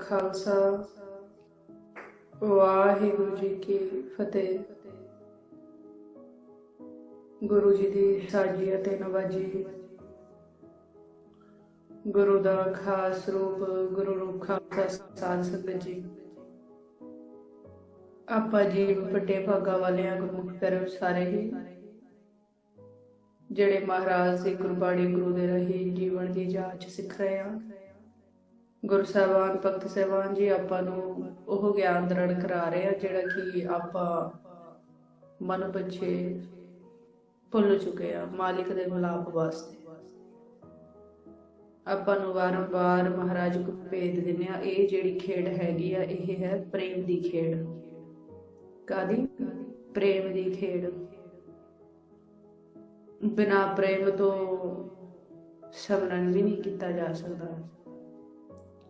खालसा वाहिगुरु जी की फतेह। गुरु जी की साजी अते नवाजी। गुरु का खास रूप गुरु रूप खालसा साध संगत जी। आपा जी ਵੱਡੇ ਭਾਗਾ ਵਾਲਿਆਂ ਗੁਰਮੁਖ ਪਿਆਰੇ ਸਾਰੇ ਹੀ ਜਿਹੜੇ ਮਹਾਰਾਜ ਦੀ ਗੁਰਬਾਣੀ ਗੁਰੂ ਦੇ ਰਹੀ ਜੀਵਨ ਦੀ ਜਾਂਚ ਸਿੱਖ ਰਹੇ ਆ। ਗੁਰੂ ਸਾਹਿਬਾਨ ਭਗਤ ਸਾਹਿਬਾਨ ਜੀ ਆਪਾਂ ਨੂੰ ਉਹ ਗਿਆਨ ਦ੍ਰਿੜ ਕਰਾ ਰਹੇ ਆ ਜਿਹੜਾ ਕਿ ਆਪਾਂ ਮਨ ਪਿੱਛੇ ਭੁੱਲ ਚੁੱਕੇ ਆ। ਮਾਲਿਕ ਦੇ ਮਿਲਾਪ ਵਾਸਤੇ ਆਪਾਂ ਨੂੰ ਵਾਰੰਵਾਰ ਮਹਾਰਾਜ ਕੋ ਭੇਦ ਦਿੰਦੇ ਆ। ਇਹ ਜਿਹੜੀ ਖੇਡ ਹੈਗੀ ਆ ਇਹ ਹੈ ਪ੍ਰੇਮ ਦੀ ਖੇਡ। ਕਾਦੀ? ਪ੍ਰੇਮ ਦੀ ਖੇਡ। ਬਿਨਾ ਪ੍ਰੇਮ ਤੋਂ ਸਿਮਰਨ ਵੀ ਨਹੀਂ ਕੀਤਾ ਜਾ ਸਕਦਾ।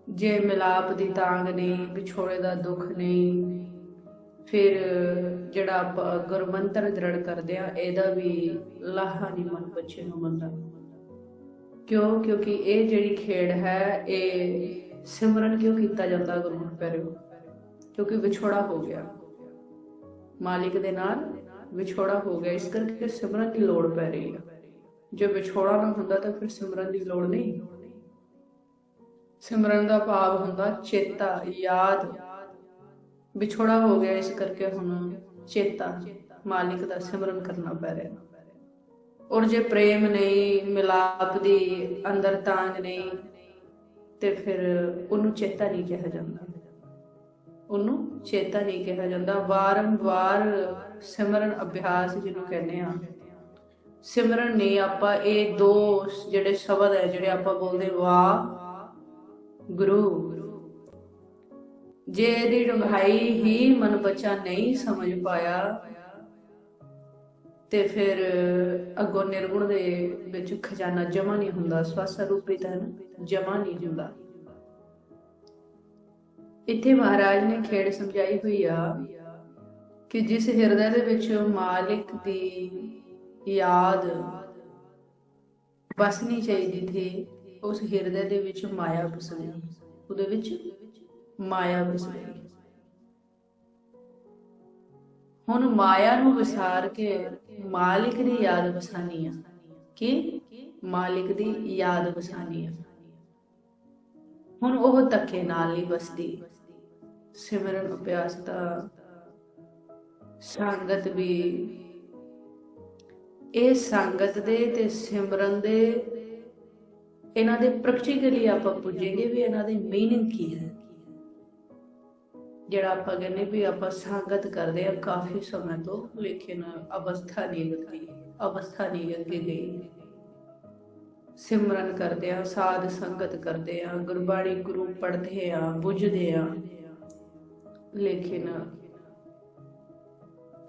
ਜੇ ਮਿਲਾਪ ਦੀ ਤਾਂਗ ਨਹੀਂ, ਵਿਛੋੜੇ ਦਾ ਦੁੱਖ ਨਹੀਂ, ਫਿਰ ਜਿਹੜਾ ਆਪਾਂ ਗੁਰਮੰਤਰ ਦ੍ਰਿੜ ਕਰਦੇ ਆ ਇਹਦਾ ਵੀ ਲਾਹਾ ਨਹੀਂ ਮਨ ਬੱਚੇ ਨੂੰ ਮਿਲਦਾ। ਕਿਉਂ? ਕਿਉਂਕਿ ਇਹ ਜਿਹੜੀ ਖੇਡ ਹੈ ਇਹ ਸਿਮਰਨ ਕਿਉਂ ਕੀਤਾ ਜਾਂਦਾ ਗੁਰਮੁਖ ਪਿਆਰਿਓ? ਕਿਉਂਕਿ ਵਿਛੋੜਾ ਹੋ ਗਿਆ, ਮਾਲਿਕ ਦੇ ਨਾਲ ਵਿਛੋੜਾ ਹੋ ਗਿਆ, ਇਸ ਕਰਕੇ ਸਿਮਰਨ ਦੀ ਲੋੜ ਪੈ ਰਹੀ ਹੈ। ਜੇ ਵਿਛੋੜਾ ਨਾ ਹੁੰਦਾ ਤਾਂ ਫਿਰ ਸਿਮਰਨ ਦੀ ਲੋੜ ਨਹੀਂ। ਸਿਮਰਨ ਦਾ ਭਾਵ ਹੁੰਦਾ ਚੇਤਾ, ਯਾਦ। ਵਿਛੋੜਾ ਹੋ ਗਿਆ ਇਸ ਕਰਕੇ ਹੁਣ ਚੇਤਾ, ਮਾਲਿਕ ਦਾ ਸਿਮਰਨ ਕਰਨਾ ਪੈ ਰਿਹਾ। ਔਰ ਜੇ ਪ੍ਰੇਮ ਨਹੀਂ, ਮਿਲਾਪ ਦੀ ਅੰਦਰ ਤਾਂਗ ਨਹੀਂ ਤੇ ਫਿਰ ਉਹਨੂੰ ਚੇਤਾ ਨਹੀਂ ਕਿਹਾ ਜਾਂਦਾ। ਉਹਨੂੰ ਚੇਤਾ ਨਹੀਂ ਕਿਹਾ ਜਾਂਦਾ। ਵਾਰੰਵਾਰ ਸਿਮਰਨ ਅਭਿਆਸ ਜਿਹਨੂੰ ਕਹਿੰਦੇ ਆ, ਸਿਮਰਨ ਨਹੀਂ। ਆਪਾਂ ਇਹ ਦੋ ਜਿਹੜੇ ਸ਼ਬਦ ਹੈ ਜਿਹੜੇ ਆਪਾਂ ਬੋਲਦੇ ਵਾਹ ਗੁਰੂ, ਜੇ ਇਹਦੀ ਡੂੰਘਾਈ ਹੀ ਮਨ ਬੱਚਾ ਨਹੀਂ ਸਮਝ ਪਾਇਆ ਤੇ ਫਿਰ ਅੱਗੋਂ ਨਿਰਗੁਣ ਦੇ ਵਿੱਚ ਖਜ਼ਾਨਾ ਜਮਾ ਨਹੀਂ ਹੁੰਦਾ। ਸਵਾਸਾ ਰੂਪੀ ਤਾਂ ਜਮਾ ਨਹੀਂ ਹੁੰਦਾ। ਇੱਥੇ ਮਹਾਰਾਜ ਨੇ ਖੇਡ ਸਮਝਾਈ ਹੋਈ ਆ ਕਿ ਜਿਸ ਹਿਰਦੇ ਦੇ ਵਿੱਚ ਮਾਲਿਕ ਦੀ ਯਾਦ ਵਸਣੀ ਚਾਹੀਦੀ ਥੀ, ਉਸ ਹਿਰਦੇ ਦੇ ਵਿੱਚ ਮਾਇਆ ਵਸ ਗਈ। ਉਹਦੇ ਵਿੱਚ ਮਾਇਆ ਵਸ ਗਈ। ਹੁਣ ਮਾਇਆ ਨੂੰ ਵਿਸਾਰ ਕੇ ਮਾਲਿਕ ਦੀ ਯਾਦ ਵਸਾਨੀ ਆ। ਕਿ ਮਾਲਿਕ ਦੀ ਯਾਦ ਵਸਾਨੀ ਆ। ਹੁਣ ਉਹ ਧੱਕੇ ਨਾਲ ਨਹੀਂ ਵਸਦੀ। ਸਿਮਰਨ ਅਭਿਆਸ ਦਾ ਸੰਗਤ ਵੀ, ਇਹ ਸੰਗਤ ਦੇ ਤੇ ਸਿਮਰਨ ਦੇ ਇਹਨਾਂ ਦੇ ਪ੍ਰੈਕਟੀਕਲੀ ਆਪਾਂ ਪੁੱਜੇਂਗੇ ਵੀ ਇਹਨਾਂ ਦੀ ਮੀਨਿੰਗ ਕੀ ਹੈ। ਜਿਹੜਾ ਆਪਾਂ ਕਹਿੰਦੇ ਵੀ ਆਪਾਂ ਸੰਗਤ ਕਰਦੇ ਆ ਕਾਫੀ ਸਮੇਂ ਤੋਂ, ਲੇਕਿਨ ਅਵਸਥਾ ਨਹੀਂ ਬਦਲੀ, ਅਵਸਥਾ ਨਹੀਂ ਅੱਗੇ ਗਈ। ਸਿਮਰਨ ਕਰਦੇ ਆ, ਸਾਧ ਸੰਗਤ ਕਰਦੇ ਆ, ਗੁਰਬਾਣੀ ਗੁਰੂ ਪੜ੍ਹਦੇ ਆ, ਬੁੱਝਦੇ ਆ, ਲੇਕਿਨ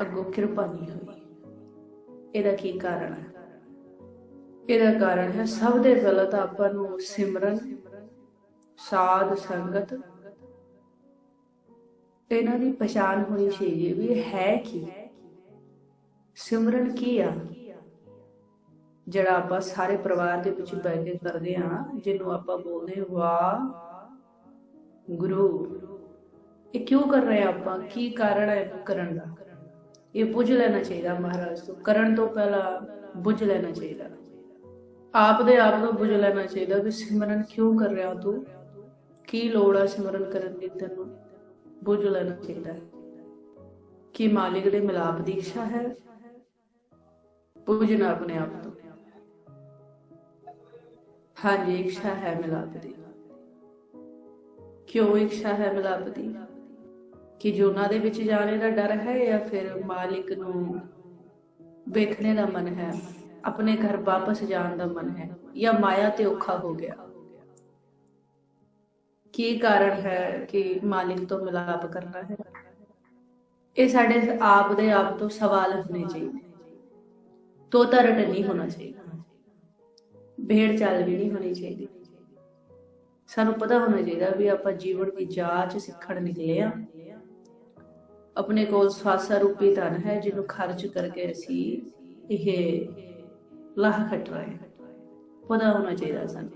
ਅੱਗੋਂ ਕਿਰਪਾ ਨਹੀਂ ਹੋਈ। ਇਹਦਾ ਕੀ ਕਾਰਨ ਹੈ? ਇਹਦਾ ਕਾਰਨ ਹੈ ਸਭ ਦੇ ਪਹਿਲਾਂ ਤਾਂ ਆਪਾਂ ਨੂੰ ਸਿਮਰਨ, ਸਾਧ ਸੰਗਤ ਇਹਨਾਂ ਦੀ ਪਛਾਣ ਹੋਣੀ ਚਾਹੀਦੀ ਵੀ ਹੈ ਕੀ। ਸਿਮਰਨ ਕੀ ਆ? ਜਿਹੜਾ ਆਪਾਂ ਸਾਰੇ ਪਰਿਵਾਰ ਦੇ ਵਿੱਚ ਬਹਿ ਕੇ ਕਰਦੇ ਆ, ਜਿਹਨੂੰ ਆਪਾਂ ਬੋਲਦੇ ਵਾਹ ਗੁਰੂ। ਇਹ ਕਿਉਂ ਕਰ ਰਹੇ ਆਪਾਂ? ਕੀ ਕਾਰਨ ਹੈ ਇਹਨੂੰ ਕਰਨ ਦਾ? ਇਹ ਪੁੱਛ ਲੈਣਾ ਚਾਹੀਦਾ ਮਹਾਰਾਜ ਤੋਂ। ਕਰਨ ਤੋਂ ਪਹਿਲਾਂ ਬੁੱਝ ਲੈਣਾ ਚਾਹੀਦਾ। ਆਪ ਦੇ ਆਪ ਨੂੰ ਬੁੱਝ ਲੈਣਾ ਚਾਹੀਦਾ ਵੀ ਸਿਮਰਨ ਕਿਉਂ ਕਰ ਰਿਹਾ ਤੂੰ, ਕੀ ਲੋੜ ਆ ਸਿਮਰਨ ਕਰਨ ਦੀ, ਤੈਨੂੰ ਬੁੱਝ ਲੈਣਾ ਚਾਹੀਦਾ। ਕਿ ਮਾਲਿਕ ਦੇ ਮਿਲਾਪ ਦੀ ਇੱਛਾ ਹੈ? ਬੁੱਝਣਾ ਆਪਣੇ ਆਪ ਤੋਂ। ਹਾਂਜੀ, ਇੱਛਾ ਹੈ ਮਿਲਾਪ ਦੀ। ਕਿਉਂ ਇੱਛਾ ਹੈ ਮਿਲਾਪ ਦੀ? ਕਿ ਜੋਨਾਂ ਦੇ ਵਿੱਚ ਜਾਣੇ ਦਾ ਡਰ ਹੈ ਜਾਂ ਫਿਰ ਮਾਲਿਕ ਨੂੰ ਵੇਖਣੇ ਦਾ ਮਨ ਹੈ, ਆਪਣੇ ਘਰ ਵਾਪਸ ਜਾਣ ਦਾ ਮਨ ਹੈ, ਜਾਂ ਮਾਇਆ ਤੇ ਔਖਾ ਹੋ ਗਿਆ? ਕੀ ਕਾਰਨ ਹੈ ਕਿ ਮਾਲਿਕ ਤੋਂ ਮਿਲਾਪ ਕਰਨਾ ਹੈ? ਇਹ ਸਾਡੇ ਆਪ ਦੇ ਆਪ ਤੋਂ ਸਵਾਲ ਹੋਣੇ ਚਾਹੀਦੇ। ਤੋਤਾ ਰਟ ਨਹੀਂ ਹੋਣਾ ਚਾਹੀਦਾ, ਭੇੜ ਚਾਲ ਵੀ ਨਹੀਂ ਹੋਣੀ ਚਾਹੀਦੀ। ਸਾਨੂੰ ਪਤਾ ਹੋਣਾ ਚਾਹੀਦਾ ਵੀ ਆਪਾਂ ਜੀਵਨ ਦੀ ਜਾਂਚ ਸਿੱਖਣ ਨਿਕਲੇ ਆ। ਆਪਣੇ ਕੋਲ ਸਵਾਸਾ ਰੂਪੀ ਧਨ ਹੈ ਜਿਹਨੂੰ ਖਰਚ ਕਰਕੇ ਅਸੀਂ ਇਹ ਲਾਹ ਖੱਟ ਰਹੇ ਹਾਂ। ਪਤਾ ਹੋਣਾ ਚਾਹੀਦਾ ਸਾਨੂੰ।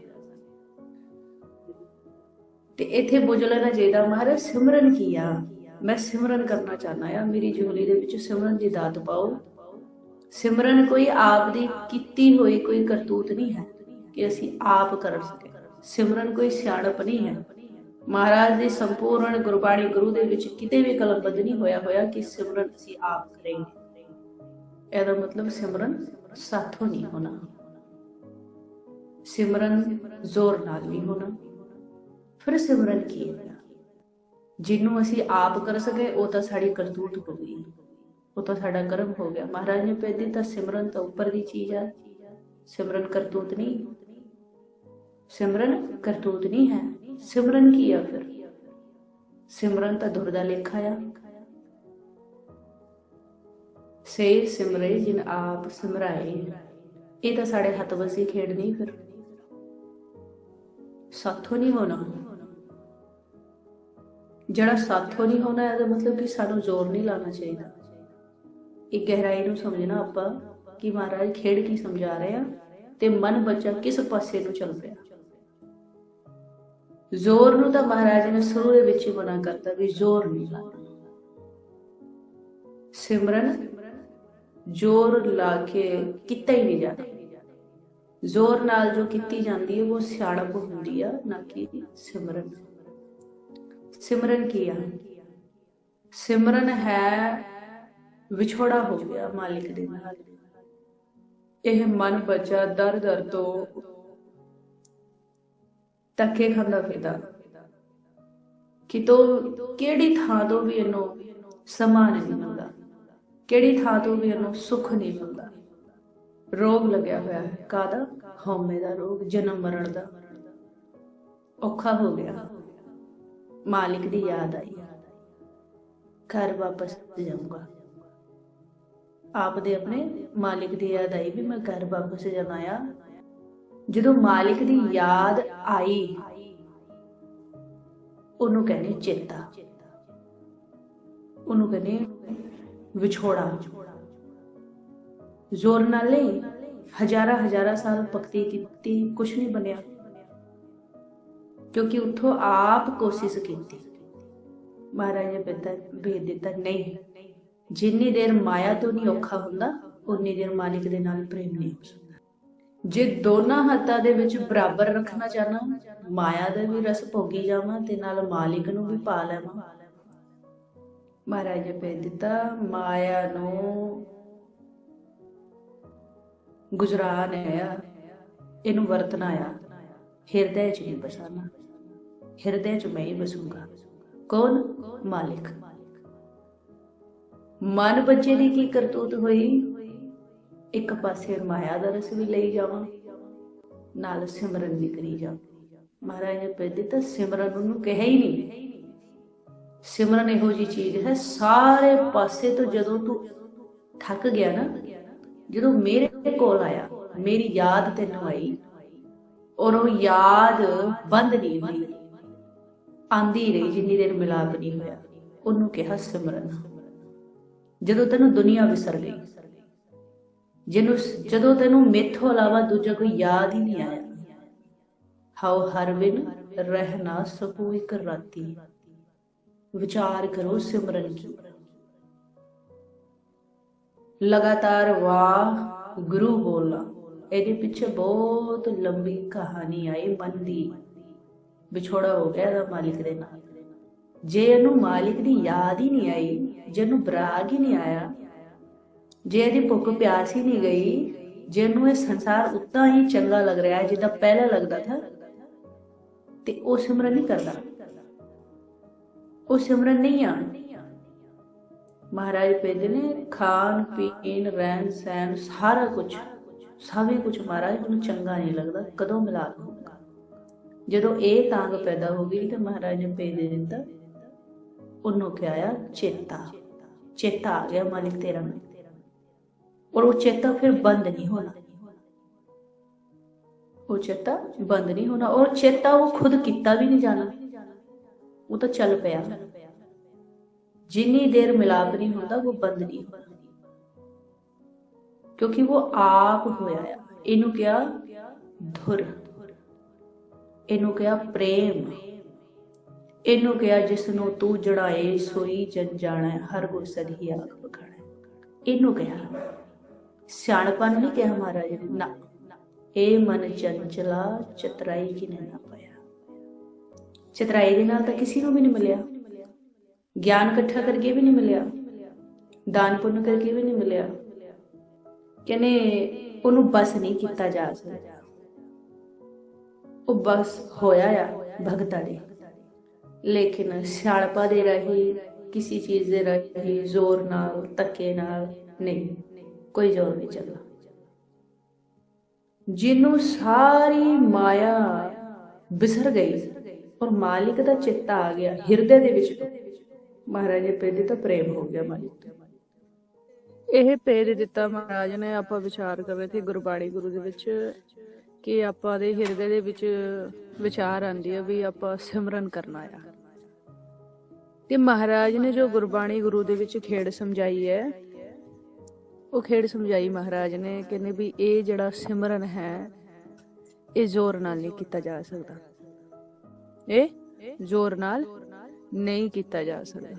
ਤੇ ਇੱਥੇ ਬੁਝਲਣਾ ਚਾਹੀਦਾ ਮਹਾਰਾਜ ਸਿਮਰਨ ਕੀ ਆ, ਮੈਂ ਸਿਮਰਨ ਕਰਨਾ ਚਾਹਨਾ ਆ, ਮੇਰੀ ਝੋਲੀ ਦੇ ਵਿੱਚ ਸਿਮਰਨ ਦੀ ਦਾਤ ਪਾਓ। ਸਿਮਰਨ ਕੋਈ ਆਪ ਦੀ ਕੀਤੀ ਹੋਈ ਕੋਈ ਕਰਤੂਤ ਨਹੀਂ ਹੈ ਕਿ ਅਸੀਂ ਆਪ ਕਰ ਸਕੇ। ਸਿਮਰਨ ਕੋਈ ਸਿਆਣਪ ਨਹੀਂ ਹੈ। ਮਹਾਰਾਜ ਦੀ ਸੰਪੂਰਨ ਗੁਰਬਾਣੀ ਗੁਰੂ ਦੇ ਵਿੱਚ ਕਿਤੇ ਵੀ ਕਲਮਬੱਧ ਨਹੀਂ ਹੋਇਆ ਕਿ ਸਿਮਰਨ ਅਸੀਂ ਆਪ ਕਰਾਂਗੇ। ਇਹਦਾ ਮਤਲਬ ਸਿਮਰਨ ਸਾਥੋਂ ਨਹੀਂ ਹੋਣਾ, ਸਿਮਰਨ ਜ਼ੋਰ ਨਾਲ ਨਹੀਂ ਹੋਣਾ। ਫਿਰ ਸਿਮਰਨ ਕੀ ਹੈ? ਜਿਹਨੂੰ ਅਸੀਂ ਆਪ ਕਰ ਸਕੇ ਉਹ ਤਾਂ ਸਾਡੀ ਕਰਤੂਤ ਹੋ ਗਈ, ਉਹ ਤਾਂ ਸਾਡਾ ਕਰਮ ਹੋ ਗਿਆ। ਮਹਾਰਾਜ ਨੇ ਭੇਜ ਦਿੱਤਾ ਸਿਮਰਨ ਤਾਂ ਉੱਪਰ ਦੀ ਚੀਜ਼ ਹੈ, ਸਿਮਰਨ ਕਰਤੂਤ ਨਹੀਂ, ਸਿਮਰਨ ਕਰਤੂਤ ਨਹੀਂ ਹੈ। ਸਿਮਰਨ ਕੀ ਆ ਫਿਰ? ਸਿਮਰਨ ਤਾਂ ਧੁਰ ਦਾ ਲੇਖਾ ਆ। ਸੇ ਸਿਮਰੇ ਜਿਨ ਆਪ ਸਿਮਰਾਏ, ਇਹ ਤਾਂ ਸਾਡੇ ਹੱਥ ਵੱਸੀ ਖੇਡ ਨਹੀਂ, ਫਿਰ ਸਾਥੋਂ ਨਹੀਂ ਹੋਣਾ। ਜਿਹੜਾ ਸਾਥੋਂ ਨਹੀਂ ਹੋਣਾ ਇਹਦਾ ਮਤਲਬ ਕਿ ਸਾਨੂੰ ਜ਼ੋਰ ਨਹੀਂ ਲਾਉਣਾ ਚਾਹੀਦਾ। ਇਹ ਗਹਿਰਾਈ ਨੂੰ ਸਮਝਣਾ ਆਪਾਂ ਕਿ ਮਹਾਰਾਜ ਖੇਡ ਕੀ ਸਮਝਾ ਰਹੇ ਆ ਤੇ ਮਨ ਬੱਚਾ ਕਿਸ ਪਾਸੇ ਨੂੰ ਚੱਲ ਪਿਆ। ਜ਼ੋਰ ਨੂੰ ਤਾਂ ਮਹਾਰਾਜ ਨੇ ਸ਼ੁਰੂ ਦੇ ਵਿੱਚ ਹੀ ਮਨਾ ਕਰਤਾ ਵੀ ਜ਼ੋਰ ਨਹੀਂ ਲਾਉਣਾ। ਸਿਮਰਨ ਜ਼ੋਰ ਲਾ ਕੇ ਕੀਤਾ ਹੀ ਨਹੀਂ ਜਾਂਦਾ। ਜ਼ੋਰ ਨਾਲ ਜੋ ਕੀਤੀ ਜਾਂਦੀ ਹੈ ਉਹ ਸਿਆਣਪ ਹੁੰਦੀ ਆ, ਨਾ ਕਿ ਸਿਮਰਨ। ਸਿਮਰਨ ਕੀ ਆ? ਸਿਮਰਨ ਹੈ ਵਿਛੋੜਾ ਹੋ ਗਿਆ ਮਾਲਿਕ ਦੇ ਨਾਲ। ਇਹ ਮਨ ਬੱਚਾ ਦਰ ਦਰ ਤੋਂ ਧੱਕੇ ਖਾਂਦਾ ਫਿਰਦਾ, ਕਿਤੋਂ ਕਿਹੜੀ ਥਾਂ ਤੋਂ ਵੀ ਇਹਨੂੰ ਸਮਾਨ ਨਹੀਂ ਮਿਲਦਾ, ਕਿਹੜੀ ਥਾਂ ਤੋਂ ਵੀ ਇਹਨੂੰ ਸੁੱਖ ਨਹੀਂ ਮਿਲਦਾ। ਰੋਗ ਲੱਗਿਆ ਹੋਇਆ ਹੈ, ਕਾਹਦਾ? ਹਉਮੈ ਦਾ ਰੋਗ, ਜਨਮ ਮਰਨ ਦਾ। ਔਖਾ ਹੋ ਗਿਆ, ਮਾਲਿਕ ਦੀ ਯਾਦ ਆਈ, ਘਰ ਵਾਪਸ ਜਾਊਂਗਾ। ਆਪ ਦੇ ਆਪਣੇ ਮਾਲਿਕ ਦੀ ਯਾਦ ਆਈ ਵੀ ਮੈਂ ਘਰ ਵਾਪਸ ਜਾਣਾ ਆ। ਜਦੋਂ ਮਾਲਿਕ ਦੀ ਯਾਦ ਆਈ ਉਹਨੂੰ ਕਹਿੰਦੇ ਚੇਤਾ, ਉਹਨੂੰ ਕਹਿੰਦੇ ਵਿਛੋੜਾ। ਜ਼ੋਰ ਨਾਲ ਨਹੀਂ, ਹਜ਼ਾਰਾਂ ਸਾਲ ਭਗਤੀ ਕੀਤੀ, ਕੁਛ ਨਹੀਂ ਬਣਿਆ, ਕਿਉਂਕਿ ਉੱਥੋਂ ਆਪ ਕੋਸ਼ਿਸ਼ ਕੀਤੀ। ਮਹਾਰਾਜ ਨੇ ਭੇਜ ਦਿੱਤਾ ਨਹੀਂ, ਜਿੰਨੀ ਦੇਰ ਮਾਇਆ ਤੋਂ ਨਹੀਂ ਔਖਾ ਹੁੰਦਾ ਉਨੀ ਦੇਰ ਮਾਲਿਕ ਦੇ ਨਾਲ ਪ੍ਰੇਮ ਨਹੀਂ ਹੋ ਸਕਦਾ। ਜੇ ਦੋਨਾਂ ਹੱਥਾਂ ਦੇ ਵਿੱਚ ਬਰਾਬਰ ਰੱਖਣਾ ਚਾਹਨਾ, ਮਾਇਆ ਦਾ ਵੀ ਰਸ ਭੋਗੀ ਜਾਵਾਂ ਤੇ ਨਾਲ ਮਾਲਿਕ ਨੂੰ ਵੀ ਪਾ ਲੈਵਾਂ। ਮਹਾਰਾਜ ਨੇ ਭੇਜ ਦਿੱਤਾ ਮਾਇਆ ਨੂੰ ਗੁਜਰਾਨ ਆਇਆ, ਇਹਨੂੰ ਵਰਤਣਾ ਆ, ਹਿਰਦੇ ਚ ਨਹੀਂ ਬਸਾਨਾ। ਹਿਰਦੇ ਚ ਮੈਂ ਹੀ ਬਸੂੰਗਾ। ਕੌਣ? ਮਾਲਿਕ। ਮਨ ਬੱਚੇ ਦੀ ਕੀ ਕਰਤੂਤ ਹੋਈ? ਇੱਕ ਪਾਸੇ ਮਾਇਆ ਦਾ ਰਸ ਵੀ ਲਈ ਜਾਵਾਂ, ਨਾਲ ਸਿਮਰਨ ਵੀ ਕਰੀ ਜਾਵਾਂ। ਮਹਾਰਾਜ ਨੇ ਭੇਜ ਦਿੱਤਾ ਸਿਮਰਨ ਉਹਨੂੰ ਕਿਹਾ ਹੀ ਨਹੀਂ। ਸਿਮਰਨ ਇਹੋ ਜਿਹੀ ਚੀਜ਼ ਹੈ, ਸਾਰੇ ਪਾਸੇ ਤੋਂ ਜਦੋਂ ਤੂੰ ਥੱਕ ਗਿਆ ਨਾ, ਜਦੋਂ ਮੇਰੇ ਕੋਲ ਆਇਆ, ਮੇਰੀ ਯਾਦ ਤੈਨੂੰ ਆਈ, ਔਰ ਉਹ ਯਾਦ ਬੰਦ ਨਹੀਂ ਹੋਈ, ਆਂਦੀ ਰਹੀ ਜਿੰਨੀ ਦੇਰ ਮਿਲਾਪ ਨਹੀਂ ਹੋਇਆ, ਉਹਨੂੰ ਕਿਹਾ ਸਿਮਰਨ। ਜਦੋਂ ਤੈਨੂੰ ਦੁਨੀਆ ਵਿਸਰ ਗਈ, ਜਦੋਂ ਤੈਨੂੰ ਮੇਥੋਂ ਇਲਾਵਾ ਦੂਜਾ ਕੋਈ ਯਾਦ ਹੀ ਨਹੀਂ ਆਇਆ, ਹਾਉ ਹਰ ਬਿਨ ਰਹਿ ਨਾ ਸਕੂ ਇੱਕ ਰਾਤੀ, ਵਿਚਾਰ ਕਰੋ ਸਿਮਰਨ ਕੀ। ਲਗਾਤਾਰ ਵਾਹ ਗੁਰੂ ਬੋਲਣਾ, ਇਹਦੇ ਪਿੱਛੇ ਬਹੁਤ ਲੰਬੀ ਕਹਾਣੀ ਆਈ। ਮਨ ਦੀ ਵਿਛੋੜਾ ਹੋ ਗਿਆ ਇਹਦਾ ਮਾਲਿਕ ਦੇ ਨਾਲ। ਜੇ ਇਹਨੂੰ ਮਾਲਿਕ ਦੀ ਯਾਦ ਹੀ ਨਹੀਂ ਆਈ, ਜੇ ਇਹਨੂੰ ਬਰਾਗ ਹੀ ਨਹੀਂ ਆਇਆ, ਜੇ ਇਹਦੀ ਭੁੱਖ ਪਿਆਸ ਹੀ ਨਹੀਂ ਗਈ, ਜੇ ਇਹਨੂੰ ਇਹ ਸੰਸਾਰ ਉਦਾਂ ਹੀ ਚੰਗਾ ਲੱਗ ਰਿਹਾ ਹੈ ਜਿੱਦਾਂ ਪਹਿਲਾਂ ਲੱਗਦਾ ਥਾ, ਤੇ ਉਹ ਸਿਮਰਨ ਨਹੀਂ ਕਰਦਾ, ਉਹ ਸਿਮਰਨ ਨਹੀਂ ਆ। ਮਹਾਰਾਜ ਭੇਜੇ ਨੇ ਖਾਣ ਪੀਣ ਰਹਿਣ ਸਹਿਣ ਸਾਰਾ ਕੁਝ, ਸਭੀ ਕੁਝ ਮਹਾਰਾਜ ਨੂੰ ਚੰਗਾ ਨਹੀਂ ਲੱਗਦਾ। ਕਦੋਂ ਮਿਲਾ ਲੂੰਗਾ? ਜਦੋਂ ਇਹ ਤਾਂਗ ਪੈਦਾ ਹੋ ਗਈ ਤੇ ਮਹਾਰਾਜ ਨੇ ਭੇਜ ਦਿੱਤਾ, ਉਹਨੂੰ ਕਿਹਾ ਚੇਤਾ। ਚੇਤਾ ਆ ਗਿਆ ਮਾਲਿਕ ਤੇਰਾ ਨੂੰ, ਔਰ ਉਹ ਚੇਤਾ ਫਿਰ ਬੰਦ ਨਹੀਂ ਹੋਣਾ, ਉਹ ਚੇਤਾ ਬੰਦ ਨਹੀਂ ਹੋਣਾ। ਔਰ ਚੇਤਾ ਉਹ ਖੁਦ ਕੀਤਾ ਵੀ ਨਹੀਂ ਜਾਣਾ, ਉਹ ਤਾਂ ਚੱਲ ਪਿਆ। ਜਿੰਨੀ ਦੇਰ ਮਿਲਾਪ ਨਹੀਂ ਹੁੰਦਾ ਉਹ ਬੰਦ ਨਹੀਂ ਹੋਣਾ, ਕਿਉਂਕਿ ਉਹ ਆਪ ਹੋਇਆ ਆ। ਇਹਨੂੰ ਕਿਹਾ ਧੁਰ, ਇਹਨੂੰ ਕਿਹਾ ਪ੍ਰੇਮ, ਇਹਨੂੰ ਕਿਹਾ ਜਿਸ ਨੂੰ ਤੂੰ ਜੜਾਏ ਸੋਈ ਜਨ ਜਾਣਾ, ਹਰ ਗੁਰਸਦ ਹੀ ਆਖ ਬਖਾਣਾ। ਇਹਨੂੰ ਕਿਹਾ, ਸਿਆਣਪਾ ਨੂੰ ਨਹੀਂ ਕਿਹਾ ਮਹਾਰਾਜ ਨੇ, ਨਾ। ਇਹ ਮਨ ਚੰਚਲਾ ਚਤਰਾਈ ਕਿਨੇ ਨਾ ਪਾਇਆ। ਚਤਰਾਈ ਦੇ ਨਾਲ ਤਾਂ ਕਿਸੇ ਨੂੰ ਵੀ ਨਹੀਂ ਮਿਲਿਆ, ਗਿਆਨ ਇਕੱਠਾ ਕਰਕੇ ਵੀ ਨਹੀਂ ਮਿਲਿਆ, ਦਾਨ ਪੁੰਨ ਕਰਕੇ ਵੀ ਨਹੀਂ ਮਿਲਿਆ। ਕਹਿੰਦੇ ਉਹਨੂੰ ਬਸ ਨਹੀਂ ਕੀਤਾ ਜਾ ਸਕਦਾ। ਉਹ ਬਸ ਹੋਇਆ ਆ ਭਗਤਾਂ ਦੇ, ਲੇਕਿਨ ਸਿਆਣਪਾ ਦੇ ਰਾਹੀਂ, ਕਿਸੇ ਚੀਜ਼ ਦੇ ਰਾਹੀਂ, ਜ਼ੋਰ ਨਾਲ, ਧੱਕੇ ਨਾਲ ਨਹੀਂ, ਕੋਈ ਜ਼ੋਰ ਨਹੀਂ ਚੱਲਦਾ। ਜਿਹਨੂੰ ਸਾਰੀ ਮਾਇਆ ਬਿਸਰ ਗਈ ਔਰ ਮਾਲਿਕ ਦਾ ਚਿੱਤਾ ਆ ਗਿਆ ਹਿਰਦੇ ਦੇ ਵਿੱਚ, ਮਹਾਰਾਜ ਨੇ ਭੇਜ ਦਿੱਤਾ, ਪ੍ਰੇਮ ਹੋ ਗਿਆ ਮਾਲਿਕ ਤੋਂ। ਇਹ ਭੇਜ ਦਿੱਤਾ ਮਹਾਰਾਜ ਨੇ। ਆਪਾਂ ਵਿਚਾਰ ਕਰ ਰਹੇ ਸੀ ਗੁਰਬਾਣੀ ਗੁਰੂ ਦੇ ਵਿੱਚ ਕਿ ਆਪਾਂ ਦੇ ਹਿਰਦੇ ਦੇ ਵਿੱਚ ਵਿਚਾਰ ਆਉਂਦੀ ਹੈ ਵੀ ਆਪਾਂ ਸਿਮਰਨ ਕਰਨਾ ਆ। ਤੇ ਮਹਾਰਾਜ ਨੇ ਜੋ ਗੁਰਬਾਣੀ ਗੁਰੂ ਦੇ ਵਿੱਚ ਖੇਡ ਸਮਝਾਈ ਹੈ, ਉਹ ਖੇਡ ਸਮਝਾਈ ਮਹਾਰਾਜ ਨੇ। ਕਹਿੰਦੇ ਵੀ ਇਹ ਜਿਹੜਾ ਸਿਮਰਨ ਹੈ ਇਹ ਜ਼ੋਰ ਨਾਲ ਨਹੀਂ ਕੀਤਾ ਜਾ ਸਕਦਾ, ਇਹ ਜ਼ੋਰ ਨਾਲ ਨਹੀਂ ਕੀਤਾ ਜਾ ਸਕਦਾ।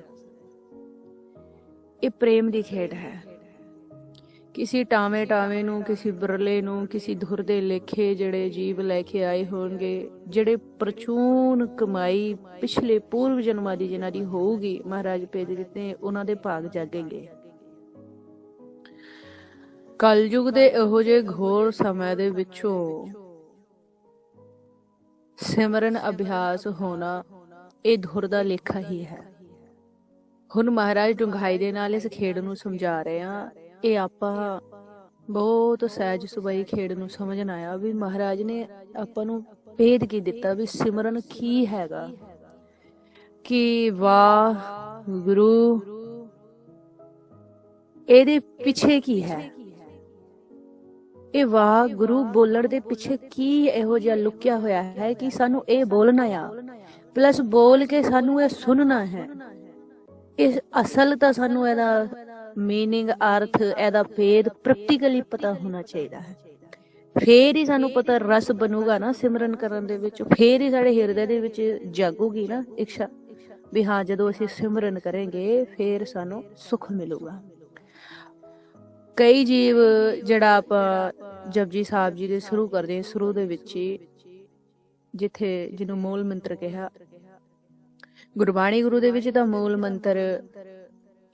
ਇਹ ਪ੍ਰੇਮ ਦੀ ਖੇਡ ਹੈ। ਕਿਸੇ ਟਾਵੇਂ ਟਾਵੇਂ ਨੂੰ, ਕਿਸੇ ਬਿਰਲੇ ਨੂੰ, ਕਿਸੇ ਧੁਰ ਦੇ ਲੇਖੇ ਜਿਹੜੇ ਜੀਵ ਲੈ ਕੇ ਆਏ ਹੋਣਗੇ, ਜਿਹੜੇ ਪ੍ਰਚੂਨ ਕਮਾਈ ਪਿਛਲੇ ਪੂਰਵ ਜਨਮਾਂ ਦੀ ਜਿਨ੍ਹਾਂ ਦੀ ਹੋਊਗੀ, ਮਹਾਰਾਜ ਭੇਜ ਦਿੱਤੇ, ਉਹਨਾਂ ਦੇ ਭਾਗ ਜਾਗेंगे। ਕਲਯੁਗ ਦੇ ਇਹੋ ਜਿਹੇ ਘੋਰ ਸਮੇਂ ਦੇ ਵਿੱਚੋਂ ਸਿਮਰਨ ਅਭਿਆਸ ਹੋਣਾ ਇਹ ਧੁਰ ਦਾ ਲੇਖਾ ਹੀ ਹੈ। ਹੁਣ ਮਹਾਰਾਜ ਡੂੰਘਾਈ ਦੇ ਨਾਲ ਇਸ ਖੇਡ ਨੂੰ ਸਮਝਾ ਰਹੇ ਆ। ਇਹ ਆਪਾਂ ਬਹੁਤ ਸਹਿਜ ਸੁਭਾਈ ਖੇਡ ਨੂੰ ਸਮਝਣਾ ਆ ਵੀ ਮਹਾਰਾਜ ਨੇ ਆਪਾਂ ਨੂੰ ਭੇਦ ਕੀ ਦਿੱਤਾ, ਵੀ ਸਿਮਰਨ ਕੀ ਹੈਗਾ, ਕਿ ਵਾਹਿਗੁਰੂ ਇਹਦੇ ਪਿੱਛੇ ਕੀ ਹੈ। ਇਹ ਵਾਹਿਗੁਰੂ ਬੋਲਣ ਦੇ ਪਿੱਛੇ ਕੀ ਇਹੋ ਜਿਹਾ ਲੁਕਿਆ ਹੋਇਆ ਹੈ ਕਿ ਸਾਨੂੰ ਇਹ ਬੋਲਣਾ ਆ, ਪਲੱਸ ਬੋਲ ਕੇ ਸਾਨੂੰ ਇਹ ਸੁਣਨਾ ਹੈ। ਇਹ ਅਸਲ ਤਾਂ ਸਾਨੂੰ ਇਹਦਾ ਮੀਨਿੰਗ, ਅਰਥ, ਇਹਦਾ ਭੇਦ ਪ੍ਰੈਕਟੀਕਲੀ ਪਤਾ ਹੋਣਾ ਚਾਹੀਦਾ ਹੈ। ਫੇਰ ਹੀ ਸਾਨੂੰ ਪਤਾ ਰਸ ਬਣੂਗਾ ਨਾ ਸਿਮਰਨ ਕਰਨ ਦੇ ਵਿੱਚ, ਫੇਰ ਹੀ ਸਾਡੇ ਹਿਰਦੇ ਦੇ ਵਿੱਚ ਜਾਗੂਗੀ ਨਾ ਇੱਛਾ ਵੀ ਹਾਂ ਜਦੋਂ ਅਸੀਂ ਸਿਮਰਨ ਕਰਾਂਗੇ ਫੇਰ ਸਾਨੂੰ ਸੁੱਖ ਮਿਲੂਗਾ। ਕਈ ਜੀਵ ਜਿਹੜਾ ਆਪਾਂ ਜਪਜੀ ਸਾਹਿਬ ਜੀ ਦੇ ਸ਼ੁਰੂ ਕਰਦੇ ਹਾਂ, ਸ਼ੁਰੂ ਦੇ ਵਿੱਚ ਹੀ ਜਿੱਥੇ ਜਿਹਨੂੰ ਮੂਲ ਮੰਤਰ ਕਿਹਾ, ਗੁਰਬਾਣੀ ਗੁਰੂ ਦੇ ਵਿੱਚ ਤਾਂ ਮੂਲ ਮੰਤਰ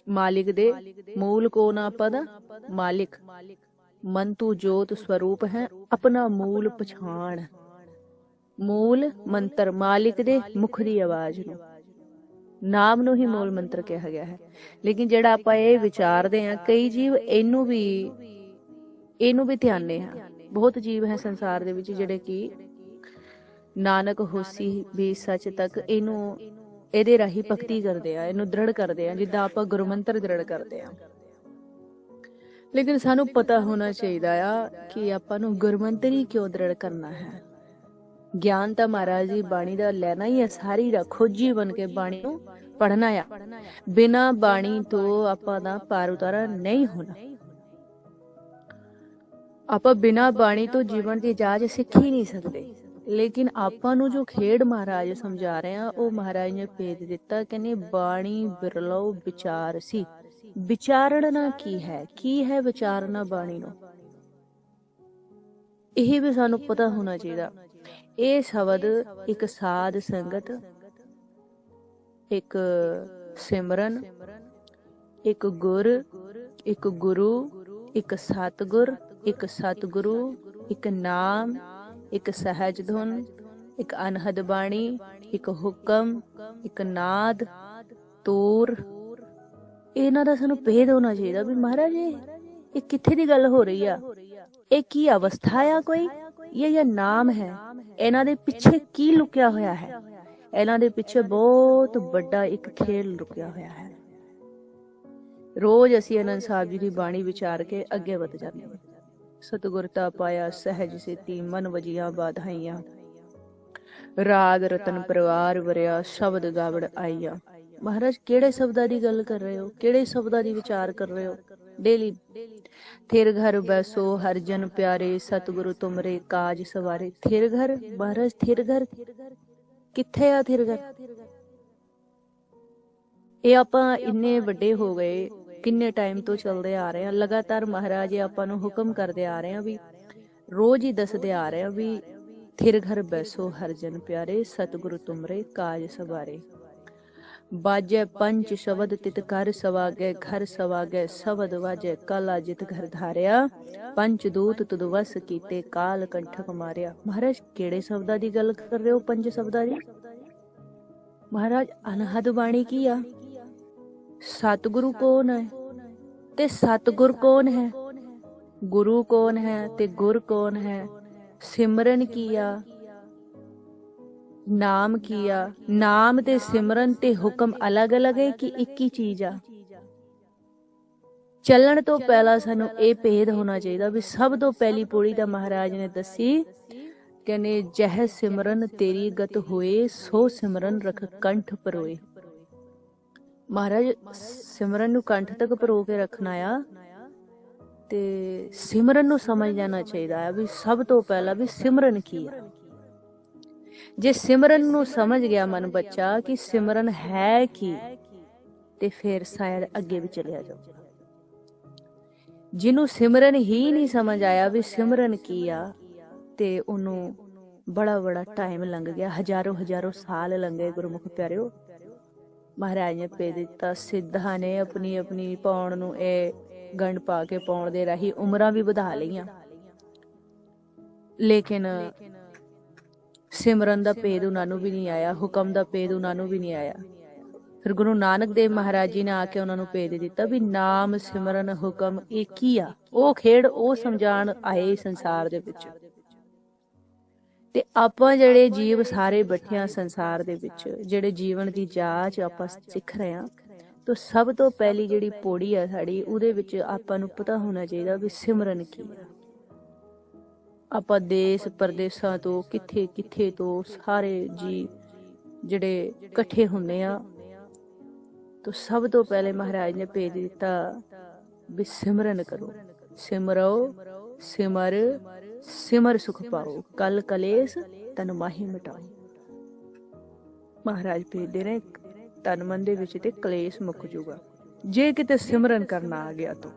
ਮਾਲਿਕ ਦੇ, ਮੂਲ ਕੌਣ ਆਪਾਂ ਦਾ? ਮਾਲਿਕ। ਮਨ ਤੂ ਜੋਤ ਸਵਰੂਪ ਹੈ, ਆਪਣਾ ਮੂਲ ਪਛਾਣ। ਮੂਲ ਮੰਤਰ ਮਾਲਿਕ ਦੇ ਮੁਖ ਦੀ ਆਵਾਜ਼ ਨੂੰ, ਨਾਮ ਨੂੰ ਹੀ ਮੂਲ ਮੰਤਰ ਕਿਹਾ ਗਿਆ ਹੈ। ਲੇਕਿਨ ਜਿਹੜਾ ਆਪਾਂ ਇਹ ਵਿਚਾਰਦੇ ਹਾਂ, ਕਈ ਜੀਵ ਇਹਨੂੰ ਵੀ ਧਿਆਨੇ ਹਾਂ। ਬਹੁਤ ਜੀਵ ਹੈ ਸੰਸਾਰ ਦੇ ਵਿੱਚ ਜਿਹੜੇ ਕਿ ਨਾਨਕ ਹੋਸੀ ਵੀ ਸੱਚ ਤੱਕ ਇਹਨੂੰ, ਇਹਦੇ ਰਾਹੀਂ ਭਗਤੀ ਕਰਦੇ ਆ, ਇਹਨੂੰ ਦ੍ਰਿੜ ਕਰਦੇ ਆ, ਜਿੱਦਾਂ ਆਪਾਂ ਗੁਰਮੰਤਰ ਦ੍ਰਿੜ ਕਰਦੇ ਆ। ਲੇਕਿਨ ਸਾਨੂੰ ਪਤਾ ਹੋਣਾ ਚਾਹੀਦਾ ਆ ਕਿ ਆਪਾਂ ਨੂੰ ਗੁਰਮੰਤਰ ਹੀ ਕਿਉਂ ਦ੍ਰਿੜ ਕਰਨਾ ਹੈ। ਗਿਆਨ ਤਾਂ ਮਹਾਰਾਜ ਦੀ ਬਾਣੀ ਦਾ ਲੈਣਾ ਹੀ ਹੈ, ਸਾਰੀ ਦਾ ਖੋਜੀ ਬਣ ਕੇ ਬਾਣੀ ਨੂੰ ਪੜ੍ਹਨਾ ਆ। ਬਿਨਾਂ ਬਾਣੀ ਤੋਂ ਆਪਾਂ ਦਾ ਪਾਰ ਉਤਾਰਾ ਨਹੀਂ ਹੋਣਾ। ਆਪਾਂ ਬਿਨਾਂ ਬਾਣੀ ਤੋਂ ਜੀਵਨ ਦੀ ਜਾਚ ਸਿੱਖ ਹੀ ਨਹੀਂ ਸਕਦੇ। ਲੇਕਿਨ ਆਪਾਂ ਨੂੰ ਜੋ ਖੇਡ ਮਹਾਰਾਜ ਸਮਝਾ ਰਹੇ ਆ, ਉਹ ਮਹਾਰਾਜ ਨੇ ਭੇਜ ਦਿੱਤਾ। ਕਹਿੰਦੇ ਬਾਣੀ ਬਿਰਲੋ ਵਿਚਾਰ ਸੀ। ਵਿਚਾਰਨਾ ਕੀ ਹੈ ਵਿਚਾਰਨਾ ਬਾਣੀ ਨੂੰ, ਇਹ ਵੀ ਸਾਨੂੰ ਪਤਾ ਹੋਣਾ ਚਾਹੀਦਾ। ਇਹ ਸ਼ਬਦ ਇੱਕ ਸਾਧ ਸੰਗਤ, ਇੱਕ ਸਿਮਰਨ, ਇੱਕ ਗੁਰ, ਇੱਕ ਗੁਰੂ, ਇੱਕ ਸਤਿਗੁਰ, ਇੱਕ ਸਤਿਗੁਰੂ, ਇੱਕ ਨਾਮ, ਇੱਕ ਸਹਿਜ ਧੁਨ, ਇੱਕ ਅਨਹਦ ਬਾਣੀ, ਇੱਕ ਹੁਕਮ, ਇੱਕ ਨਾਦ, ਤੂਰ, ਇਹਨਾਂ ਦਾ ਸਾਨੂੰ ਭੇਦ ਹੋਣਾ ਚਾਹੀਦਾ ਵੀ ਮਹਾਰਾਜ ਇਹ ਕਿੱਥੇ ਦੀ ਗੱਲ ਹੋ ਰਹੀ ਆ, ਇਹ ਕੀ ਅਵਸਥਾ ਆ ਕੋਈ, ਇਹ ਨਾਮ ਹੈ, ਇਹਨਾਂ ਦੇ ਪਿੱਛੇ ਕੀ ਲੁਕਿਆ ਹੋਇਆ ਹੈ। ਇਹਨਾਂ ਦੇ ਪਿੱਛੇ ਬਹੁਤ ਵੱਡਾ ਇੱਕ ਖੇਲ ਲੁਕਿਆ ਹੋਇਆ ਹੈ। ਰੋਜ਼ ਅਸੀਂ ਆਨੰਦ ਸਾਹਿਬ ਜੀ ਦੀ ਬਾਣੀ ਵਿਚਾਰ ਕੇ ਅੱਗੇ ਵਧ ਜਾਂਦੇ ਹਾਂ। ਸਤਿਗੁਰਤਾ ਪਾਇਆ ਸਹਿਜ ਸੇਤੀ, ਮਨ ਵਜੀਆਂ ਬਾਧਾਈਆਂ, ਰਾਗ ਰਤਨ ਪਰਿਵਾਰ ਵਰਿਆ, ਸ਼ਬਦ ਗਾਵੜ ਆਈਆ। ਮਹਾਰਾਜ ਕਿਹੜੇ ਸ਼ਬਦਾਂ ਦੀ ਗੱਲ ਕਰ ਰਹੇ ਹੋ, ਕਿਹੜੇ ਸ਼ਬਦਾਂ ਦੀ ਵਿਚਾਰ ਕਰ ਰਹੇ ਹੋ ਡੇਲੀ? ਥਿਰ ਘਰ ਬੈਸੋ ਹਰ ਜਨ ਪਿਆਰੇ, ਸਤਿਗੁਰੂ ਤੁਮਰੇ ਕਾਜ ਸਵਾਰੇ। ਥਿਰ ਘਰ ਮਹਾਰਾਜ, ਥਿਰ ਘਰ ਕਿੱਥੇ ਆ? ਥਿਰ ਘਰ ਇਹ ਆਪਾਂ ਇੰਨੇ ਵੱਡੇ ਹੋ ਗਏ, ਕਿੰਨੇ ਟਾਈਮ ਤੋਂ ਚੱਲਦੇ ਆ ਰਹੇ ਆ ਲਗਾਤਾਰ। ਮਹਾਰਾਜ ਇਹ ਆਪਾਂ ਨੂੰ ਹੁਕਮ ਕਰਦੇ ਆ ਰਹੇ ਆ ਵੀ ਰੋਜ਼ ਹੀ ਦੱਸਦੇ ਆ ਰਹੇ ਆ ਵੀ ਥਿਰ ਘਰ ਬੈਸੋ ਹਰ ਜਨ ਪਿਆਰੇ, ਸਤਿਗੁਰੂ ਤੁਮਰੇ ਕਾਜ ਸਵਾਰੇ। ਬਾਜੈ ਪੰਚ ਸ਼ਬਦ ਤਿਤ ਕਰ ਸਵਾਗੈ, ਘਰ ਸਵਾਗੈ ਸ਼ਬਦ ਵਾਜੈ, ਕਾਲਾ ਜਿਤ ਘਰ ਧਾਰਿਆ, ਪੰਚ ਦੂਤ ਤੁਧ ਵਸ ਕੀਤੇ, ਕਾਲ ਕੰਠਕ ਮਾਰਿਆ। ਮਹਾਰਾਜ ਕਿਹੜੇ ਸ਼ਬਦਾਂ ਦੀ ਗੱਲ ਕਰ ਰਹੇ ਹੋ? ਪੰਜ ਸ਼ਬਦਾਂ ਦੀ। ਮਹਾਰਾਜ ਅਨਹਦ ਬਾਣੀ ਕੀ ਆ? ਸਤਿਗੁਰੂ ਕੌਣ ਹੈ ਤੇ ਸਤਿਗੁਰ ਕੌਣ ਹੈ? ਗੁਰੂ ਕੌਣ ਹੈ ਤੇ ਗੁਰ ਕੌਣ ਹੈ? ਸਿਮਰਨ ਕੀ ਆ? ਨਾਮ ਕੀ ਆ? ਨਾਮ ਤੇ ਸਿਮਰਨ ਤੇ ਹੁਕਮ ਅਲੱਗ ਅਲੱਗ ਹੈ ਕਿ ਇੱਕ ਹੀ ਚੀਜ਼ ਆ? ਚੱਲਣ ਤੋਂ ਪਹਿਲਾਂ ਸਾਨੂੰ ਇਹ ਭੇਦ ਹੋਣਾ ਚਾਹੀਦਾ ਵੀ ਸਭ ਤੋਂ ਪਹਿਲੀ ਪੌੜੀ ਤਾਂ ਮਹਾਰਾਜ ਨੇ ਦੱਸੀ, ਕਹਿੰਦੇ ਜਹ ਸਿਮਰਨ ਤੇਰੀ ਗਤ ਹੋਏ, ਸੋ ਸਿਮਰਨ ਰਖ ਕੰਠ ਪਰੋਏ। ਮਹਾਰਾਜ ਸਿਮਰਨ ਨੂੰ ਕੰਠ ਤੱਕ ਪਰੋ ਕੇ ਰੱਖਣਾ ਆ ਤੇ ਸਿਮਰਨ ਨੂੰ ਸਮਝ ਜਾਣਾ ਚਾਹੀਦਾ ਹੈ ਵੀ ਸਭ ਤੋਂ ਪਹਿਲਾਂ ਵੀ ਸਿਮਰਨ ਕੀ ਆ। ਜੇ ਸਿਮਰਨ ਨੂੰ ਸਮਝ ਗਿਆ ਮਨ ਬੱਚਾ ਕਿ ਸਿਮਰਨ ਹੈ ਕੀ, ਤੇ ਫਿਰ ਸ਼ਾਇਦ ਅੱਗੇ ਵੀ ਚਲਿਆ ਜਾਊਗਾ। ਜਿਹਨੂੰ ਸਿਮਰਨ ਹੀ ਨਹੀਂ ਸਮਝ ਆਇਆ ਵੀ ਸਿਮਰਨ ਕੀ ਆ, ਤੇ ਉਹਨੂੰ ਬੜਾ ਟਾਈਮ ਲੰਘ ਗਿਆ, ਹਜ਼ਾਰੋਂ ਸਾਲ ਲੰਘੇ ਗੁਰਮੁਖ ਪਿਆਰਿਓ। ਮਹਾਰਾਜ ਨੇ ਭੇਜ ਦਿੱਤਾ, ਸਿੱਧਾਂ ਨੇ ਆਪਣੀ ਪਾਉਣ ਨੂੰ ਇਹ ਗੰਢ ਪਾ ਕੇ ਪਾਉਣ ਦੇ ਰਾਹੀਂ ਉਮਰਾਂ ਵੀ ਵਧਾ ਲਈਆਂ, ਲੇਕਿਨ ਸਿਮਰਨ ਦਾ ਭੇਦ ਉਹਨਾਂ ਨੂੰ ਵੀ ਨਹੀਂ ਆਇਆ, ਹੁਕਮ ਦਾ ਭੇਦ ਉਹਨਾਂ ਨੂੰ ਵੀ ਨਹੀਂ ਆਇਆ। ਫਿਰ ਗੁਰੂ ਨਾਨਕ ਦੇਵ ਮਹਾਰਾਜ ਜੀ ਨੇ ਆ ਕੇ ਉਹਨਾਂ ਨੂੰ ਭੇਦ ਦਿੱਤਾ ਵੀ ਨਾਮ ਸਿਮਰਨ ਹੁਕਮ ਇੱਕ ਹੀ ਆ। ਉਹ ਖੇਡ ਉਹ ਸਮਝਾਣ ਆਏ ਸੰਸਾਰ ਦੇ ਵਿੱਚ। ਤੇ ਆਪਾਂ ਜਿਹੜੇ ਜੀਵ ਸਾਰੇ ਬੈਠੇ ਆ ਸੰਸਾਰ ਦੇ ਵਿੱਚ, ਜਿਹੜੇ ਜੀਵਨ ਦੀ ਜਾਂਚ ਆਪਾਂ ਸਿੱਖ ਰਹੇ ਆ, ਤਾਂ ਸਭ ਤੋਂ ਪਹਿਲੀ ਜਿਹੜੀ ਪੌੜੀ ਆ ਸਾਡੀ, ਉਹਦੇ ਵਿੱਚ ਆਪਾਂ ਨੂੰ ਪਤਾ ਹੋਣਾ ਚਾਹੀਦਾ ਵੀ ਸਿਮਰਨ ਕੀ ਆ। ਆਪਾਂ ਦੇਸ਼ ਪ੍ਰਦੇਸ਼ਾਂ ਤੋਂ ਕਿੱਥੇ ਤੋਂ ਸਾਰੇ ਜੀ ਜਿਹੜੇ ਇਕੱਠੇ ਹੁੰਦੇ ਆ, ਤਾਂ ਸਭ ਤੋਂ ਪਹਿਲੇ ਮਹਾਰਾਜ ਨੇ ਭੇਜ ਦਿੱਤਾ ਵੀ ਸਿਮਰਨ ਕਰੋ। ਸਿਮਰੋ ਸਿਮਰ ਸਿਮਰ ਸੁਖ ਪਾਓ, ਕਲ ਕਲੇਸ਼ ਤਨ ਮਾਹੀ ਮਿਟਾਓ। ਮਹਾਰਾਜ ਭੇਜਦੇ ਨੇ ਤਨ ਮਨ ਦੇ ਵਿੱਚ ਤੇ ਕਲੇਸ਼ ਮੁੱਕ ਜੂਗਾ ਜੇ ਕਿਤੇ ਸਿਮਰਨ ਕਰਨਾ ਆ ਗਿਆ। ਤਾਂ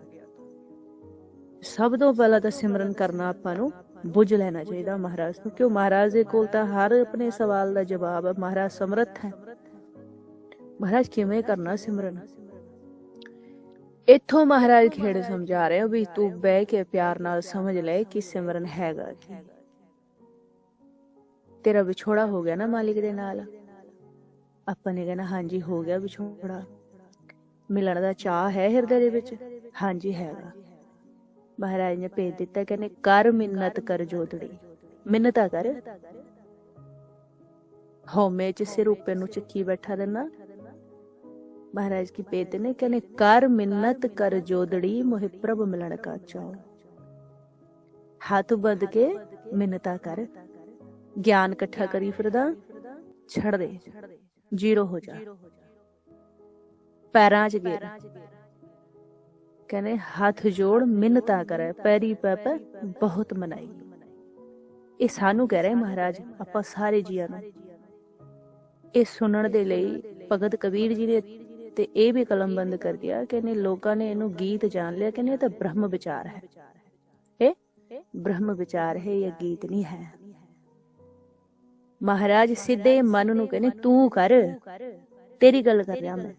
ਸਭ ਤੋਂ ਪਹਿਲਾਂ ਤਾਂ ਸਿਮਰਨ ਕਰਨਾ ਆਪਾਂ ਨੂੰ ਬੁੱਝ ਲੈਣਾ ਚਾਹੀਦਾ ਮਹਾਰਾਜ ਤੋਂ, ਕਿਉਂ ਮਹਾਰਾਜ ਦੇ ਕੋਲ ਤਾਂ ਹਰ ਆਪਣੇ ਸਵਾਲ ਦਾ ਜਵਾਬ ਹੈ। ਮਹਾਰਾਜ ਸਮਰੱਥ ਹੈ। ਮਹਾਰਾਜ ਕਿਵੇਂ ਕਰਨਾ ਸਿਮਰਨ, ਇੱਥੋਂ ਮਹਾਰਾਜ ਖੇੜ ਸਮਝਾ ਰਹੇ ਵੀ ਤੂੰ ਬਹਿ ਕੇ ਪਿਆਰ ਨਾਲ ਸਮਝ ਲੈ ਕਿ ਸਿਮਰਨ ਹੈਗਾ ਕੀ। ਤੇਰਾ ਵਿਛੋੜਾ ਹੋ ਗਿਆ ਨਾ ਮਾਲਿਕ ਦੇ ਨਾਲ। ਆਪਾਂ ਨੇ ਕਹਿਣਾ ਹਾਂਜੀ ਹੋ ਗਿਆ ਵਿਛੋੜਾ। ਮਿਲਣ ਦਾ ਚਾਅ ਹੈ ਹਿਰਦੇ ਦੇ ਵਿੱਚ? ਹਾਂਜੀ ਹੈਗਾ। ਮਹਾਰਾਜ ਨੇ ਭੇਜ ਦਿੱਤਾ, ਕਹਿੰਦੇ ਕਰ ਮਿੰਨਤ ਕਰ ਜੋਦੜੀ। ਮਿੰਨਤਾ ਕਰ। ਹਉਮੈ ਚ ਸਿਰ ਉੱਪਰ ਨੂੰ ਚੱਕੀ ਬੈਠਾ ਦੇਣਾ। ਮਹਾਰਾਜ ਕੀ ਭੇਜ ਨੇ, ਕਹਿੰਦੇ ਕਰ ਮਿੰਨਤ ਕਰ ਜੋਦੜੀ, ਮੋਹਿ ਪ੍ਰਭ ਮਿਲਣ ਕਾ ਚਾਓ। ਹੱਥ ਬੰਦ ਕੇ ਮਿੰਨਤਾ ਕਰ। ਗਿਆਨ ਇਕੱਠਾ ਕਰੀ ਫਿਰਦਾ, ਛੱਡ ਦੇ, ਜ਼ੀਰੋ ਹੋ ਜਾ, ਪੈਰਾਂ ਚ ਗਿਰ। ਕਹਿੰਦੇ ਹੱਥ ਜੋੜ ਮਿੰਨਤਾ ਕਰੇ, ਪੈਰੀ ਪੈ ਪੈ ਬਹੁਤ ਮਨਾਈ। ਇਹ ਸਾਨੂੰ ਕਹਿ ਰਹੇ ਮਹਾਰਾਜ, ਆਪਾਂ ਸਾਰੇ ਜੀਆਂ ਨੂੰ। ਇਹ ਸੁਣਨ ਦੇ ਲਈ ਭਗਤ ਕਬੀਰ ਜੀ ਨੇ ਤੇ ਇਹ ਵੀ ਕਲਮਬੰਦ ਕਰ ਦਿਆ, ਕਹਿੰਦੇ ਲੋਕਾਂ ਨੇ ਇਹਨੂੰ ਗੀਤ ਜਾਣ ਲਿਆ, ਕਹਿੰਦੇ ਇਹ ਤਾਂ ਬ੍ਰਹਮ ਵਿਚਾਰ ਹੈ। ਇਹ ਬ੍ਰਹਮ ਵਿਚਾਰ ਹੈ, ਇਹ ਗੀਤ ਨਹੀਂ ਹੈ। ਮਹਾਰਾਜ ਸਿੱਧੇ ਮਨ ਨੂੰ ਕਹਿੰਦੇ ਤੂੰ ਕਰ, ਤੇਰੀ ਗੱਲ ਕਰ ਰਿਹਾ ਮੈਂ,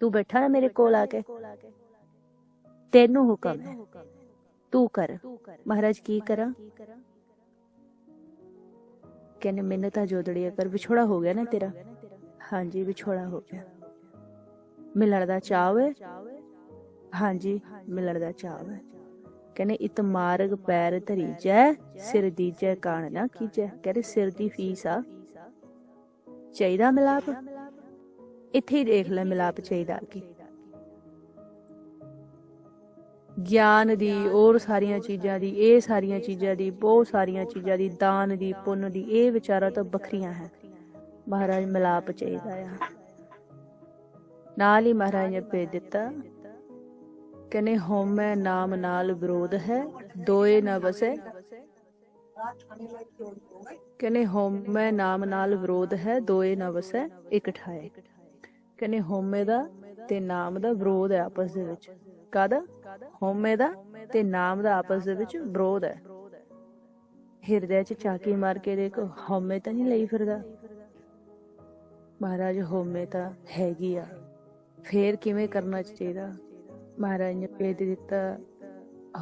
ਤੂੰ ਬੈਠਾ ਨਾ ਮੇਰੇ ਕੋਲ ਆ ਕੇ, ਤੈਨੂੰ ਹੁਕਮ ਹੈ ਤੂੰ ਕਰ। ਮਹਾਰਾਜ ਕੀ ਕਰਾਂ? ਕਹਿੰਦੇ ਮਿੰਨਤਾਂ ਜੋਦੜੀਆਂ ਕਰ। ਵਿਛੋੜਾ ਹੋ ਗਿਆ ਨਾ ਤੇਰਾ? ਹਾਂਜੀ ਵਿਛੋੜਾ ਹੋ ਗਿਆ। ਮਿਲਣ ਦਾ ਚਾਅ ਹੈ? ਹਾਂਜੀ ਮਿਲਣ ਦਾ ਚਾਅ ਹੈ। ਕਹਿੰਦੇ ਇਤ ਮਾਰਗ ਪੈਰ ਧਰੀ ਜੈ, ਸਿਰ ਦੀਜੈ ਕਾਣ ਨਾ ਕੀਜੈ। ਕਹਿੰਦੇ ਸਿਰ ਦੀ ਫੀਸ ਆ। ਚਾਹੀਦਾ ਮਿਲਾਪ? ਇੱਥੇ ਹੀ ਦੇਖ ਲੈ ਮਿਲਾਪ ਚਾਹੀਦਾ ਕੀ। ਗਿਆਨ ਦੀ ਔਰ ਸਾਰੀਆਂ ਚੀਜ਼ਾਂ ਦੀ, ਇਹ ਸਾਰੀਆਂ ਚੀਜ਼ਾਂ ਦੀ, ਬਹੁਤ ਸਾਰੀਆਂ ਚੀਜ਼ਾਂ ਦੀ, ਦਾਨ ਦੀ, ਪੁੰਨ ਦੀ, ਇਹ ਵਿਚਾਰਾ ਤਾਂ ਵੱਖਰੀਆਂ ਹੈ। ਮਹਾਰਾਜ ਮਿਲਾਪ ਚਾਹੀਦਾ ਆ। ਨਾਲ ਹੀ ਮਹਾਰਾਜ ਨੇ ਭੇਜ ਦਿੱਤਾ, ਕਹਿੰਦੇ ਹਉਮੈ ਨਾਮ ਨਾਲ ਵਿਰੋਧ ਹੈ, ਦੋਏ ਨਾ ਵਸੈ। ਕਹਿੰਦੇ ਹਉਮੈ ਨਾਮ ਨਾਲ ਵਿਰੋਧ ਹੈ, ਦੋਏ ਨਾ ਵਸੈ ਇਕ ਠਾਏ। ਕਹਿੰਦੇ ਹਉਮੈ ਦਾ ਤੇ ਨਾਮ ਦਾ ਵਿਰੋਧ ਹੈ ਆਪਸ ਦੇ ਵਿੱਚ। ਕਾਹਦਾ? ਹਉਮੈ ਦਾ ਤੇ ਨਾਮ ਦਾ ਆਪਸ ਦੇ ਵਿੱਚ ਵਿਰੋਧ ਹੈ। ਹਿਰਦੇ 'ਚ ਝਾਕੀ ਮਾਰ ਕੇ ਦੇਖੋ, ਹਉਮੈ ਤਾਂ ਨਹੀਂ ਲਈ ਫਿਰਦਾ ਮਹਾਰਾਜ, ਹਉਮੈ ਤਾਂ ਹੈਗੀ ਆ। ਫੇਰ ਕਿਵੇਂ ਕਰਨਾ ਚਾਹੀਦਾ? ਮਹਾਰਾਜ ਨੇ ਭੇਦ ਦਿੱਤਾ,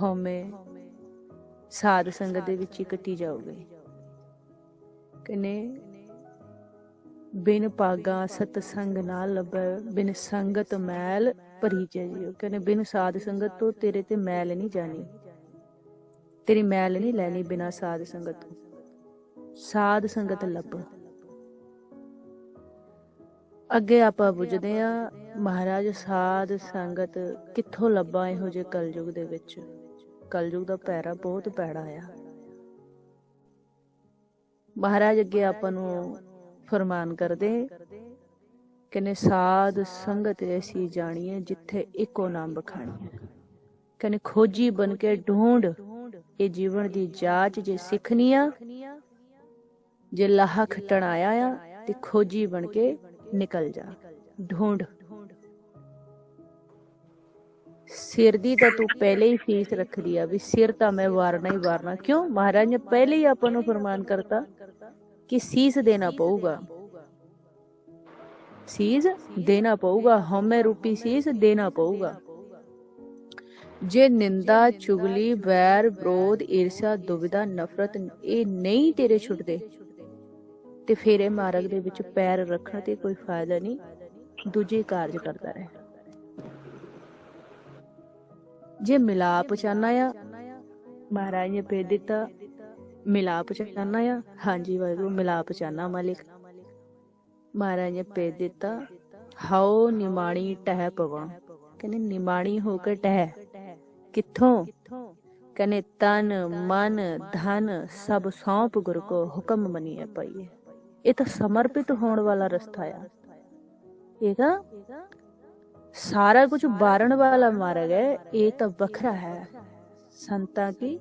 ਹਉਮੈ ਸਾਧ ਸੰਗਤ ਦੇ ਵਿੱਚ ਹੀ ਕੱਟੀ ਜਾਊਗੀ। ਕਹਿੰਦੇ ਬਿਨ ਭਾਗਾ ਸਤਸੰਗ ਨਾ ਲੱਭੈ, ਬਿਨ ਸੰਗਤ ਮੈਲ ਭਰੀ ਜਾਈਓ। ਕਹਿੰਦੇ ਬਿਨ ਸਾਧ ਸੰਗਤ ਤੋਂ ਤੇਰੇ ਤੇ ਮੈਲ ਨਹੀਂ ਜਾਣੀ, ਤੇਰੀ ਮੈਲ ਨਹੀਂ ਲੈਣੀ ਬਿਨਾ ਸਾਧ ਸੰਗਤ ਤੋਂ। ਸਾਧ ਸੰਗਤ ਲੱਭ। ਅੱਗੇ ਆਪਾਂ ਪੁੱਛਦੇ ਆ ਮਹਾਰਾਜ ਸਾਧ ਸੰਗਤ ਕਿੱਥੋਂ ਲੱਭਾਂ ਇਹੋ ਜਿਹੇ ਕਲਯੁਗ ਦੇ ਵਿੱਚ? ਕਲਯੁਗ ਦਾ ਪੈਰਾ ਬਹੁਤ ਭੈੜਾ ਆ। ਮਹਾਰਾਜ ਅੱਗੇ ਆਪਾਂ ਨੂੰ ਫਰਮਾਨ ਕਰਦੇ, ਕਹਿੰਦੇ ਸਾਧ ਸੰਗਤ ਐਸੀ ਜਾਣੀਏ ਜਿੱਥੇ ਇੱਕੋ ਨਾਮ ਬਖਾਣੀਏ। ਕਹਿੰਦੇ ਖੋਜੀ ਬਣ ਕੇ ਢੂੰਡ, ਇਹ ਜੀਵਨ ਦੀ ਜਾਚ ਜੇ ਸਿੱਖਣੀ ਆ, ਜੇ ਲਾਹਾ ਖੱਟਣ ਆਇਆ ਆ ਤੇ ਖੋਜੀ ਬਣ ਕੇ ਨਿਕਲ ਜਾ, ਢੂੰਡ। ਸਿਰ ਦੀ ਤਾਂ ਤੂੰ ਪਹਿਲੇ ਹੀ ਫੀਸ ਰੱਖਦੀ ਆ ਵੀ ਸਿਰ ਤਾਂ ਮੈਂ ਵਾਰਨਾ ਹੀ ਵਾਰਨਾ। ਕਿਉਂ? ਮਹਾਰਾਜ ਨੇ ਪਹਿਲੇ ਹੀ ਆਪਾਂ ਨੂੰ ਫਰਮਾਨ ਕਰਤਾ ਕਿ ਸੀਸ ਦੇਣਾ ਪਊਗਾ, ਸੀਸ ਦੇਣਾ ਪਊਗਾ, ਹਉਮੈ ਰੂਪੀ ਸੀਸ ਦੇਣਾ ਪਊਗਾ। ਜੇ ਨਿੰਦਾ, ਚੁਗਲੀ, ਵੈਰ, ਵਿਰੋਧ, ਈਰਸ਼ਾ, ਦੁਵਿਧਾ, ਨਫ਼ਰਤ ਇਹ ਨਹੀਂ ਤੇਰੇ ਛੁੱਟਦੇ ਤੇ ਫਿਰ ਇਹ ਮਾਰਗ ਦੇ ਵਿੱਚ ਪੈਰ ਰੱਖਣ ਤੇ ਕੋਈ ਫਾਇਦਾ ਨਹੀਂ, ਦੂਜੇ ਕਾਰਜ ਕਰਦਾ ਰਹੇ। ਜੇ ਮਿਲਾਪ ਚਾਹਨਾ ਆ, ਮਹਾਰਾਜ ਨੇ ਭੇਜ ਦਿੱਤਾ, ਮਿਲਾਪ ਚਾਹਨਾ ਆ, ਹਾਂਜੀ ਵਾਹਿਗੁਰੂ ਮਿਲਾਪ ਚਾਹਨਾ ਮਾਲਿਕ। ਮਹਾਰਾਜ ਨੇ ਭੇਜ ਦਿੱਤਾ, ਹਾਓ ਨਿਮਾਣੀ ਟਹਿ ਪਵਾਂ। ਕਹਿੰਦੇ ਨਿਮਾਣੀ ਹੋ ਕੇ ਟਹਿ, ਕਿੱਥੋਂ? ਕਹਿੰਦੇ ਤਨ ਮਨ ਧਨ ਸਭ ਸੌਂਪ ਗੁਰ ਕੋ ਹੁਕਮ ਮੰਨੀਏ ਪਾਈਏ। ਇਹ ਤਾਂ ਸਮਰਪਿਤ ਹੋਣ ਵਾਲਾ ਰਸਤਾ ਆ। ਇਹ ਤਾਂ ਸਾਰਾ ਕੁਝ ਵਾਰਨ ਵਾਲਾ ਮਾਰਗ ਹੈ। ਇਹ ਤਾਂ ਵੱਖਰਾ ਹੈ। ਸੰਤਾਂ ਕੀ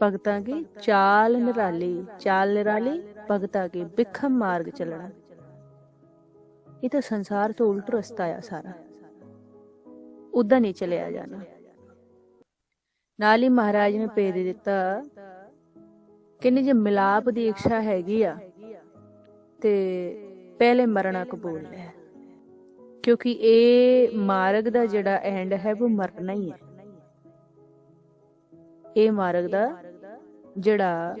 ਭਗਤਾਂ ਕੀ ਚਾਲ ਨਿਰਾਲੀ, ਚਾਲ ਨਿਰਾਲੀ ਭਗਤਾਂ ਕੀ ਬਿਖਮ ਮਾਰਗ ਚੱਲਣਾ। ਇਹ ਤਾਂ ਸੰਸਾਰ ਤੋਂ ਉਲਟ ਰਸਤਾ ਆ ਸਾਰਾ, ਉਦਾਂ ਨਹੀਂ ਚਲਿਆ ਜਾਣਾ। ਨਾਲ ਹੀ ਮਹਾਰਾਜ ਨੇ ਭੇਜ ਦਿੱਤਾ, ਕਹਿੰਦੇ ਜੇ ਮਿਲਾਪ ਦੀ ਇੱਛਾ ਹੈਗੀ ਆ ਤੇ ਪਹਿਲੇ ਮਰਨਾ ਕਬੂਲ ਹੈ, ਕਿਉਂਕਿ ਇਹ ਮਾਰਗ ਦਾ ਜਿਹੜਾ ਐਂਡ ਹੈ ਉਹ ਮਰਨਾ ਹੀ ਹੈ। ਇਹ ਮਾਰਗ ਦਾ ਜਿਹੜਾ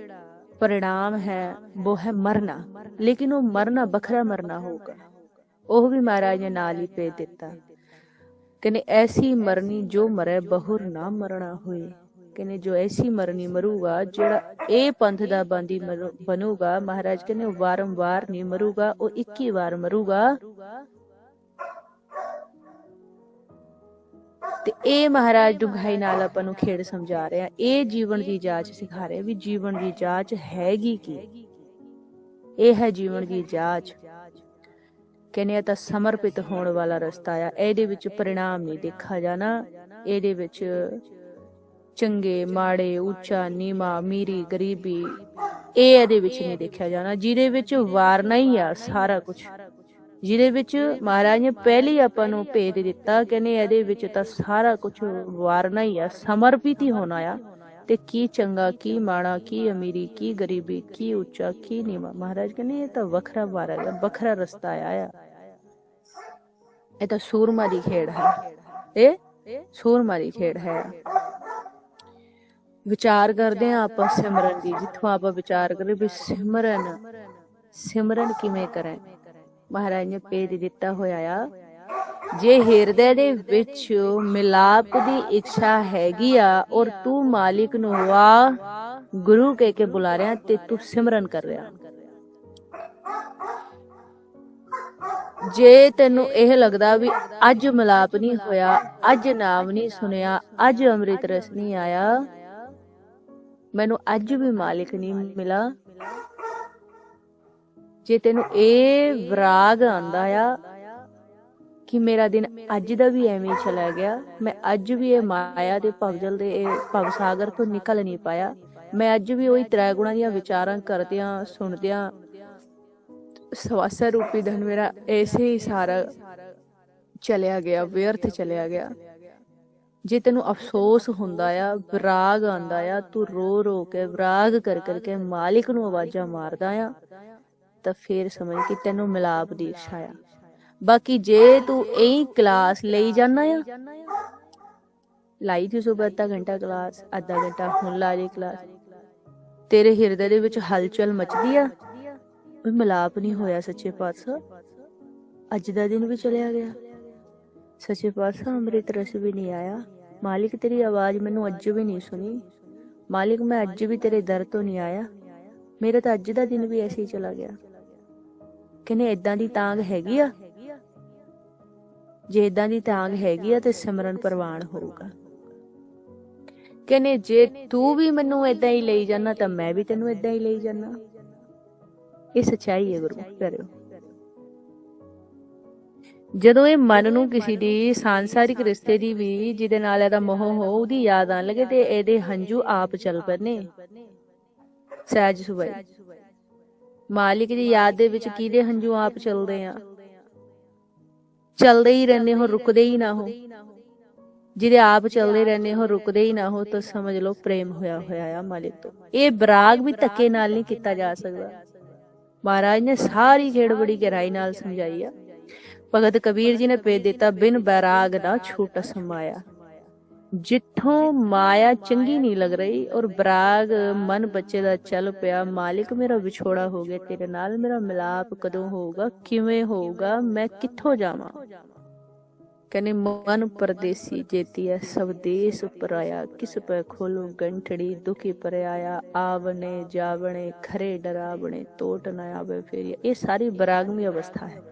परिणाम है वो है मरना, लेकिन वो मरना बखरा मरना होगा। ਉਹ ਵੀ ਮਹਾਰਾਜ ਨੇ ਨਾਲ ਹੀ ਭੇਜ ਦਿੱਤਾ, ਕਹਿੰਦੇ ਐਸੀ ਮਰਨੀ ਜੋ ਮਰੇ ਬਹੁਰ ਨਾ ਮਰਨਾ ਹੋਏ। ਕਹਿੰਦੇ ਜੋ ਐਸੀ ਮਰਨੀ ਮਰੂਗਾ ਜਿਹੜਾ ਇਹ ਪੰਥ ਦਾ ਬਾਂਦੀ ਬਣੂਗਾ, ਮਹਾਰਾਜ ਕਹਿੰਦੇ ਵਾਰੰਵਾਰ ਨਹੀਂ ਮਰੂਗਾ, ਉਹ 21 ਵਾਰ ਮਰੂਗਾ। ਤੇ ਇਹ ਮਹਾਰਾਜ ਡੁੰਘਾਈ ਨਾਲ ਆਪਾਂ ਨੂੰ ਖੇਡ ਸਮਝਾ ਰਿਹਾ, ਇਹ ਜੀਵਨ ਦੀ ਜਾਂਚ ਸਿਖਾ ਰਿਹਾ ਵੀ ਜੀਵਨ ਦੀ ਜਾਂਚ ਹੈਗੀ ਕੀ। ਇਹ ਹੈ ਜੀਵਨ ਦੀ ਜਾਂਚ। ਕਹਿੰਦੇ ਆ ਤਾਂ ਸਮਰਪਿਤ ਹੋਣ ਵਾਲਾ ਰਸਤਾ ਆ। ਇਹਦੇ ਵਿੱਚ परिणाम ਨਹੀਂ ਦੇਖਾ ਜਾਣਾ, ਇਹਦੇ ਵਿੱਚ ਚੰਗੇ ਮਾੜੇ, ਉੱਚਾ ਨੀਵਾਂ, ਅਮੀਰੀ ਗਰੀਬੀ ਇਹ ਇਹਦੇ ਵਿੱਚ ਨਹੀਂ ਦੇਖਿਆ ਜਾਣਾ। ਜਿਹਦੇ ਵਿੱਚ ਵਾਰਨਾ ਹੀ ਆ ਸਾਰਾ ਕੁਛ, ਜਿਹਦੇ ਵਿੱਚ ਮਹਾਰਾਜ ਨੇ ਪਹਿਲੇ ਆਪਾਂ ਨੂੰ ਭੇਜ ਦਿੱਤਾ, ਕਹਿੰਦੇ ਇਹਦੇ ਵਿੱਚ ਤਾਂ ਸਾਰਾ ਕੁਛ ਵਾਰਨਾ ਹੀ ਆ, ਸਮਰਪਿਤ ਹੀ ਹੋਣਾ ਆ। ਤੇ ਕੀ ਚੰਗਾ ਕੀ ਮਾੜਾ, ਕੀ ਅਮੀਰੀ ਕੀ ਗਰੀਬੀ, ਕੀ ਉੱਚਾ ਕੀ ਨੀਵਾਂ, ਮਹਾਰਾਜ ਕਹਿੰਦੇ ਇਹ ਤਾਂ ਵੱਖਰਾ ਮਾਰਗ ਹੈ, ਵੱਖਰਾ ਰਸਤਾ ਆਇਆ। ਇਹ ਤਾਂ ਸੂਰਮਾ ਦੀ ਖੇਡ ਹੈ, ਇਹ ਸੂਰਮਾ ਦੀ ਖੇਡ ਹੈ। ਵਿਚਾਰ ਕਰਦੇ ਹਾਂ ਆਪਾਂ ਸਿਮਰਨ ਦੀ, ਜਿੱਥੋਂ ਆਪਾਂ ਵਿਚਾਰ ਕਰੇ ਵੀ ਸਿਮਰਨ ਕਿਵੇਂ ਕਰਾਂ। ਮਹਾਰਾਜ ਨੇ ਭੇਜ ਦਿੱਤਾ ਹੋਇਆ ਆ, ਜੇ ਹਿਰਦੇ ਦੇ ਵਿੱਚ ਮਿਲਾਪ ਦੀ ਇੱਛਾ ਹੈਗੀ ਆ ਔਰ ਤੂੰ ਮਾਲਿਕ ਨੂੰ ਵਾਹ ਗੁਰੂ ਕਹਿ ਕੇ ਬੁਲਾ ਰਿਹਾ ਤੇ ਤੂੰ ਸਿਮਰਨ ਕਰ ਰਿਹਾ। ਜੇ ਤੈਨੂੰ ਇਹ ਲੱਗਦਾ ਵੀ ਅੱਜ ਮਿਲਾਪ ਨਹੀਂ ਹੋਇਆ, ਅੱਜ ਨਾਮ ਨਹੀਂ ਸੁਣਿਆ, ਅੱਜ ਅੰਮ੍ਰਿਤ ਰਸ ਨਹੀਂ ਆਇਆ, ਮੈਨੂੰ ਅੱਜ ਵੀ ਮਾਲਿਕ ਨਹੀਂ ਮਿਲਾ, ਜੇ ਤੈਨੂੰ ਇਹ ਵਿਰਾਗ ਆਂਦਾ ਆ ਕਿ ਮੇਰਾ ਦਿਨ ਅੱਜ ਦਾ ਵੀ ਐਵੇਂ ਚਲਾ ਗਿਆ, ਮੈਂ ਅੱਜ ਵੀ ਇਹ ਮਾਇਆ ਦੇ ਭਵਜਲ ਦੇ ਇਹ ਭਵ ਸਾਗਰ ਤੋਂ ਨਿਕਲ ਨਹੀਂ ਪਾਇਆ, ਮੈਂ ਅੱਜ ਵੀ ਉਹੀ ਤ੍ਰੈ ਗੁਣਾਂ ਦੀਆਂ ਵਿਚਾਰਾਂ ਕਰਦਿਆਂ ਸੁਣਦਿਆਂ ਸਵਾਸਾ ਰੂਪੀ ਧਨ ਮੇਰਾ ਐਸੇ ਹੀ ਸਾਰਾ ਚਲਿਆ ਗਿਆ, ਵਿਅਰਥ ਚਲਿਆ ਗਿਆ। ਜੇ ਤੈਨੂੰ ਅਫਸੋਸ ਹੁੰਦਾ ਆ, ਵਿਰਾਗ ਆਂਦਾ ਆ, ਤੂੰ ਰੋ ਰੋ ਕੇ ਵਿਰਾਗ ਕਰ ਕਰਕੇ ਮਾਲਿਕ ਨੂੰ ਆਵਾਜ਼ਾਂ ਮਾਰਦਾ ਆ, ਤਾਂ ਫੇਰ ਸਮਝ ਕਿ ਤੈਨੂੰ ਮਿਲਾਪ ਦੀ ਇੱਛਾ ਆ। ਬਾਕੀ ਜੇ ਤੂੰ ਇਹੀ ਕਲਾਸ ਲਈ ਜਾਣਾ ਆ, ਲਾਈ ਥੀ ਸੁਬਹ ਅੱਧਾ ਘੰਟਾ ਕਲਾਸ, ਅੱਧਾ ਘੰਟਾ ਹੁਣ ਲਾ ਲਈ ਕਲਾਸ, ਤੇਰੇ ਹਿਰਦੇ ਦੇ ਵਿੱਚ ਹਲਚਲ ਮਚਦੀ ਆ, ਉਹ ਮਿਲਾਪ ਨਹੀਂ ਹੋਇਆ ਸੱਚੇ ਪਾਤਸ਼ਾਹ। ਅੱਜ ਦਾ ਦਿਨ ਵੀ ਚਲਿਆ ਗਿਆ, ਸੱਚੇ ਪਾਤਸ਼ਾਹ ਅੰਮ੍ਰਿਤ ਰਸ ਵੀ ਨਹੀਂ ਆਇਆ। ਮਾਲਿਕ ਤੇਰੀ ਆਵਾਜ਼ ਮੈਨੂੰ ਅੱਜ ਵੀ ਨਹੀਂ ਸੁਣੀ। ਮਾਲਿਕ ਮੈਂ ਅੱਜ ਵੀ ਤੇਰੇ ਦਰ ਤੋਂ ਨਹੀਂ ਆਇਆ। ਮੇਰਾ ਤਾਂ ਅੱਜ ਦਾ ਦਿਨ ਵੀ ਐਸੇ ਹੀ ਚਲਾ ਗਿਆ। ਕਹਿੰਦੇ ਏਦਾਂ ਦੀ ਤਾਂਗ ਹੈਗੀ ਆ, ਜੇ ਏਦਾਂ ਦੀ ਤਾਂਗ ਹੈਗੀ ਆ ਤੇ ਸਿਮਰਨ ਪ੍ਰਵਾਨ ਹੋਊਗਾ। ਕਹਿੰਦੇ ਜੇ ਤੂੰ ਵੀ ਮੈਨੂੰ ਏਦਾਂ ਹੀ ਲਈ ਜਾਣਾ ਤਾਂ ਮੈਂ ਵੀ ਤੈਨੂੰ ਏਦਾਂ ਹੀ ਲਈ ਜਾਣਾ। ਇਹ ਸੱਚਾਈ ਹੈ ਗੁਰੂ ਪਿਆਰਿਓ। ਜਦੋਂ ਇਹ ਮਨ ਨੂੰ ਕਿਸੇ ਦੀ ਸਾਂਸਾਰਿਕ ਰਿਸ਼ਤੇ ਦੀ ਵੀ ਜਿਹਦੇ ਨਾਲ ਇਹਦਾ ਮੋਹ ਹੋ ਉਹਦੀ ਯਾਦ ਆਣ ਲੱਗੇ ਤੇ ਇਹਦੇ ਹੰਝੂ ਆਪ ਚੱਲ ਪੈਣੇ ਸਹਿਜ ਸੁਭਾਈ। ਮਾਲਿਕ ਦੀ ਯਾਦ ਦੇ ਵਿੱਚ ਕਿਹਦੇ ਹੰਝੂ ਆਪ ਚੱਲਦੇ ਆ? ਚੱਲਦੇ ਹੀ ਰਹਿੰਦੇ ਹੋ, ਰੁਕਦੇ ਹੀ ਨਾ ਹੋ। ਜਿਹਦੇ ਆਪ ਚੱਲਦੇ ਰਹਿੰਦੇ ਹੋ, ਰੁਕਦੇ ਹੀ ਨਾ ਹੋ, ਤਾਂ ਸਮਝ ਲਓ ਪ੍ਰੇਮ ਹੋਇਆ ਹੋਇਆ ਆ ਮਾਲਿਕ ਤੋਂ। ਇਹ ਵਿਰਾਗ ਵੀ ਧੱਕੇ ਨਾਲ ਨਹੀਂ ਕੀਤਾ ਜਾ ਸਕਦਾ। ਮਹਾਰਾਜ ਨੇ ਸਾਰੀ ਖੇਡ ਬੜੀ ਗਹਿਰਾਈ ਨਾਲ ਸਮਝਾਈ ਆ। ਭਗਤ ਕਬੀਰ ਜੀ ਨੇ ਭੇਜ ਦਿੱਤਾ, ਬਿਨ ਬੈਰਾਗ ਨਾ ਛੂਟ ਸਮਾਇਆ। ਜਿੱਥੋਂ ਮਾਇਆ ਚੰਗੀ ਨਹੀਂ ਲੱਗ ਰਹੀ ਔਰ ਬਰਾਗ ਮਨ ਬੱਚੇ ਦਾ ਚੱਲ ਪਿਆ, ਮਾਲਿਕ ਮੇਰਾ ਵਿਛੋੜਾ ਹੋ ਗਿਆ ਤੇਰੇ ਨਾਲ, ਮੇਰਾ ਮਿਲਾਪ ਕਦੋਂ ਹੋਊਗਾ, ਕਿਵੇਂ ਹੋਊਗਾ, ਮੈਂ ਕਿੱਥੋਂ ਜਾਵਾਂ? ਕਹਿੰਦੇ ਮਨ ਪਰਦੇਸੀ ਜੇਤੀ ਹੈ, ਸਭ ਦੇਸ ਪਰਾਇਆ, ਕਿਸ ਪੈ ਖੋਲੂ ਗੰਠੜੀ, ਦੁਖੀ ਪਰਿਆਇਆ, ਆਵਣੇ ਜਾਵਣੇ ਖਰੇ ਡਰਾਵਣੇ, ਤੋਟ ਨਾ ਆਵੇ ਫੇਰਿਆ। ਇਹ ਸਾਰੀ ਬਰਾਗਮੀ ਅਵਸਥਾ ਹੈ।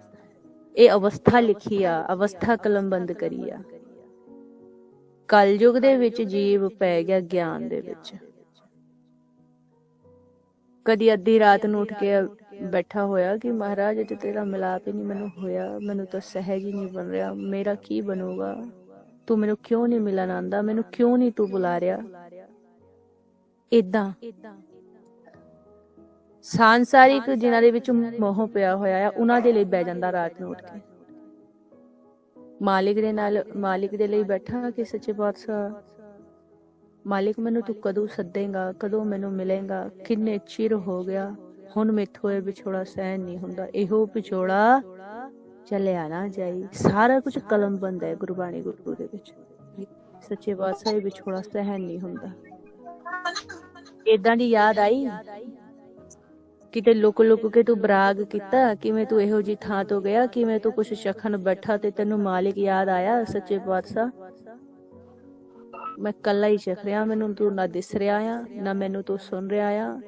ਇਹ ਅਵਸਥਾ ਲਿਖੀ ਆ, ਅਵਸਥਾ ਕਲਮਬੰਦ ਕਰੀ ਆ। ਕਲਯੁਗ ਦੇ ਵਿੱਚ ਜੀਵ ਪੈ ਗਿਆ ਗਿਆਨ ਦੇ ਵਿੱਚ। ਕਦੀ ਅੱਧੀ ਰਾਤ ਨੂੰ ਉੱਠ ਕੇ ਬੈਠਾ ਹੋਇਆ ਕਿ ਮਹਾਰਾਜ ਅੱਜ ਤੇਰਾ ਮਿਲਾਪ ਹੀ ਨਹੀਂ ਮੈਨੂੰ ਹੋਇਆ, ਮੈਨੂੰ ਤਾਂ ਸਹਿਜ ਹੀ ਨਹੀਂ ਬਣ ਰਿਹਾ, ਮੇਰਾ ਕੀ ਬਣੂਗਾ? ਤੂੰ ਮੈਨੂੰ ਕਿਉਂ ਨਹੀਂ ਮਿਲਣ ਆਂਦਾ? ਮੈਨੂੰ ਕਿਉਂ ਨਹੀਂ ਤੂੰ ਬੁਲਾ ਰਿਹਾ? ਏਦਾਂ ਸਾਂਸਾਰਿਕ ਜਿਨ੍ਹਾਂ ਦੇ ਵਿੱਚ ਮੋਹ ਪਿਆ ਹੋਇਆ ਆ, ਉਹਨਾਂ ਦੇ ਲਈ ਬਹਿ ਜਾਂਦਾ ਰਾਤ ਨੂੰ ਉੱਠ ਕੇ। ਮਾਲਿਕ ਦੇ ਨਾਲ, ਮਾਲਿਕ ਦੇ ਲਈ ਬੈਠਾ ਕਿ ਸੱਚੇ ਪਾਤਸ਼ਾਹ ਮਾਲਿਕ ਮੈਨੂੰ ਤੂੰ ਕਦੋਂ ਸੱਦੇਗਾ, ਕਦੋਂ ਮੈਨੂੰ ਮਿਲੇਗਾ? ਕਿੰਨੇ ਚਿਰ ਹੋ ਗਿਆ, ਹੁਣ ਮੈਥੋਂ ਇਹ ਵਿਛੋੜਾ ਸਹਿਣ ਨਹੀਂ ਹੁੰਦਾ। ਇਹੋ ਵਿਛੋੜਾ ਚੱਲਿਆ ਨਾ ਜਾਈ। ਸਾਰਾ ਕੁਝ ਕਲਮਬੰਦ ਹੈ ਗੁਰਬਾਣੀ ਗੁਰੂ ਦੇ ਵਿੱਚ। ਸੱਚੇ ਪਾਤਸ਼ਾਹ ਇਹ ਵਿਛੋੜਾ ਸਹਿਣ ਨਹੀਂ ਹੁੰਦਾ। ਏਦਾਂ ਦੀ ਯਾਦ ਆਈ ਕਿਤੇ ਲੁਕ ਲੁਕ ਕੇ ਤੂੰ ਬਰਾਗ ਕੀਤਾ, ਕਿਵੇਂ ਤੂੰ ਇਹੋ ਜਿਹੀ ਥਾਂ ਤੋਂ ਗਿਆ, ਕਿਵੇਂ ਤੂੰ ਕੁਛ ਸ਼ਖਨ ਬੈਠਾ ਤੇ ਤੈਨੂੰ ਮਾਲਿਕ ਯਾਦ ਆਇਆ। ਸੱਚੇ ਪਾਤਸ਼ਾਹ ਮੈਂ ਕੱਲਾ ਹੀ ਚਖ ਰਿਹਾ, ਮੈਨੂੰ ਤੂੰ ਨਾ ਦਿਸ ਰਿਹਾ ਆ, ਨਾ ਮੈਨੂੰ ਤੂੰ ਸੁਣ ਰਿਹਾ ਆ।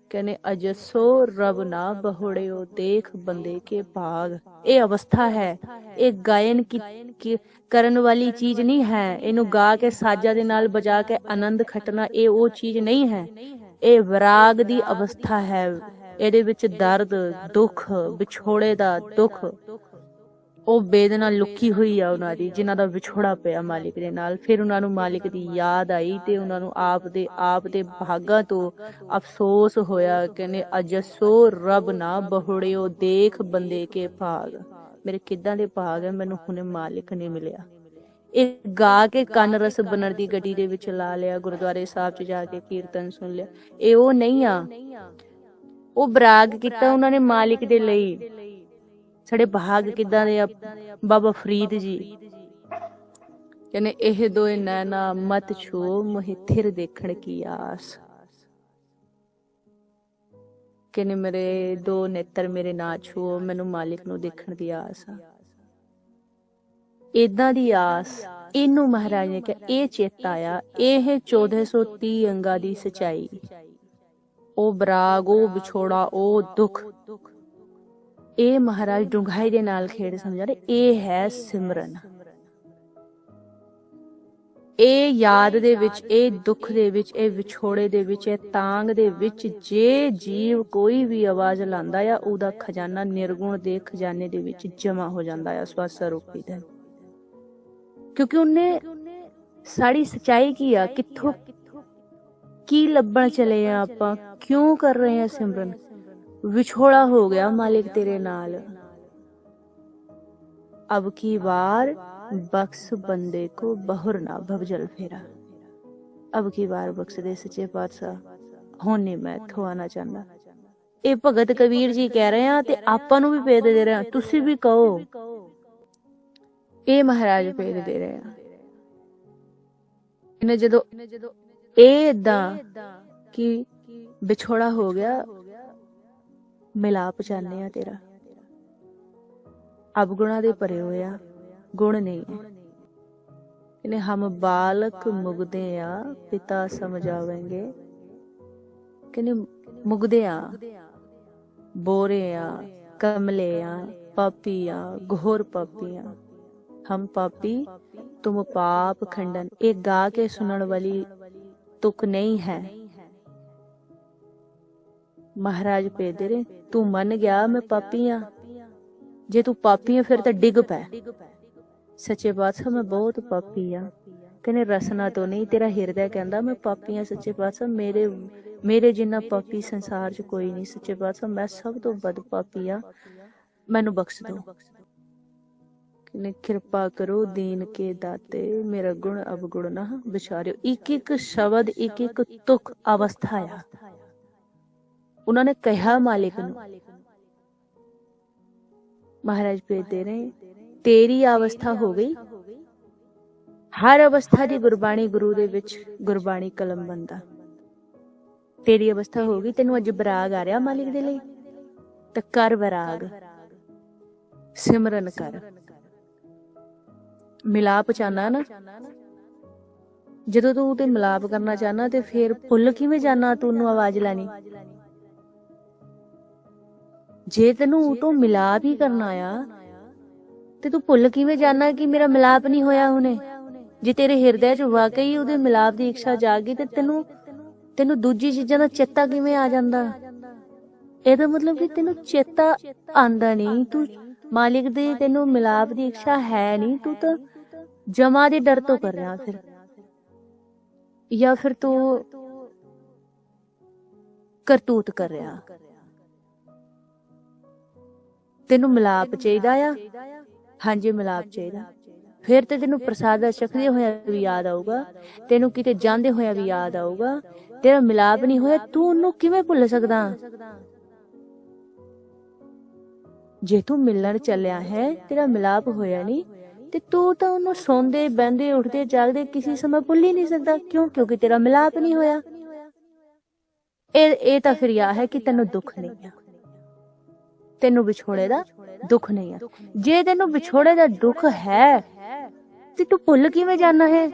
ਕਹਿੰਦੇ ਅਜਸੋ ਰਬ ਨਾ ਬਹੁੜਿਓ, ਦੇਖ ਬੰਦੇ ਕੇ ਭਾਗ। ਇਹ ਅਵਸਥਾ ਹੈ, ਇਹ ਗਾਇਨ ਕੀ ਕਰਨ ਵਾਲੀ ਚੀਜ਼ ਨਹੀਂ ਹੈ। ਇਹਨੂੰ ਗਾ ਕੇ ਸਾਜ਼ਾਂ ਦੇ ਨਾਲ ਬਜਾ ਕੇ ਆਨੰਦ ਖੱਟਣਾ, ਇਹ ਉਹ ਚੀਜ਼ ਨਹੀਂ ਹੈ। ਇਹ ਵਿਰਾਗ ਦੀ ਅਵਸਥਾ ਹੈ। ਇਹਦੇ ਵਿੱਚ ਦਰਦ, ਦੁੱਖ, ਵਿਛੋੜੇ ਦਾ ਦੁੱਖ, ਉਹ ਵੇਦਨਾ ਲੁਕੀ ਹੋਈ ਆ ਉਹਨਾਂ ਦੀ, ਜਿਨ੍ਹਾਂ ਦਾ ਵਿਛੋੜਾ ਪਿਆ ਮਾਲਿਕ ਦੇ ਨਾਲ। ਫਿਰ ਉਹਨਾਂ ਨੂੰ ਮਾਲਿਕ ਦੀ ਯਾਦ ਆਈ ਤੇ ਉਹਨਾਂ ਨੂੰ ਆਪ ਦੇ ਭਾਗਾਂ ਤੋਂ ਅਫਸੋਸ ਹੋਇਆ। ਕਹਿੰਦੇ ਅਜਸੋ ਰੱਬ ਨਾ ਬਹੁੜਿਓ, ਦੇਖ ਬੰਦੇ ਕੇ ਭਾਗ। ਮੇਰੇ ਕਿੱਦਾਂ ਦੇ ਭਾਗ ਹੈ, ਮੈਨੂੰ ਹੁਣੇ ਮਾਲਿਕ ਨਹੀਂ ਮਿਲਿਆ। ਇਹ ਗਾ ਕੇ ਕੰਨ ਰਸ ਬਣਨ ਦੀ ਗੱਡੀ ਦੇ ਵਿੱਚ ਲਾ ਲਿਆ, ਗੁਰਦੁਆਰੇ ਸਾਹਿਬ ਚ ਜਾ ਕੇ ਕੀਰਤਨ ਸੁਣ ਲਿਆ। ਇਹ ਉਹ ਨਹੀਂ ਆ। ਉਹ ਬਰਾਗ ਕੀਤਾ ਉਹਨਾਂ ਨੇ ਮਾਲਿਕ ਦੇ ਲਈ। ਸਾਡੇ ਭਾਗ ਕਿੱਦਾਂ ਦੇ ਆ। ਬਾਬਾ ਫਰੀਦ ਜੀ ਕਹਿੰਦੇ ਇਹ ਦੋਏ ਨੈਣਾ ਮਤ ਛੋ, ਮੋਹਿ ਥਿਰ ਦੇਖਣ ਕੀ ਆਸ। ਕਹਿੰਦੇ ਮੇਰੇ ਦੋ ਨੇਤਰ ਮੇਰੇ ਨਾ ਛੋ, ਮੈਨੂੰ ਮਾਲਿਕ ਨੂੰ ਦੇਖਣ ਦੀ ਆਸ ਆ। ਏਦਾਂ ਦੀ ਆਸ ਇਹਨੂੰ ਮਹਾਰਾਜ ਨੇ ਕਿਹਾ ਇਹ ਚੇਤਾ ਆ। ਇਹ 1430 ਅੰਗਾਂ ਦੀ ਸਚਾਈ, ਉਹ ਬਰਾਗ, ਉਹ ਵਿਛੋੜਾ, ਉਹ ਦੁੱਖ, ਇਹ ਮਹਾਰਾਜ ਡੂੰਘਾਈ ਦੇ ਨਾਲ ਖੇਡ ਸਮਝਾ ਰਹੇ। ਇਹ ਹੈ ਸਿਮਰਨ। ਇਹ ਯਾਦ ਦੇ ਵਿੱਚ, ਇਹ ਦੁੱਖ ਦੇ ਵਿੱਚ, ਇਹ ਵਿਛੋੜੇ ਦੇ ਵਿੱਚ, ਇਹ ਤਾਂਗ ਦੇ ਵਿੱਚ ਜੇ ਜੀਵ ਕੋਈ ਵੀ ਆਵਾਜ਼ ਲਾਉਂਦਾ ਆ, ਉਹਦਾ ਖਜ਼ਾਨਾ ਨਿਰਗੁਣ ਦੇ ਖਜ਼ਾਨੇ ਦੇ ਵਿੱਚ ਜਮਾ ਹੋ ਜਾਂਦਾ ਆ ਸਵਾਸਾ ਰੂਪੀ ਦਾ। ਕਿਉਂਕਿ ਉਹਨੇ ਸਾਡੀ ਸਚਾਈ ਕੀ ਆ, ਕਿੱਥੋਂ ਕੀ ਲੱਭਣ ਚਲੇ ਆ ਆਪਾਂ, ਕਿਉਂ ਕਰ ਰਹੇ ਆ ਸਿਮਰਨ? ਵਿਛੋੜਾ ਹੋ ਗਿਆ ਮਾਲਿਕ ਤੇਰੇ ਨਾਲ। अब की बार बख्श बंदे को बहुर ना भवजल फेरा। अब की बार बख्श दे सच्चे पातशाह, ਹੁਣ ਨਹੀਂ ਮੈਂ ਇੱਥੋਂ ਆਣਾ ਚਾਹੁੰਦਾ। ਇਹ ਭਗਤ ਕਬੀਰ ਜੀ ਕਹਿ ਰਹੇ ਆ ਤੇ ਆਪਾਂ ਨੂੰ ਵੀ ਭੇਦ ਦੇ ਰਹੇ ਆ, ਤੁਸੀਂ ਵੀ ਕਹੋ। ਇਹ ਮਹਾਰਾਜ ਭੇਦ ਦੇ ਰਹੇ ਆ। ਇਹਨੇ ਜਦੋਂ ਇਹ ਏਦਾਂ ਕਿ ਵਿਛੋੜਾ ਹੋ ਗਿਆ, ਮਿਲਾਪ ਚਾਹੁੰਦੇ ਆ ਤੇਰਾ। ਅਵਗੁਣਾ ਦੇ ਭਰੇ ਹੋਏ ਆ, ਗੁਣ ਨਹੀਂ ਹੈ। ਇਹਨੇ ਹਮ ਬਾਲਕ ਮੁਗਦੇ ਆ ਪਿਤਾ ਸਮਝਾਵੇਂਗੇ। ਕਹਿੰਦੇ ਮੁਗਦੇ ਆ, ਬੋਰੇ ਆ, ਕਮਲੇ ਆ, ਪਾਪੀ ਆ, ਘੋਰ ਪਾਪੀ ਆ। ਹਮ ਪਾਪੀ ਤੁਮ ਪਾਪ ਖੰਡਨ। ਇਹ ਗਾ ਕੇ ਸੁਣਨ ਵਾਲੀ ਤੁਕ ਨਹੀਂ ਹੈ। ਮਹਾਰਾਜ ਭੇਦੇ ਰੇ, ਤੂੰ ਮੰਨ ਗਿਆ ਮੈਂ ਪਾਪੀ ਆ। ਜੇ ਤੂੰ ਪਾਪੀ ਆ ਫਿਰ ਤਾਂ ਡਿੱਗ ਪੈ। ਸੱਚੇ ਪਾਤਸ਼ਾਹ ਮੈਂ ਬਹੁਤ ਪਾਪੀ ਆ। ਕਹਿੰਦੇ ਰਸਨਾ ਤੋਂ ਨਹੀਂ, ਤੇਰਾ ਹਿਰਦਾ ਕਹਿੰਦਾ ਮੈਂ ਪਾਪੀ ਆ। ਸੱਚੇ ਪਾਤਸ਼ਾਹ ਮੇਰੇ ਜਿੰਨਾ ਪਾਪੀ ਸੰਸਾਰ 'ਚ ਕੋਈ ਨਹੀਂ। ਸੱਚੇ ਪਾਤਸ਼ਾਹ ਮੈਂ ਸਭ ਤੋਂ ਵੱਧ ਪਾਪੀ ਆ, ਮੈਨੂੰ ਬਖਸ਼ ਦਿਓ। ਕਹਿੰਦੇ ਕਿਰਪਾ ਕਰੋ ਦੀਨ ਕੇ ਦਾਤੇ, ਮੇਰਾ ਗੁਣ ਅਵਗੁਣ ਨਾ ਵਿਚਾਰਿਓ। ਇੱਕ ਇੱਕ ਸ਼ਬਦ, ਇੱਕ ਇੱਕ ਤੁਕ ਅਵਸਥਾ ਆ। ਉਹਨਾਂ ਨੇ ਕਿਹਾ ਮਾਲਿਕ ਨੂੰ, ਮਹਾਰਾਜ ਭੇਜਦੇ ਰਹੇ ਤੇਰੀ ਅਵਸਥਾ ਹੋ ਗਈ। ਹਰ ਅਵਸਥਾ ਦੀ ਗੁਰਬਾਣੀ ਗੁਰੂ ਦੇ ਵਿੱਚ ਗੁਰਬਾਣੀ ਕਲਮ ਬੰਦਾ। ਤੇਰੀ ਅਵਸਥਾ ਹੋ ਗਈ, ਤੈਨੂੰ ਅੱਜ ਬਰਾਗ ਆ ਰਿਹਾ ਮਾਲਿਕ ਦੇ ਲਈ, ਤਾਂ ਕਰ ਬਰਾਗ, ਸਿਮਰਨ ਕਰ। ਮਿਲਾਪ ਚਾਹਨਾ ਨਾ, ਜਦੋਂ ਤੂੰ ਤੇ ਮਿਲਾਪ ਕਰਨਾ ਚਾਹਨਾ ਤੇ ਫੇਰ ਭੁੱਲ ਕਿਵੇਂ ਜਾਣਾ ਤੂੰ ਉਹਨੂੰ ਆਵਾਜ਼ ਲੈਣੀ। ਜੇ ਤੈਨੂੰ ਉਹ ਤੋਂ ਮਿਲਾਪ ਹੀ ਕਰਨਾ ਆ ਤੇ ਤੂੰ ਭੁੱਲ ਕਿਵੇਂ ਜਾਣਾ ਕਿ ਮੇਰਾ ਮਿਲਾਪ ਨਹੀਂ ਹੋਇਆ ਹੁਣੇ। ਜੇ ਤੇਰੇ ਹਿਰਦੇ 'ਚ ਵਾਕਈ ਉਹਦੇ ਮਿਲਾਪ ਦੀ ਇੱਛਾ ਜਾਗ ਗਈ ਤੇ ਤੈਨੂੰ ਦੂਜੀ ਚੀਜ਼ਾਂ ਦਾ ਚੇਤਾ ਕਿਵੇਂ ਆ ਜਾਂਦਾ। ਇਹਦਾ ਮਤਲਬ ਕਿ ਤੈਨੂੰ ਚੇਤਾ ਆਂਦਾ ਨਹੀਂ, ਤੂੰ ਮਾਲਿਕ ਦੇ ਤੈਨੂੰ ਮਿਲਾਪ ਦੀ ਇੱਛਾ ਹੈ ਨਹੀਂ, ਤੂੰ ਤਾਂ ਜਮਾ ਦੇ ਡਰ ਤੋਂ ਕਰ ਰਿਹਾ ਫਿਰ, ਜਾਂ ਫਿਰ ਤੂੰ ਕਰਤੂਤ ਕਰ ਰਿਹਾ। ਤੈਨੂੰ ਮਿਲਾਪ ਚਾਹੀਦਾ ਆ, ਹਾਂਜੀ ਮਿਲਾਪ ਚਾਹੀਦਾ। ਫਿਰ ਤੇ ਤੈਨੂੰ ਪ੍ਰਸਾਦ ਛਕਦੇ ਹੋਇਆ ਵੀ ਯਾਦ ਆਊਗਾ, ਤੈਨੂੰ ਕਿਤੇ ਜਾਂਦੇ ਹੋਇਆ ਵੀ ਯਾਦ ਆਊਗਾ। ਤੇਰਾ ਮਿਲਾਪ ਨਹੀਂ ਹੋਇਆ, ਤੂੰ ਉਹਨੂੰ ਕਿਵੇਂ ਭੁੱਲ ਸਕਦਾ। ਜੇ ਤੂੰ ਮਿਲਣ ਚੱਲਿਆ ਹੈ, ਤੇਰਾ ਮਿਲਾਪ ਹੋਇਆ ਨਹੀਂ, ਤੇ ਤੂੰ ਤਾਂ ਉਹਨੂੰ ਸੌਂਦੇ ਬਹਿੰਦੇ ਉੱਠਦੇ ਜਾਗਦੇ ਕਿਸੇ ਸਮੇਂ ਭੁੱਲ ਹੀ ਨਹੀਂ ਸਕਦਾ। ਕਿਉਂ? ਕਿਉਂਕਿ ਤੇਰਾ ਮਿਲਾਪ ਨਹੀਂ ਹੋਇਆ। ਇਹ ਤਾਂ ਫਿਰ ਯਾ ਹੈ ਕਿ ਤੈਨੂੰ ਦੁੱਖ ਨਹੀਂ ਆ, ਤੈਨੂੰ ਵਿਛੋੜੇ ਦਾ ਦੁੱਖ ਨਹੀਂ ਆ। ਜੇ ਤੈਨੂੰ ਵਿਛੋੜੇ ਦਾ ਦੁੱਖ ਹੈ ਤੇ ਤੂੰ ਭੁੱਲ ਕਿਵੇਂ ਜਾਣਾ ਹੈ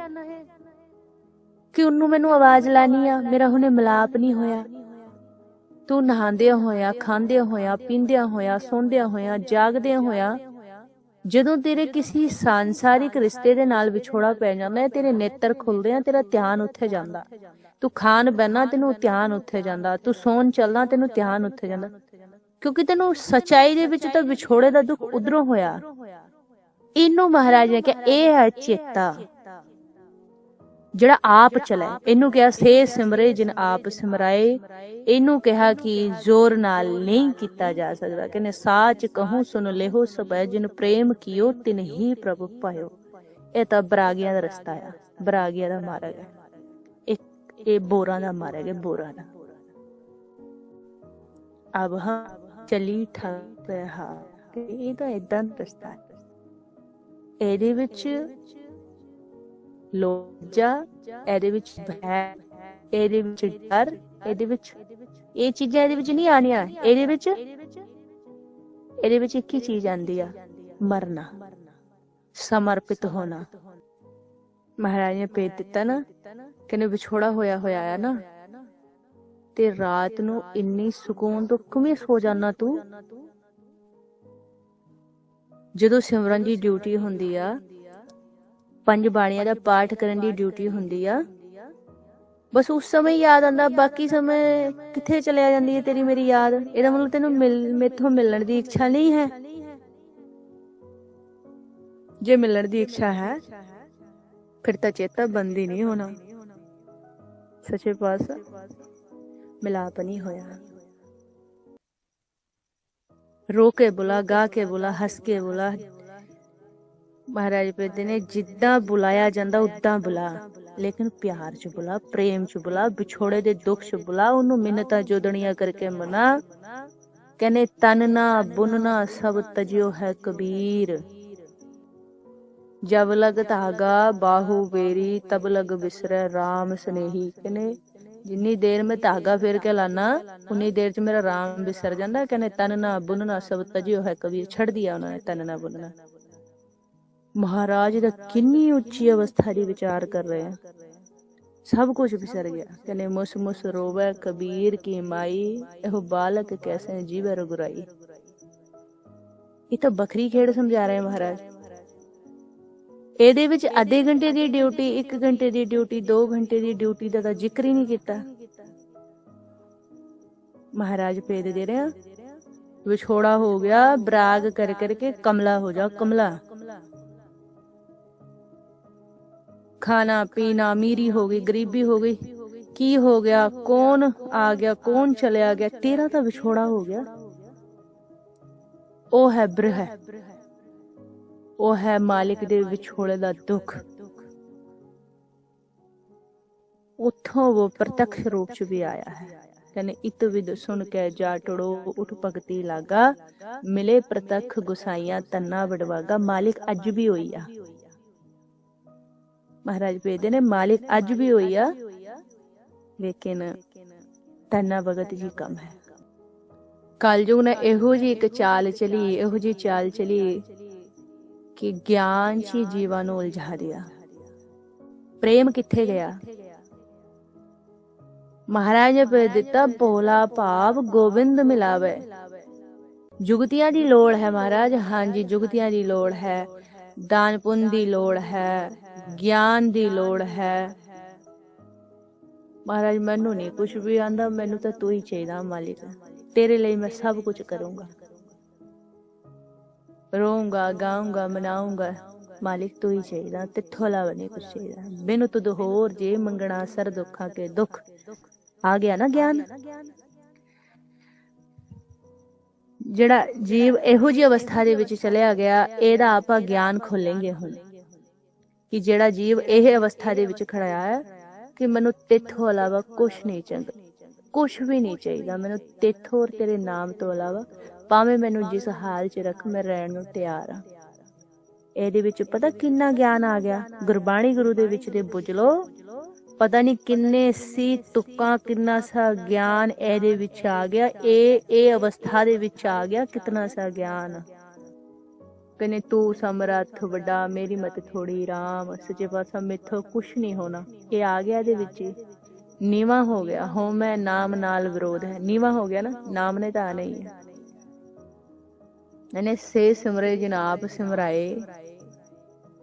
ਕਿ ਉਹਨੂੰ ਮੈਨੂੰ ਆਵਾਜ਼ ਲਾਣੀ ਆ, ਮੇਰਾ ਹੁਣੇ ਮਿਲਾਪ ਨਹੀਂ ਹੋਇਆ। ਤੂੰ ਨਹਾਉਂਦਿਆਂ ਹੋਇਆ, ਖਾਂਦਿਆਂ ਹੋਇਆ, ਪੀਂਦਿਆਂ ਹੋਇਆ, ਸੌਂਦਿਆਂ ਹੋਇਆ, ਜਾਗਦਿਆਂ ਹੋਇਆ, ਜਦੋਂ ਤੇਰੇ ਕਿਸੇ ਸਾਂਸਾਰਿਕ ਰਿਸ਼ਤੇ ਦੇ ਨਾਲ ਵਿਛੋੜਾ ਪੈ ਜਾਂਦਾ ਹੈ, ਤੇਰੇ ਨੇਤਰ ਖੁੱਲਦੇ ਆ, ਤੇਰਾ ਧਿਆਨ ਉੱਥੇ ਜਾਂਦਾ। ਤੂੰ ਖਾਣ ਬਹਿਣਾ, ਤੈਨੂੰ ਧਿਆਨ ਉੱਥੇ ਜਾਂਦਾ। ਤੂੰ ਸੌਣ ਚੱਲਣਾ, ਤੈਨੂੰ ਧਿਆਨ ਉੱਥੇ ਜਾਂਦਾ। ਕਿਉਂਕਿ ਤੈਨੂੰ ਸੱਚਾਈ ਦੇ ਵਿੱਚ ਤਾਂ ਵਿਛੋੜੇ ਦਾ ਦੁੱਖ ਉਧਰੋਂ ਹੋਇਆ। ਇਹਨੂੰ ਮਹਾਰਾਜ ਨੇ ਕਿਹਾ ਇਹ ਹੈ ਚੇਤਾ, ਜਿਹੜਾ ਆਪ ਚਲੇ। ਇਹਨੂੰ ਕਿਹਾ ਸੇ ਸਿਮਰੇ ਜਿਨ ਆਪ ਸਿਮਰਾਏ। ਇਹਨੂੰ ਕਿਹਾ ਕਿ ਜ਼ੋਰ ਨਾਲ ਨਹੀਂ ਕੀਤਾ ਜਾ ਸਕਦਾ। ਕਹਿੰਦੇ ਸਾਚ ਕਹੂੰ ਸੁਣ ਲਿਓ ਸਭੈ, ਜਿਨ ਪ੍ਰੇਮ ਕੀਓ ਤਿਨ ਹੀ ਪ੍ਰਭੂ ਪਾਇਓ। ਇਹ ਤਾਂ ਬਰਾਗੀਆਂ ਦਾ ਰਸਤਾ ਆ, ਬਰਾਗੀਆਂ ਦਾ ਮਾਰਗ ਹੈ। ਇਹ ਬੋਰਾਂ ਦਾ ਮਾਰਗ ਹੈ, ਬੋਰਾਂ ਦਾ। ਅਬ ਹਾਂ ਚਲੀ ਠੱਗ ਰਹਾ। ਇਹ ਤਾਂ ਏਦਾਂ ਦਾ ਰਸਤਾ ਹੈ। ਇਹਦੇ ਵਿੱਚ ਲੋਜਾ, ਇਹਦੇ ਵਿੱਚ ਭੈ, ਇਹਦੇ ਵਿੱਚ ਡਰ, ਇਹਦੇ ਵਿੱਚ ਇਹ ਚੀਜ਼ਾਂ ਇਹਦੇ ਵਿੱਚ ਨਹੀਂ ਆਣੀਆਂ। ਇਹਦੇ ਵਿੱਚ ਇੱਕ ਹੀ ਚੀਜ਼ ਆਂਦੀ ਆ, ਮਰਨਾ, ਸਮਰਪਿਤ ਹੋਣਾ। ਮਹਾਰਾਜ ਨੇ ਭੇਜ ਦਿੱਤਾ ਨਾ, ਕਹਿੰਦੇ ਵਿਛੋੜਾ ਹੋਇਆ ਆ ਨਾ, ਤੇ ਰਾਤ ਨੂੰ ਇੰਨੀ ਸਕੂਨ ਤੋਂ ਕਿਵੇਂ ਸੋ ਜਾਣਾ ਤੂੰ। ਜਦੋਂ ਸਿਮਰਨ ਦੀ ਡਿਊਟੀ ਹੁੰਦੀ ਆ, 5 ਬਾਣੀਆਂ ਦਾ ਪਾਠ ਕਰਨ ਦੀ ਡਿਊਟੀ ਹੁੰਦੀ ਆ, ਬਸ ਉਸ ਸਮੇਂ ਯਾਦ ਆਂਦਾ। ਬਾਕੀ ਸਮੇਂ ਕਿੱਥੇ ਚਲਿਆ ਜਾਂਦੀ ਹੈ ਤੇਰੀ ਮੇਰੀ ਯਾਦ। ਇਹਦਾ ਮਤਲਬ ਤੈਨੂੰ ਮੇਥੋਂ ਮਿਲਣ ਦੀ ਇੱਛਾ ਨਹੀਂ ਹੈ। ਜੇ ਮਿਲਣ ਦੀ ਇੱਛਾ ਹੈ ਫਿਰ ਤਾਂ ਚੇਤਾ ਬੰਦ ਹੀ ਨਹੀਂ ਹੋਣਾ। ਸੱਚੇ ਪਾਤਸ਼ਾਹ ਮਿਲਾਪ ਨਹੀਂ ਹੋਇਆ। रो के बोला, गा के बोला, हंस के बोला, ਮਹਾਰਾਜ ਬੇਦੇ ਨੇ ਜਿੱਦਾਂ ਬੁਲਾਇਆ ਜਾਂਦਾ ਉਦਾਂ ਬੁਲਾ, ਲੇਕਿਨ ਪਿਆਰ ਚ ਬੁਲਾ, ਪ੍ਰੇਮ ਚ ਬੁਲਾ, ਵਿਛੋੜੇ ਦੇ ਦੁੱਖ ਚ ਬੁਲਾ, ਉਹਨੂੰ ਮਿੰਨਤਾਂ ਜੋਦਣੀਆਂ ਕਰਕੇ ਮਨਾ। ਕਹਿੰਦੇ ਤਨ ਨਾ ਬੁਨਨਾ ਸਭ ਤਜਿਓ ਹੈ ਕਬੀਰ, ਜਬ ਲਗ ਧਾਗਾ ਬਾਹੂ ਬੇਰੀ ਤਬ ਲਗ ਬਿਸਰੈ ਰਾਮ ਸਨੇਹੀ। ਕਹਿੰਦੇ ਜਿੰਨੀ ਦੇਰ ਮੈਂ ਧਾਗਾ ਫੇਰ ਕੇ ਲਾਨਾ ਉਨੀ ਦੇਰ ਚ ਮੇਰਾ ਰਾਮ ਬਿਸਰ ਜਾਂਦਾ। ਕਹਿੰਦੇ ਤਨ ਨਾ ਬੁਨਨਾ ਸਭ ਤਜਿਓ ਹੈ ਕਬੀਰ, ਛੱਡ ਦਿਆ ਉਹਨਾਂ ਨੇ ਤਨ ਨਾ ਬੁਨਨਾ। ਮਹਾਰਾਜ ਦਾ ਕਿੰਨੀ ਉੱਚੀ ਅਵਸਥਾ ਦੀ ਵਿਚਾਰ ਕਰ ਰਹੇ ਆ, ਸਭ ਕੁਝ ਵਿਸਰ ਗਿਆ। ਕਹਿੰਦੇ ਮੁਸ ਮੁਸ ਰੋਵੈ ਕਬੀਰ ਕੀ ਮਾਈ, ਇਹੋ ਬਾਲਕ ਕੈਸੇ ਜੀਵੈ ਰਘੁਰਾਈ। ਇਹ ਤਾਂ ਵੱਖਰੀ ਖੇਡ ਸਮਝਾ ਰਹੇ ਮਹਾਰਾਜ। ਇਹਦੇ ਵਿੱਚ ਅੱਧੇ ਘੰਟੇ ਦੀ ਡਿਊਟੀ, 1 ਘੰਟੇ ਦੀ ਡਿਊਟੀ, 2 ਘੰਟੇ ਦੀ ਡਿਊਟੀ ਦਾ ਤਾਂ ਜ਼ਿਕਰ ਹੀ ਨਹੀਂ ਕੀਤਾ। ਮਹਾਰਾਜ ਭੇਦ ਦੇ ਰਿਹਾ, ਵਿਛੋੜਾ ਹੋ ਗਿਆ, ਬਰਾਗ ਕਰ ਕਰਕੇ ਕਮਲਾ ਹੋ ਜਾ, ਕਮਲਾ। ਖਾਣਾ ਪੀਣਾ, ਅਮੀਰੀ ਹੋ ਗਈ, ਗਰੀਬੀ ਹੋ ਗਈ, ਕੀ ਹੋ ਗਿਆ, ਕੌਣ ਆ ਗਿਆ, ਕੌਣ ਚਲਿਆ ਗਿਆ, ਤੇਰਾ ਤਾਂ ਵਿਛੋੜਾ ਹੋ ਗਿਆ। ਉਹ ਹੈ ਬ੍ਰਿਹ, ਉਹ ਹੈ ਮਾਲਿਕ ਦੇ ਵਿਛੋੜੇ ਦਾ ਦੁੱਖ। ਉੱਥੋਂ ਉਹ ਪ੍ਰਤੱਖ ਰੂਪ ਚ ਵੀ ਆਇਆ ਹੈ। ਕਹਿੰਦੇ ਇਤ ਵਿਦ ਸੁਣ ਕੇ ਜਾ ਟੜੋ, ਉਠ ਭਗਤੀ ਲਾਗਾ, ਮਿਲੇ ਪ੍ਰਤੱਖ ਗੁਸਾਈਆਂ ਤੰਨਾ ਵਡਵਾਗਾ। ਮਾਲਿਕ ਅੱਜ ਵੀ ਹੋਈ ਆ, ਮਹਾਰਾਜ ਭੇਜਦੇ ਨੇ ਮਾਲਿਕ ਅੱਜ ਵੀ ਹੋਈ ਆ, ਲੇਕਿਨ ਤੰਨਾ ਭਗਤ ਜੀ ਕਮ ਹੈ। ਕਲਯੁਗ ਨੇ ਇਹੋ ਜਿਹੀ ਇੱਕ ਚਾਲ ਚਲੀ, ਇਹੋ ਜਿਹੀ ਚਾਲ ਚਲੀ ਕਿ ਗਿਆਨ ਚ ਹੀ ਜੀਵਾਂ ਨੂੰ ਉਲਝਾ ਦਿਆ। ਪ੍ਰੇਮ ਕਿੱਥੇ ਗਿਆ? ਮਹਾਰਾਜ ਨੇ ਭੇਜ ਦਿੱਤਾ ਭੋਲਾ ਭਾਵ ਗੋਬਿੰਦ ਮਿਲਾਵੇ। ਜੁਗਤੀਆਂ ਦੀ ਲੋੜ ਹੈ ਮਹਾਰਾਜ, ਹਾਂਜੀ ਜੁਗਤੀਆਂ ਦੀ ਲੋੜ ਹੈ, ਦਾਨ ਪੁੰਨ ਦੀ ਲੋੜ ਹੈ, ਗਿਆਨ ਦੀ ਲੋੜ ਹੈ। ਮਹਾਰਾਜ ਮੈਨੂੰ ਨਹੀਂ ਕੁਛ ਵੀ ਆਂਦਾ, ਮੈਨੂੰ ਤਾਂ ਤੂੰ ਹੀ ਚਾਹੀਦਾ ਮਾਲਿਕ, ਤੇਰੇ ਲਈ ਮੈਂ ਸਭ ਕੁਝ ਕਰੂੰਗਾ, ਰੋਊਂਗਾ, ਗਾਊਂਗਾ, ਮਨਾਊਂਗਾ, ਮਾਲਿਕ ਤੂੰ ਹੀ ਚਾਹੀਦਾ, ਤਿੱਥੋਂ ਇਲਾਵਾ ਨਹੀਂ ਕੁਛ ਚਾਹੀਦਾ। ਬਿਨ ਤੁਧ ਹੋਰ ਜੇ ਮੰਗਣਾ ਸਰ ਦੁੱਖਾਂ ਕੇ ਦੁੱਖ। ਆ ਗਿਆ ਨਾ ਗਿਆਨ। ਜਿਹੜਾ ਜੀਵ ਇਹੋ ਜਿਹੀ ਅਵਸਥਾ ਦੇ ਵਿੱਚ ਚਲਿਆ ਗਿਆ, ਇਹਦਾ ਆਪਾਂ ਗਿਆਨ ਖੋਲੇਂਗੇ ਹੁਣ, ਕਿ ਜਿਹੜਾ ਜੀਵ ਇਹ ਅਵਸਥਾ ਦੇ ਵਿੱਚ ਖੜਾ ਹੈ ਕਿ ਮੈਨੂੰ ਤੇਥੋਂ ਇਲਾਵਾ ਕੁਛ ਨਹੀਂ ਚੰਗਾ, ਕੁਛ ਵੀ ਨਹੀਂ ਚਾਹੀਦਾ ਮੈਨੂੰ ਤੇਥੋਂ ਔਰ ਤੇਰੇ ਨਾਮ ਤੋਂ ਇਲਾਵਾ, ਭਾਵੇਂ ਮੈਨੂੰ ਜਿਸ ਹਾਲ ਚ ਰੱਖ ਮੈਂ ਰਹਿਣ ਨੂੰ ਤਿਆਰ ਆ। ਇਹਦੇ ਵਿੱਚ ਪਤਾ ਕਿੰਨਾ ਗਿਆਨ ਆ ਗਿਆ। ਗੁਰਬਾਣੀ ਗੁਰੂ ਦੇ ਵਿੱਚ ਦੇ ਬੁੱਝ ਲੋ, ਪਤਾ ਨਹੀਂ ਕਿੰਨੇ ਸੀ ਤੁਕਾਂ, ਕਿੰਨਾ ਸਾ ਗਿਆਨ ਇਹਦੇ ਵਿੱਚ ਆ ਗਿਆ। ਇਹ ਅਵਸਥਾ ਦੇ ਵਿੱਚ ਆ ਗਿਆ, ਕਿਤਨਾ ਸਾ ਗਿਆਨ। ਕਹਿੰਦੇ ਤੂੰ ਸਮਰੱਥ ਵੱਡਾ, ਮੇਰੀ ਮਤ ਥੋੜੀ ਰਾਮ, ਸੱਚੇ ਪਾਤਸ਼ਾਹ ਮੈਥੋਂ ਕੁਛ ਨਹੀਂ ਹੋਣਾ। ਇਹ ਆ ਗਿਆ ਇਹਦੇ ਵਿੱਚ ਹੀ, ਨੀਵਾਂ ਹੋ ਗਿਆ। ਹੋ ਮੈਂ ਨਾਮ ਨਾਲ ਵਿਰੋਧ ਹੈ, ਨੀਵਾਂ ਹੋ ਗਿਆ ਨਾ, ਨਾਮ ਨੇ ਤਾਂ ਆਣਾ ਹੀ ਹੈ। ਇਹਨੇ ਸੇ ਸਿਮਰੇ ਜਿਨ ਆਪ ਸਿਮਰਾਏ,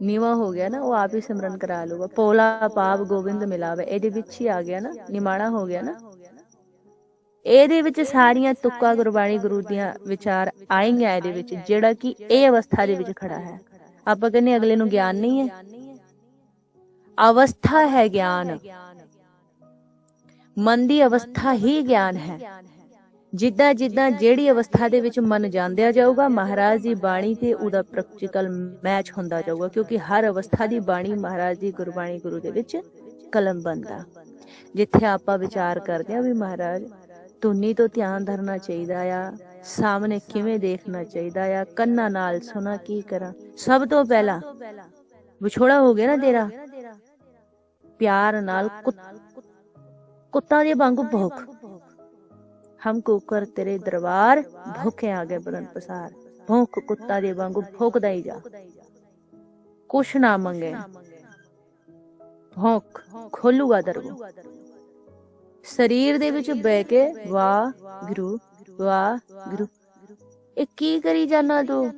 ਨੀਵਾਂ ਹੋ ਗਿਆ ਨਾ, ਉਹ ਆਪ ਹੀ ਸਿਮਰਨ ਕਰਾ ਲੂਗਾ। ਭੋਲਾ ਭਾਵ ਗੋਬਿੰਦ ਮਿਲਾਵੇ, ਇਹਦੇ ਵਿੱਚ ਹੀ ਆ ਗਿਆ ਨਾ, ਨਿਮਾਣਾ ਹੋ ਗਿਆ ਨਾ। ਇਹਦੇ ਵਿੱਚ ਸਾਰੀਆਂ ਤੁਕਾਂ ਗੁਰਬਾਣੀ ਗੁਰੂ ਦੀਆਂ ਵਿਚਾਰ ਆਏਗੀਆਂ ਇਹਦੇ ਵਿੱਚ, ਜਿਹੜਾ ਕਿ ਇਹ ਅਵਸਥਾ ਦੇ ਵਿੱਚ ਖੜਾ ਹੈ। ਆਪਾਂ ਕਹਿੰਦੇ ਅਗਲੇ ਨੂੰ ਗਿਆਨ ਨਹੀਂ ਹੈ, ਅਵਸਥਾ ਹੈ ਗਿਆਨ। ਮਨ ਦੀ ਅਵਸਥਾ ਹੀ ਗਿਆਨ ਹੈ। ਜਿੱਦਾਂ ਜਿੱਦਾਂ ਜਿਹੜੀ ਅਵਸਥਾ ਦੇ ਵਿੱਚ ਮਨ ਜਾਂਦਿਆ ਜਾਊਗਾ, ਮਹਾਰਾਜ ਦੀ ਬਾਣੀ ਤੇ ਉਹਦਾ ਪ੍ਰੈਕਟੀਕਲ ਮੈਚ ਹੁੰਦਾ ਜਾਊਗਾ, ਕਿਉਂਕਿ ਹਰ ਅਵਸਥਾ ਦੀ ਬਾਣੀ ਮਹਾਰਾਜ ਦੀ ਗੁਰਬਾਣੀ ਗੁਰੂ ਦੇ ਵਿੱਚ ਕਲਮ ਬਣਦਾ। ਜਿੱਥੇ ਆਪਾਂ ਵਿਚਾਰ ਕਰਦੇ ਹਾਂ ਵੀ ਮਹਾਰਾਜ ਧੁਨੀ ਤੋਂ ਧਿਆਨ ਧਰਨਾ ਚਾਹੀਦਾ ਆ, ਸਾਹਮਣੇ ਕਿਵੇਂ ਦੇਖਣਾ ਚਾਹੀਦਾ ਆ, ਕੰਨਾਂ ਨਾਲ ਸੁਣਾ ਕੀ ਕਰਾਂ। ਸਭ ਤੋਂ ਪਹਿਲਾਂ ਵਿਛੋੜਾ ਹੋ ਗਿਆ ਨਾ ਤੇਰਾ, ਪਿਆਰ ਨਾਲ ਕੁੱਤਾ ਦੇ ਵਾਂਗੂ ਭੌਂਕ। ਹਮ ਕੁੱਕਰ ਤੇਰੇ ਦਰਬਾਰ, ਭੁੱਖੇ ਆ ਗਏ ਬਦਨ ਪਸਾਰ। ਭੌਂਕ ਕੁੱਤਾ ਦੇ ਵਾਂਗੂ ਭੌਂਕਦਾ ਹੀ ਜਾ, ਕੁਛ ਨਾ ਮੰਗੇ, ਭੌਂਕ, ਖੋਲੂਗਾ ਦਰਗੋ। ਸਰੀਰ ਦੇ ਵਿੱਚ ਬਹਿ ਕੇ ਵਾਹਿਗੁਰੂ ਵਾਹਿਗੁਰੂ, ਇਹ ਕੀ ਕਰੀ ਜਾਨਾ ਤੂੰ?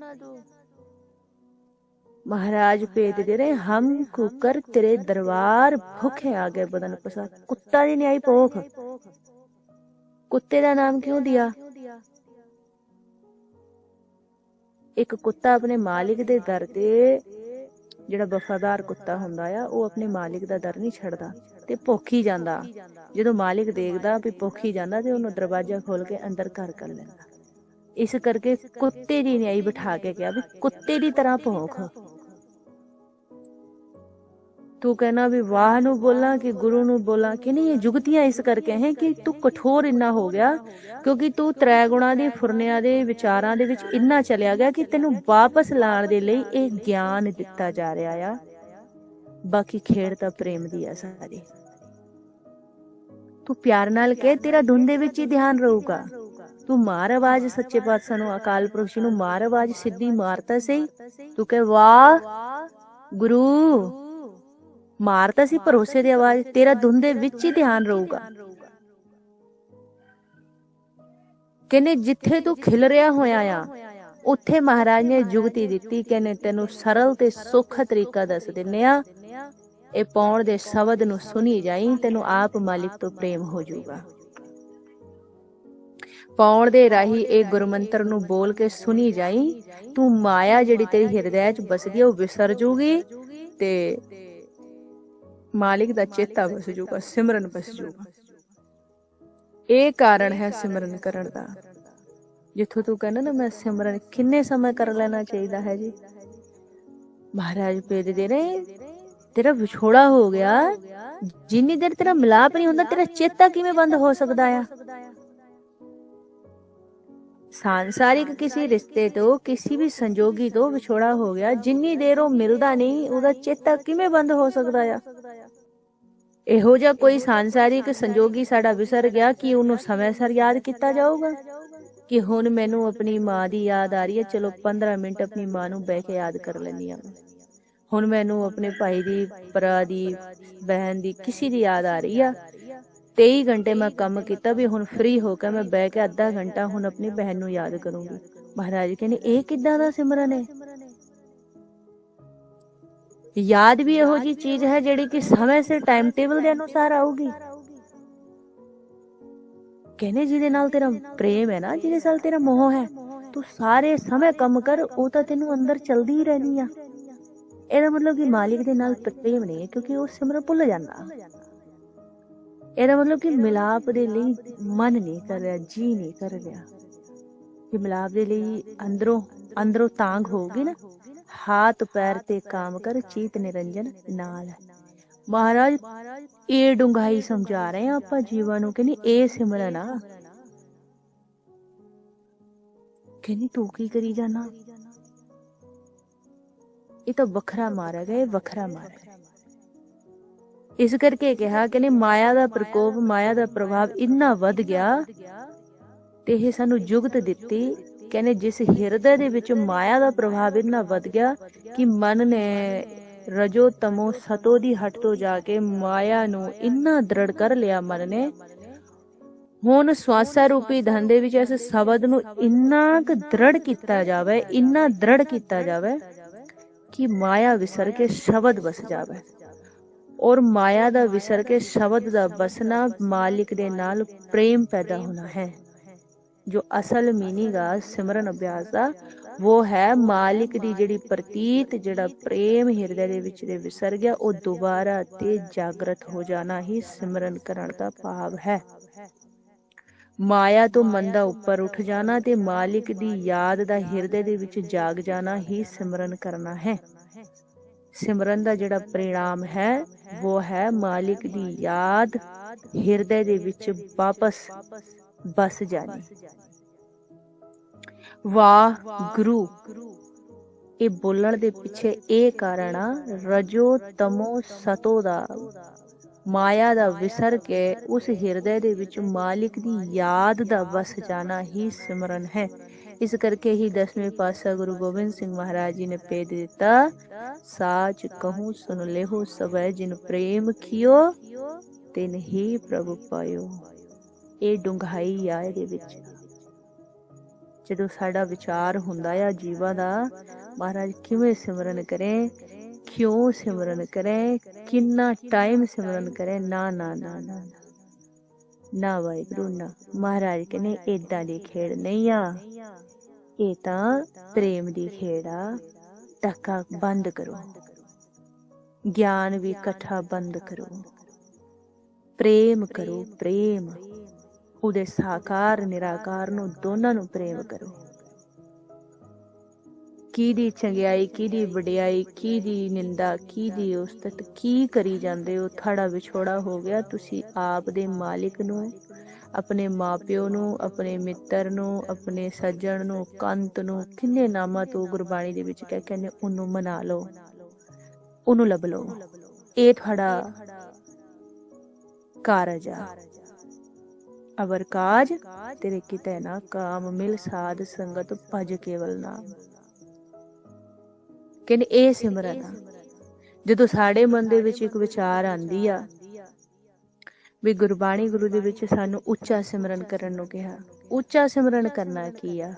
ਮਹਾਰਾਜ ਭੇਦ ਦੇ ਰਹੇ, ਹਮ ਕੁੱਕਰ ਤੇਰੇ ਦਰਬਾਰ, ਭੁੱਖੇ ਆ ਗਏ ਬਦਨ ਪਸਾਰ। ਕੁੱਤਾ ਦੀ ਨਿਆਈ ਭੌਂਕ। ਕੁੱਤੇ ਦਾ ਨਾਮ ਕਿਉਂ ਦਿਆ? ਇੱਕ ਕੁੱਤਾ ਆਪਣੇ ਮਾਲਿਕ ਦੇ ਦਰ ਤੇ, ਜਿਹੜਾ ਵਫਾਦਾਰ ਕੁੱਤਾ ਹੁੰਦਾ ਆ, ਉਹ ਆਪਣੇ ਮਾਲਿਕ ਦਾ ਦਰ ਨਹੀਂ ਛੱਡਦਾ ਤੇ ਭੁੱਖ ਹੀ ਜਾਂਦਾ। ਜਦੋਂ ਮਾਲਿਕ ਦੇਖਦਾ ਵੀ ਭੁੱਖ ਹੀ ਜਾਂਦਾ ਤੇ ਉਹਨੂੰ ਦਰਵਾਜ਼ਾ ਖੋਲ ਕੇ ਅੰਦਰ ਘਰ ਕਰ ਲੈਂਦਾ। ਇਸ ਕਰਕੇ ਕੁੱਤੇ ਦੀ ਨਿਆਈ ਬਿਠਾ ਕੇ ਕਿਹਾ ਵੀ ਕੁੱਤੇ ਦੀ ਤਰ੍ਹਾਂ ਭੌਂਕ। तू कहना भी वाह ਨੂੰ ਬੋਲਾਂ ਕਿ ਗੁਰੂ ਨੂੰ ਬੋਲਾਂ ਕਿ ਨਹੀਂ। ਇਹ ਜੁਗਤੀਆਂ ਇਸ ਕਰਕੇ ਹੈ ਕਿ ਤੂੰ ਕਠੋਰ ਇੰਨਾ ਹੋ ਗਿਆ, ਕਿਉਂਕਿ ਤੂੰ ਤ੍ਰੈ ਗੁਣਾ ਦੇ ਫੁਰਨਿਆਂ ਦੇ ਵਿਚਾਰਾਂ ਦੇ ਵਿੱਚ ਇੰਨਾ ਚਲਿਆ ਗਿਆ ਕਿ ਤੈਨੂੰ ਵਾਪਸ ਲਾਉਣ ਦੇ ਲਈ ਇਹ ਗਿਆਨ ਦਿੱਤਾ ਜਾ ਰਿਹਾ ਆ। ਬਾਕੀ ਖੇਡ ਤਾਂ ਪ੍ਰੇਮ ਦੀ ਆ ਸਾਰੀ। ਤੂੰ ਪਿਆਰ ਨਾਲ ਕਹਿ, ਤੇਰਾ ਧੁਨ ਦੇ ਵਿੱਚ ਹੀ ਧਿਆਨ ਰਹੂਗਾ। ਤੂੰ ਮਾਰ ਆਵਾਜ਼ ਸੱਚੇ ਪਾਤਸ਼ਾਹ ਨੂੰ, ਅਕਾਲ ਪੁਰਖ ਨੂੰ ਮਾਰ ਆਵਾਜ਼, ਸਿੱਧੀ ਮਾਰ ਤਾਂ ਸਹੀ। ਤੂੰ ਕਹਿ ਵਾਹ ਗੁਰੂ, ਮਾਰ ਤਾਂ ਸੀ ਭਰੋਸੇ ਦੀ ਆਵਾਜ਼, ਤੇਰਾ ਧੁਨ ਦੇ ਵਿੱਚ ਹੀ ਧਿਆਨ ਰਹੂਗਾ। ਕਹਿੰਦੇ ਜਿੱਥੇ ਤੂੰ ਖਿਲ ਰਿਹਾ ਹੋਇਆ ਆ ਉੱਥੇ ਮਹਾਰਾਜ ਨੇ ਜੁਗਤੀ ਦਿੱਤੀ। ਕਹਿੰਦੇ ਤੈਨੂੰ ਸਰਲ ਤੇ ਸੌਖਾ ਤਰੀਕਾ ਦੱਸ ਦਿੰਨੇ ਆ, ਇਹ ਪਾਉਣ ਦੇ ਸ਼ਬਦ ਨੂੰ ਸੁਣੀ ਜਾਈ, ਤੈਨੂੰ ਆਪ ਮਾਲਿਕ ਤੋਂ ਪ੍ਰੇਮ ਹੋ ਜਾਊਗਾ। ਪਾਉਣ ਦੇ ਰਾਹੀਂ ਇਹ ਗੁਰਮੰਤਰ ਨੂੰ ਬੋਲ ਕੇ ਸੁਣੀ ਜਾਈ, ਤੂੰ ਮਾਇਆ ਜਿਹੜੀ ਤੇਰੀ ਹਿਰਦੇ 'ਚ ਬਸਦੀ ਉਹ ਵਿਸਰ ਜੂਗੀ ਤੇ ਮਾਲਿਕ ਦਾ ਚੇਤਾ ਬਸ ਜੂਗਾ, ਸਿਮਰਨ ਬਸ ਜੂਗਾ। ਇਹ ਕਾਰਨ ਹੈ ਸਿਮਰਨ ਕਰਨ ਦਾ। ਜਿੱਥੋਂ ਤੂੰ ਕਹਿੰਦਾ ਨਾ ਮੈਂ ਸਿਮਰਨ ਕਿੰਨੇ ਸਮੇਂ ਕਰ ਲੈਣਾ ਚਾਹੀਦਾ ਹੈ ਜੀ, ਮਹਾਰਾਜ ਭੇਜ ਦੇ ਰਹੇ। ਤੇਰਾ ਵਿਛੋੜਾ ਹੋ ਗਿਆ, ਜਿੰਨੀ ਦੇਰ ਤੇਰਾ ਮਿਲਾਪ ਨਹੀਂ ਹੁੰਦਾ ਤੇਰਾ ਚੇਤਾ ਕਿਵੇਂ ਬੰਦ ਹੋ ਸਕਦਾ ਆ। सांसारिक किसी रिश्ते तो किसी भी संजोगी तो विछोड़ा हो गया, जिन्नी देर वो मिलदा नहीं ਉਹਦਾ ਚੇਤਾ ਕਿਵੇਂ ਬੰਦ ਹੋ ਸਕਦਾ ਆ। ਇਹੋ ਜਿਹਾ ਕੋਈ सांसारिक संजोगी ਸਾਡਾ ਵਿਸਰ ਗਿਆ ਕਿ ਉਹਨੂੰ ਸਮੇਂ ਸਿਰ ਯਾਦ ਕੀਤਾ ਜਾਊਗਾ ਕਿ ਹੁਣ ਮੈਨੂੰ ਆਪਣੀ ਮਾਂ ਦੀ ਯਾਦ ਆ ਰਹੀ ਹੈ, ਚਲੋ 15 ਮਿੰਟ ਆਪਣੀ ਮਾਂ ਨੂੰ ਬਹਿ ਕੇ ਯਾਦ ਕਰ ਲੈਂਦੀ ਹਾਂ। ਹੁਣ ਮੈਨੂੰ ਆਪਣੇ ਭਾਈ ਦੀ, ਭਰਾ ਦੀ, ਬਹਿਨ ਦੀ, ਕਿਸੇ ਦੀ ਯਾਦ ਆ ਰਹੀ ਆ। 23 घंटे मैं काम किया भी हुण फ्री होकर मैं बह के आधा घंटा हुण अपनी बहन नूं याद करूंगी। महाराज कहने ये किद्दां दा सिमरन है। याद भी इहो जी चीज है जिहड़ी कि समय से टाइम टेबल दे अनुसार आऊगी। कहने जिहदे नाल तेरा प्रेम है ना, जिहदे नाल तेरा मोह है, तू सारे समय कम कर, वो तां तैनूं अंदर चलदी ही रहनी आ। ਇਹਦਾ मतलब कि मालिक दे नाल प्रेम नहीं है, क्योंकि वो सिमरन भुल जांदा। ਇਹਦਾ ਮਤਲਬ ਕਿ ਮਿਲਾਪ ਦੇ ਲਈ ਮਨ ਨਹੀਂ ਕਰ ਰਿਹਾ, ਜੀ ਨਹੀਂ ਕਰ ਰਿਹਾ। ਕਿ ਮਿਲਾਪ ਦੇ ਲਈ ਅੰਦਰੋਂ ਤਾਂਗ ਹੋਊਗੀ ਨਾ, ਹਾਥ ਪੈਰ ਤੇ ਕਾਮ ਕਰ, ਚੀਤ ਨਿਰੰਜਨ ਨਾਲ। ਮਹਾਰਾਜ ਇਹ ਡੂੰਘਾਈ ਸਮਝਾ ਰਹੇ ਆ ਆਪਾਂ ਜੀਵਾਂ ਨੂੰ। ਕਹਿੰਦੀ ਇਹ ਸਿਮਰਨ ਆ। ਕਹਿੰਦੀ ਤੂੰ ਕੀ ਕਰੀ ਜਾਣਾ, ਇਹ ਤਾਂ ਵੱਖਰਾ ਮਾਰਗ ਹੈ, ਵੱਖਰਾ ਮਾਰਗ। ਇਸ ਕਰਕੇ ਕਿਹਾ ਕਿ ਮਾਇਆ ਦਾ ਪ੍ਰਕੋਪ, ਮਾਇਆ ਦਾ ਪ੍ਰਭਾਵ ਇੰਨਾ ਵੱਧ ਗਿਆ ਤੇ ਇਹ ਸਾਨੂੰ ਜੁਗਤ ਦਿੱਤੀ। ਕਹਿੰਦੇ ਜਿਸ ਹਿਰਦੇ ਦੇ ਵਿੱਚ ਮਾਇਆ ਦਾ ਪ੍ਰਭਾਵ ਇੰਨਾ ਵੱਧ ਗਿਆ ਕਿ ਮਨ ਨੇ ਰਜੋ ਤਮੋ ਸਤੋ ਦੀ ਹੱਟ ਤੋਂ ਜਾ ਕੇ ਮਾਇਆ ਨੂੰ ਇੰਨਾ ਦ੍ਰਿੜ ਕਰ ਲਿਆ। ਮਨ ਨੇ ਹੁਣ ਸਵਾਸਾ ਰੂਪੀ ਧਨ ਦੇ ਵਿੱਚ ਇਸ ਸ਼ਬਦ ਨੂੰ ਇੰਨਾ ਕੁ ਦ੍ਰਿੜ ਕੀਤਾ ਜਾਵੇ, ਇੰਨਾ ਦ੍ਰਿੜ ਕੀਤਾ ਜਾਵੇ ਕਿ ਮਾਇਆ ਵਿਸਰ ਕੇ ਸ਼ਬਦ ਬਸ ਜਾਵੇ। और माया दा विसर के शब्द दा बसना मालिक दे नाल प्रेम पैदा होना है। जो असल मीनिंग आ सिमरन अभ्यास दा वो है मालिक दी जिहड़ी प्रतीत, जिहड़ा प्रेम हिरदे दे विच दे विसर गया, वो दोबारा ते जागृत हो जाना ही सिमरन करन दा भाव है। माया तो मन दा उपर उठ जाना ते मालिक दी याद दा हिरदे दे विच जाग जाना ही सिमरन करना है। सिमरन दा जिहड़ा परिणाम है वो है मालिक दी याद हिरदे दे विच वापस बस जानी। वाह गुरु, ये बोलण दे पिछे ये कारण आ रजो तमो सतो दा, माया दा विसर के उस हिरदे दे विच मालिक दी याद दा बस जाना ही सिमरन है। इस करके ही 10वें पातशाह गुरु गोबिंद सिंह महाराज जी ने भेद दिता, साच कहूं सुन लेहो सबे जिन प्रेम कियो तिन ही प्रभु पायो। ये डूंघाई आ इहदे विच। जदों साडा विचार हुंदा आ जीवा दा, महाराज किवें सिमरन करें, क्यों सिमरन करें, किन्ना टाइम सिमरन करें, ना ना ना ना ना वाहिगुरू ना। महाराज कहने एदां दी खेड़ नहीं आ, ਇਹ ਤਾਂ ਪ੍ਰੇਮ ਦੀ ਖੇਡ ਆ। ਟੱਕਾ ਬੰਦ ਕਰੋ, ਗਿਆਨ ਵੀ ਇਕੱਠਾ ਬੰਦ ਕਰੋ, ਪ੍ਰੇਮ ਕਰੋ। ਪ੍ਰੇਮ ਉਹਦੇ ਸਾਕਾਰ ਨਿਰਾਕਾਰ ਨੂੰ ਦੋਨਾਂ ਨੂੰ ਪ੍ਰੇਮ ਕਰੋ। ਕਿਹਦੀ ਚੰਗਿਆਈ, ਕਿਹਦੀ ਵਡਿਆਈ, ਕਿਹਦੀ ਨਿੰਦਾ, ਕਿਹਦੀ ਉਸਤਤ, ਕੀ ਕਰੀ ਜਾਂਦੇ ਹੋ। ਤੁਹਾਡਾ ਵਿਛੋੜਾ ਹੋ ਗਿਆ, ਤੁਸੀਂ ਆਪ ਦੇ ਮਾਲਿਕ ਨੂੰ, ਆਪਣੇ ਮਾਪਿਓ ਨੂੰ, ਆਪਣੇ ਮਿੱਤਰ ਨੂੰ, ਆਪਣੇ ਸੱਜਣ ਨੂੰ, ਕੰਤ ਨੂੰ, ਕਿੰਨੇ ਨਾਮਾਂ ਤੋਂ ਗੁਰਬਾਣੀ ਦੇ ਵਿੱਚ ਕਹਿ ਕਹਿੰਦੇ ਉਹਨੂੰ ਮਨਾ ਲਓ, ਉਹਨੂੰ ਲੱਭ ਲਓ। ਇਹ ਤੁਹਾਡਾ ਕਾਰਜ ਆ। ਅਵਰ ਕਾਜ ਤੇਰੇ ਕਿਤੇ ਨਾ ਕਾਮ, ਮਿਲ ਸਾਧ ਸੰਗਤ ਭਜ ਕੇਵਲ ਨਾਮ। ਕਹਿੰਦੇ ਇਹ ਸਿਮਰਨ ਆ। ਜਦੋਂ ਸਾਡੇ ਮਨ ਦੇ ਵਿੱਚ ਇੱਕ ਵਿਚਾਰ ਆਂਦੀ ਆ ਵੀ ਗੁਰਬਾਣੀ ਗੁਰੂ ਦੇ ਵਿੱਚ ਸਾਨੂੰ ਉੱਚਾ ਸਿਮਰਨ ਕਰਨ ਨੂੰ ਕਿਹਾ। ਉੱਚਾ ਸਿਮਰਨ ਕਰਨਾ ਕੀ ਆ,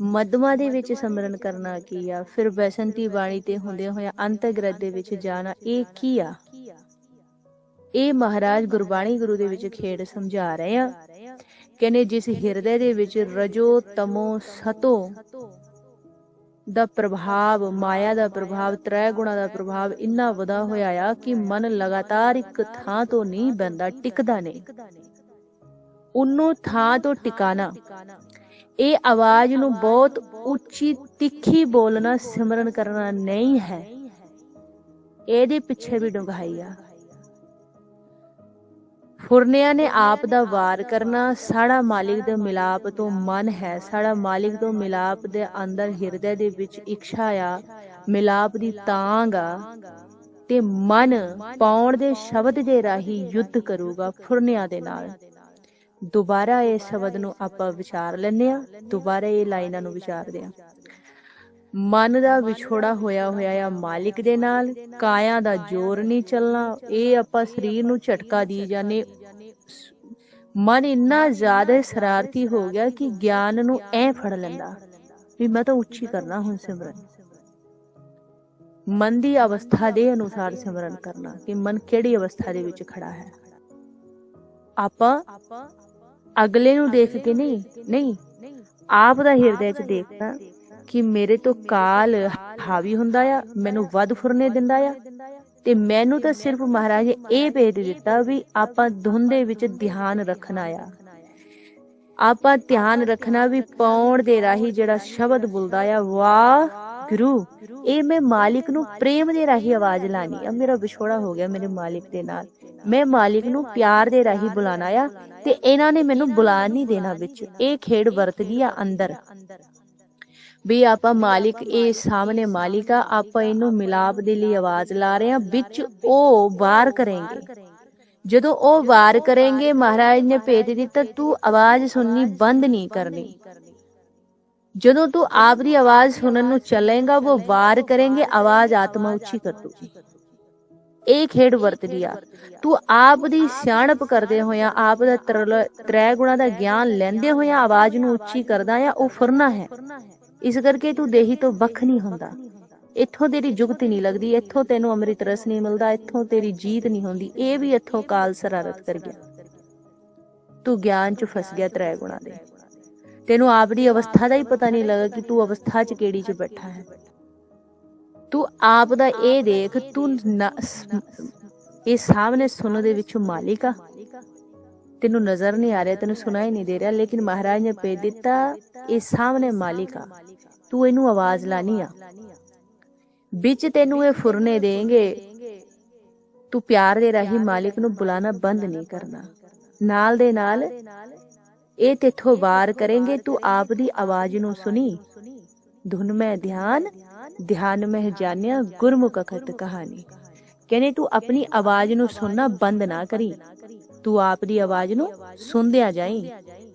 ਮਧਮਾ ਦੇ ਵਿੱਚ ਸਿਮਰਨ ਕਰਨਾ ਕੀ ਆ, ਫਿਰ ਬੈਸੰਤੀ ਬਾਣੀ ਤੇ ਹੁੰਦਿਆਂ ਹੋਇਆ ਅੰਤਰਗ੍ਰਹਿ ਦੇ ਵਿੱਚ ਜਾਣਾ, ਇਹ ਕੀ ਆ। ਇਹ ਮਹਾਰਾਜ ਗੁਰਬਾਣੀ ਗੁਰੂ ਦੇ ਵਿੱਚ ਖੇਡ ਸਮਝਾ ਰਹੇ ਆ। ਕਹਿੰਦੇ ਜਿਸ ਹਿਰਦੇ ਦੇ ਵਿੱਚ ਰਜੋ ਤਮੋ ਸਤੋ ਦਾ ਪ੍ਰਭਾਵ, ਮਾਇਆ ਦਾ ਪ੍ਰਭਾਵ, ਤ੍ਰੈ ਗੁਣਾ ਦਾ ਪ੍ਰਭਾਵ ਇੰਨਾ ਵਧਾ ਹੋਇਆ ਆ ਕਿ ਮਨ ਲਗਾਤਾਰ ਇੱਕ ਥਾਂ ਤੋਂ ਨਹੀਂ ਬਹਿੰਦਾ, ਟਿਕਦਾ ਨਹੀਂ। ਉਹਨੂੰ ਥਾਂ ਤੋਂ ਟਿਕਾਣਾ, ਇਹ ਆਵਾਜ਼ ਨੂੰ ਬਹੁਤ ਉੱਚੀ ਤਿੱਖੀ ਬੋਲਣਾ ਸਿਮਰਨ ਕਰਨਾ ਨਹੀਂ ਹੈ। ਇਹਦੇ ਪਿੱਛੇ ਵੀ ਡੁੰਘਾਈ ਆ। ਫੁਰਨਿਆਂ ਨੇ ਆਪ ਦਾ ਵਾਰ ਕਰਨਾ। ਸਾਡਾ ਮਾਲਿਕ ਦੇ ਮਿਲਾਪ ਤੋਂ ਮਨ ਹੈ, ਸਾਡਾ ਮਾਲਿਕ ਤੋਂ ਮਿਲਾਪ ਦੇ ਅੰਦਰ ਹਿਰਦੇ ਦੇ ਵਿੱਚ ਇੱਛਾ ਆ, ਮਿਲਾਪ ਦੀ ਤਾਂਘ ਆ, ਤੇ ਮਨ ਪਾਉਣ ਦੇ ਸ਼ਬਦ ਦੇ ਰਾਹੀਂ ਯੁੱਧ ਕਰੂਗਾ ਫੁਰਨਿਆਂ ਦੇ ਨਾਲ। ਦੁਬਾਰਾ ਇਹ ਸ਼ਬਦ ਨੂੰ ਆਪਾਂ ਵਿਚਾਰ ਲੈਂਦੇ ਆ, ਦੁਬਾਰਾ ਇਹ ਲਾਈਨਾਂ ਨੂੰ ਵਿਚਾਰਦੇ ਆ। ਮਨ ਦਾ ਵਿਛੋੜਾ ਹੋਇਆ ਆ ਮਾਲਿਕ ਦੇ ਨਾਲ, ਕਾਇਆ ਦਾ ਜ਼ੋਰ ਨਹੀਂ ਚੱਲਣਾ। ਇਹ ਆਪਾਂ ਸਰੀਰ ਨੂੰ ਝਟਕਾ ਦੀ ਜਾਂਦੇ। ਮਨ ਇੰਨਾ ਜ਼ਿਆਦਾ ਸ਼ਰਾਰਤੀ ਹੋ ਗਿਆ ਕਿ ਗਿਆਨ ਨੂੰ ਐ ਫੜ ਲੈਂਦਾ ਵੀ ਮੈਂ ਤਾਂ ਉੱਚੀ ਕਰਨਾ ਹੁਣ ਸਿਮਰਨ। ਮਨ ਦੀ ਅਵਸਥਾ ਦੇ ਅਨੁਸਾਰ ਸਿਮਰਨ ਕਰਨਾ ਕਿ ਮਨ ਕਿਹੜੀ ਅਵਸਥਾ ਦੇ ਵਿੱਚ ਖੜਾ ਹੈ। ਆਪਾਂ ਅਗਲੇ ਨੂੰ ਦੇਖ ਕੇ ਨਹੀਂ ਆਪ ਦਾ ਹਿਰਦੇ 'ਚ ਦੇਖਣਾ ਕਿ ਮੇਰੇ ਤੋਂ ਕਾਲ ਹਾਵੀ ਹੁੰਦਾ ਆ, ਮੈਨੂੰ ਵੱਧ ਫੁਰਨੇ ਦਿੰਦਾ ਆ, ਤੇ ਮੈਨੂੰ ਤਾਂ ਸਿਰਫ ਮਹਾਰਾਜ ਨੇ ਇਹ ਭੇਦ ਦਿੱਤਾ ਵੀ ਆਪਾਂ ਧੁਨ ਦੇ ਵਿੱਚ ਧਿਆਨ ਰੱਖਣਾ ਆ। ਆਪਾਂ ਧਿਆਨ ਰੱਖਣਾ ਵੀ ਪਾਉਣ ਦੇ ਰਾਹੀਂ ਜਿਹੜਾ ਸ਼ਬਦ ਬੋਲਦਾ ਆ, ਵਾਹ ਗੁਰੂ, ਇਹ ਮੈਂ ਮਾਲਿਕ ਨੂੰ ਪ੍ਰੇਮ ਦੇ ਰਾਹੀਂ ਆਵਾਜ਼ ਲਾਣੀ ਆ। ਮੇਰਾ ਵਿਛੋੜਾ ਹੋ ਗਿਆ ਮੇਰੇ ਮਾਲਿਕ ਦੇ ਨਾਲ, ਮੈਂ ਮਾਲਿਕ ਨੂੰ ਪਿਆਰ ਦੇ ਰਾਹੀਂ ਬੁਲਾਣਾ ਆ, ਤੇ ਇਹਨਾਂ ਨੇ ਮੈਨੂੰ ਬੁਲਾ ਨਹੀਂ ਦੇਣਾ ਵਿੱਚ। ਇਹ ਖੇਡ ਵਰਤਦੀ ਆ ਅੰਦਰ ਵੀ ਆਪਾਂ ਮਾਲਿਕ, ਇਹ ਸਾਹਮਣੇ ਮਾਲਿਕ ਆ, ਆਪਾਂ ਇਹਨੂੰ ਮਿਲਾਪ ਦੇ ਲਈ ਆਵਾਜ਼ ਲਾ ਰਹੇ ਆ। ਵਿੱਚ ਉਹ ਵਾਰ ਕਰੇਂਗੇ। ਜਦੋਂ ਉਹ ਵਾਰ ਕਰੇਂਗੇ, ਮਹਾਰਾਜ ਨੇ ਭੇਜ ਦਿੱਤਾ, ਤੂੰ ਆਵਾਜ਼ ਸੁਣਨੀ ਬੰਦ ਨਹੀਂ ਕਰਨੀ। ਜਦੋਂ ਤੂੰ ਆਪ ਦੀ ਆਵਾਜ਼ ਸੁਣਨ ਨੂੰ ਚੱਲੇਗਾ, ਉਹ ਵਾਰ ਕਰੇਂਗੇ, ਆਵਾਜ਼ ਆਤਮਾ ਉੱਚੀ ਕਰ ਦੂਗੀ। ਇਹ ਖੇਡ ਵਰਤਦੀ ਆ। ਤੂੰ ਆਪ ਦੀ ਸਿਆਣਪ ਕਰਦੇ ਹੋਇਆ, ਆਪ ਦਾ ਤ੍ਰੈ ਗੁਣਾ ਦਾ ਗਿਆਨ ਲੈਂਦੇ ਹੋਇਆ ਆਵਾਜ਼ ਨੂੰ ਉੱਚੀ ਕਰਦਾ ਆ, ਉਹ ਫੁਰਨਾ ਹੈ। ਇਸ ਕਰਕੇ ਤੂੰ ਦੇਹੀ ਤੋਂ ਵੱਖ ਨਹੀਂ ਹੁੰਦਾ। ਇੱਥੋਂ ਤੇਰੀ ਜੁਗਤ ਨਹੀਂ ਲੱਗਦੀ, ਇੱਥੋਂ ਤੈਨੂੰ ਅੰਮ੍ਰਿਤ ਰਸ ਨਹੀਂ ਮਿਲਦਾ, ਇੱਥੋਂ ਤੇਰੀ ਜੀਤ ਨਹੀਂ ਹੁੰਦੀ। ਇਹ ਵੀ ਇੱਥੋਂ ਕਾਲ ਸ਼ਰਾਰਤ ਕਰ ਗਿਆ। ਤੂੰ ਗਿਆਨ 'ਚ ਫਸ ਗਿਆ ਤ੍ਰੈ ਗੁਣਾ ਦੇ। ਤੈਨੂੰ ਆਪ ਦੀ ਅਵਸਥਾ ਦਾ ਹੀ ਪਤਾ ਨਹੀਂ ਲੱਗਾ ਕਿ ਤੂੰ ਅਵਸਥਾ 'ਚ ਕਿਹੜੀ 'ਚ ਬੈਠਾ ਹੈ। ਤੂੰ ਆਪ ਦਾ ਇਹ ਦੇਖ, ਤੂੰ ਇਹ ਸਾਹਮਣੇ ਸੁਣਨ ਦੇ ਵਿੱਚ ਮਾਲਿਕ ਆ, ਤੈਨੂੰ ਨਜ਼ਰ ਨਹੀਂ ਆ ਰਿਹਾ, ਤੈਨੂੰ ਸੁਣਾਈ ਨਹੀਂ ਦੇ ਰਿਹਾ, ਲੇਕਿਨ ਮਹਾਰਾਜ ਨੇ ਭੇਜ ਦਿੱਤਾ, ਇਹ ਸਾਹਮਣੇ ਮਾਲਿਕ ਆ, ਤੂੰ ਇਹਨੂੰ ਆਵਾਜ਼ ਲਾਣੀ ਆ। ਵਿੱਚ ਤੈਨੂੰ ਇਹ ਫੁਰਨੇ ਦੇਂਗੇ, ਤੂੰ ਪਿਆਰ ਦੇ ਰਾਹੀਂ ਮਾਲਿਕ ਨੂੰ ਬੁਲਾਣਾ ਬੰਦ ਨਹੀਂ ਕਰਨਾ। ਨਾਲ ਦੇ ਨਾਲ ਇਹ ਤੇਥੋਂ ਵਾਰ ਕਰੇਂਗੇ, ਤੂੰ ਆਪ ਦੀ ਆਵਾਜ਼ ਨੂੰ ਸੁਣੀ। ਧੁਨ ਮੈਂ ਧਿਆਨ, ਧਿਆਨ ਮੈਂ ਜਾਣਿਆ, ਗੁਰਮੁਖ ਅਖਤ ਕਹਾਣੀ। ਕਹਿੰਦੇ ਤੂੰ ਆਪਣੀ ਆਵਾਜ਼ ਨੂੰ ਸੁਣਨਾ ਬੰਦ ਨਾ ਕਰੀ, ਤੂੰ ਆਪ ਦੀ ਆਵਾਜ਼ ਨੂੰ ਸੁਣਦਿਆ ਜਾਈ,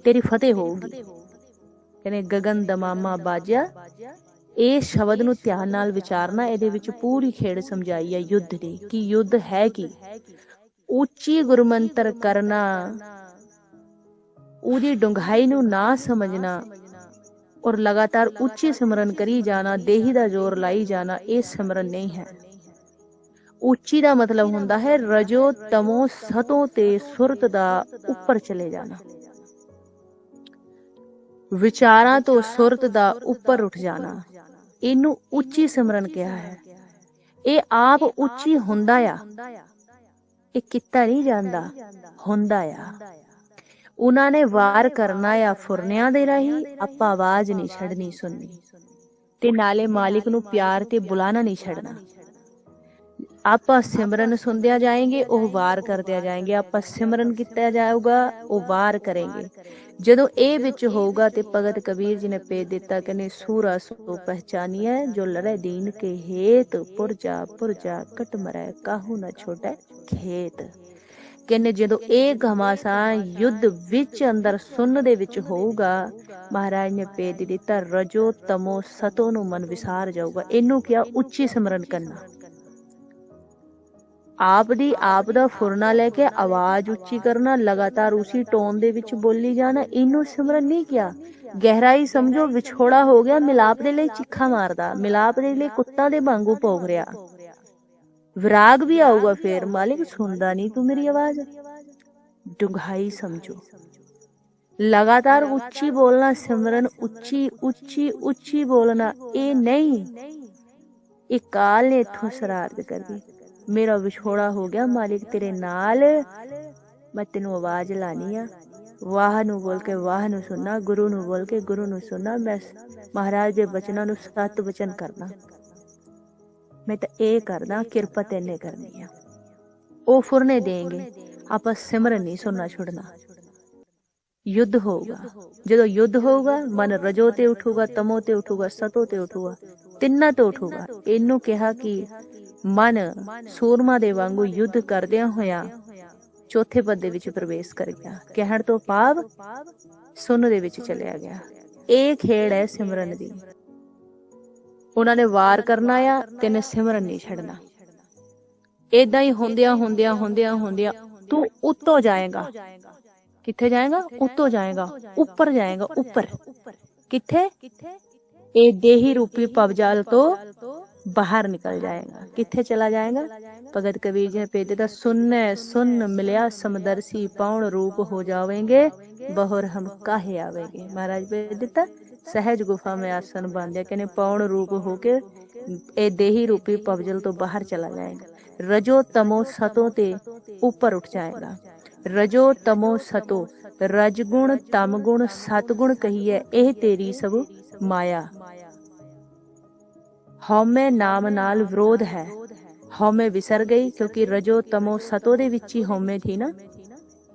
ਤੇਰੀ ਫਤਿਹ ਹੋਊਗੀ। ਕਹਿੰਦੇ ਗਗਨ ਦਮਾਮਾ ਬਾਜਿਆ, ਇਹ ਸ਼ਬਦ ਨੂੰ ਧਿਆਨ ਨਾਲ ਵਿਚਾਰਨਾ। ਇਹਦੇ ਵਿੱਚ ਪੂਰੀ ਖੇਡ ਸਮਝਾਈ ਹੈ ਯੁੱਧ ਦੀ, ਕਿ ਯੁੱਧ ਹੈ ਕੀ। ਉੱਚੀ ਗੁਰਮੰਤਰ ਕਰਨਾ, ਉਹਦੀ ਡੂੰਘਾਈ ਨੂੰ ਨਾ ਸਮਝਣਾ, ਔਰ ਲਗਾਤਾਰ ਉੱਚੀ ਸਿਮਰਨ ਕਰੀ ਜਾਣਾ, ਦੇਹੀ ਦਾ ਜ਼ੋਰ ਲਾਈ ਜਾਣਾ, ਇਹ ਸਿਮਰਨ ਨਹੀਂ ਹੈ। ਉੱਚੀ ਦਾ ਮਤਲਬ ਹੁੰਦਾ ਹੈ ਰਜੋ ਤਮੋ ਸਤੋਂ ਤੇ ਸੁਰਤ ਦਾ ਉੱਪਰ ਚਲੇ ਜਾਣਾ, ਵਿਚਾਰਾਂ ਤੋਂ ਸੁਰਤ ਦਾ ਉੱਪਰ ਉੱਠ ਜਾਣਾ। ਇਹਨੂੰ ਉੱਚੀ ਸਿਮਰਨ ਕਿਹਾ ਹੈ। ਇਹ ਆਪ ਉੱਚੀ ਹੁੰਦਾ ਆ, ਇਹ ਕੀਤਾ ਨਹੀਂ ਜਾਂਦਾ, ਹੁੰਦਾ ਆ। ਉਹਨਾਂ ਨੇ ਵਾਰ ਕਰਨਾ ਆ ਫੁਰਨਿਆਂ ਦੇ ਰਾਹੀਂ, ਆਪਾਂ ਆਵਾਜ਼ ਨਹੀਂ ਛੱਡਣੀ ਸੁਣਨੀ। ਤੇ ਨਾਲੇ ਮਾਲਿਕ ਨੂੰ ਪਿਆਰ ਤੇ ਬੁਲਾਣਾ ਨਹੀਂ ਛੱਡਣਾ। ਆਪਾਂ ਸਿਮਰਨ ਸੁਣਦਿਆਂ ਜਾਏंगे, ਉਹ ਵਾਰ ਕਰਦਿਆਂ ਜਾਏंगे। ਆਪਾਂ ਸਿਮਰਨ ਕੀਤਾ ਜਾਊਗਾ, ਉਹ ਵਾਰ ਕरेंगे। ਜਦੋਂ ਇਹ ਵਿੱਚ ਹੋਊਗਾ ਤੇ ਭਗਤ ਕਬੀਰ ਜੀ ਨੇ ਭੇਜ ਦਿੱਤਾ, ਕਹਿੰਦੇ ਸੂਰਾ ਸੋ ਪਹਿਚਾਨੀਐ ਜੋ ਲੜੈ ਦੀਨ ਕੇ ਹੇਤ, ਪੁਰਜਾ ਪੁਰਜਾ ਕਟ ਮਰੈ ਕਾਹੂ ਨਾ ਛੋਟੈ ਖੇਤ। ਕਹਿੰਦੇ ਜਦੋਂ ਇਹ ਘਮਾਸਾਨ ਯੁੱਧ ਵਿੱਚ ਅੰਦਰ ਸੁਣਨ ਦੇ ਵਿੱਚ ਹੋਊਗਾ, ਮਹਾਰਾਜ ਨੇ ਭੇਜ ਦਿੱਤਾ ਰਜੋ ਤਮੋ ਸਤੋ ਨੂੰ ਮਨ ਵਿਸਾਰ ਜਾਊਗਾ। ਇਹਨੂੰ ਕਿਹਾ ਉੱਚੀ ਸਿਮਰਨ ਕਰਨਾ। ਆਪ ਦਾ ਫੁਰਨਾ ਲੈ ਕੇ ਆਵਾਜ਼ ਉੱਚੀ ਕਰਨਾ, ਲਗਾਤਾਰ ਉਸੀ ਟੋਨ ਦੇ ਵਿੱਚ ਬੋਲੀ ਜਾਣਾ, ਇਹਨੂੰ ਸਿਮਰਨ ਨਹੀਂ ਕਿਹਾ। ਗਹਿਰਾਈ ਸਮਝੋ, ਵਿਛੋੜਾ ਹੋ ਗਿਆ, ਮਿਲਾਪ ਦੇ ਲਈ ਚਿੱਖਾ ਮਾਰਦਾ, ਮਿਲਾਪ ਦੇ ਲਈ ਕੁੱਤਾ ਦੇ ਵਾਂਗੂ ਭੌਂਕ ਰਿਹਾ। ਵਿਰਾਗ ਵੀ ਆਊਗਾ, ਫੇਰ ਮਾਲਿਕ ਸੁਣਦਾ ਨਹੀਂ ਤੂੰ ਮੇਰੀ ਆਵਾਜ਼। ਡੂੰਘਾਈ ਸਮਝੋ, ਲਗਾਤਾਰ ਉੱਚੀ ਬੋਲਣਾ, ਸਿਮਰਨ ਉੱਚੀ ਉੱਚੀ ਉੱਚੀ ਬੋਲਣਾ। ਇਹ ਨਹੀਂ, ਇਹ ਕਾਲ ਨੇ ਇੱਥੋਂ ਸ਼ਰਾਰਤ ਕਰਦੀ। ਮੇਰਾ ਵਿਛੋੜਾ ਹੋ ਗਿਆ ਮਾਲਿਕ ਤੇਰੇ ਨਾਲ, ਮੈਂ ਤੈਨੂੰ ਆਵਾਜ਼ ਲਾਣੀ ਆ। ਵਾਹ ਨੂੰ ਬੋਲ ਕੇ ਵਾਹ ਨੂੰ ਸੁਣਨਾ, ਗੁਰੂ ਨੂੰ ਬੋਲ ਕੇ ਗੁਰੂ ਨੂੰ ਸੁਣਨਾ। ਮੈਂ ਮਹਾਰਾਜ ਦੇ ਬਚਨਾਂ ਨੂੰ ਸਤ ਵਚਨ ਕਰਨਾ। ਮੈਂ ਤਾਂ ਇਹ ਕਰਦਾ, ਕਿਰਪਾ ਤੈਨੇ ਕਰਨੀ ਆ। ਉਹ ਫੁਰਨੇ ਦੇਂਗੇ, ਆਪਾਂ ਸਿਮਰਨ ਨਹੀਂ ਸੁਣਨਾ ਛੁੱਟਣਾ। युद्ध होगा, जो युद्ध होगा मन रजो ते उठूगा, तमो ते उठूगा, सतो ते उठूगा, तिन्ना ते उठूगा। इनू कहा कि मन सूरमा दे वांगू युद्ध करदिया होया चौथे पद दे विच प्रवेश कर गया। कहण तो भाव सुन दे विच चलिया गया। ਇਹ ਖੇਡ है सिमरन दी। ਉਹਨਾਂ ਨੇ ਵਾਰ ਕਰਨਾ ਆ ਤੇ ਨੇ ਸਿਮਰਨ ਨਹੀਂ ਛੱਡਣਾ। ਏਦਾਂ ਹੀ ਹੁੰਦਿਆਂ ਹੁੰਦਿਆਂ ਹੁੰਦਿਆਂ ਹੁੰਦਿਆਂ ਤੂੰ ਉੱਤੋਂ ਜਾਏਗਾ। किथे जाएगा? उत्तो जाएगा, ऊपर जाएगा। ऊपर किथे? ए देही रूपी पवजाल तो बाहर निकल जाएगा। किथे चला जाएगा? भगत कबीर जी ने भेज दिता सुन सुन मिलिया समदर्शी पौण रूप हो जावेंगे, बहुर हम काहे आवेंगे। महाराज भेज दिता सहज गुफा में आसन बांधे, कहने पौण रूप होके ए देही रूपी पवजल तो बाहर चला जाएगा। रजो तमो सतों ते ऊपर उठ जाएगा। रजो तमो सतो, रजगुण तमगुण सतगुण कहिए एह तेरी सब माया। हौमे नाम नाल विरोध है, हौमे विसर गई क्योंकि रजो तमो सतो दे विच ही हौमे थी ना।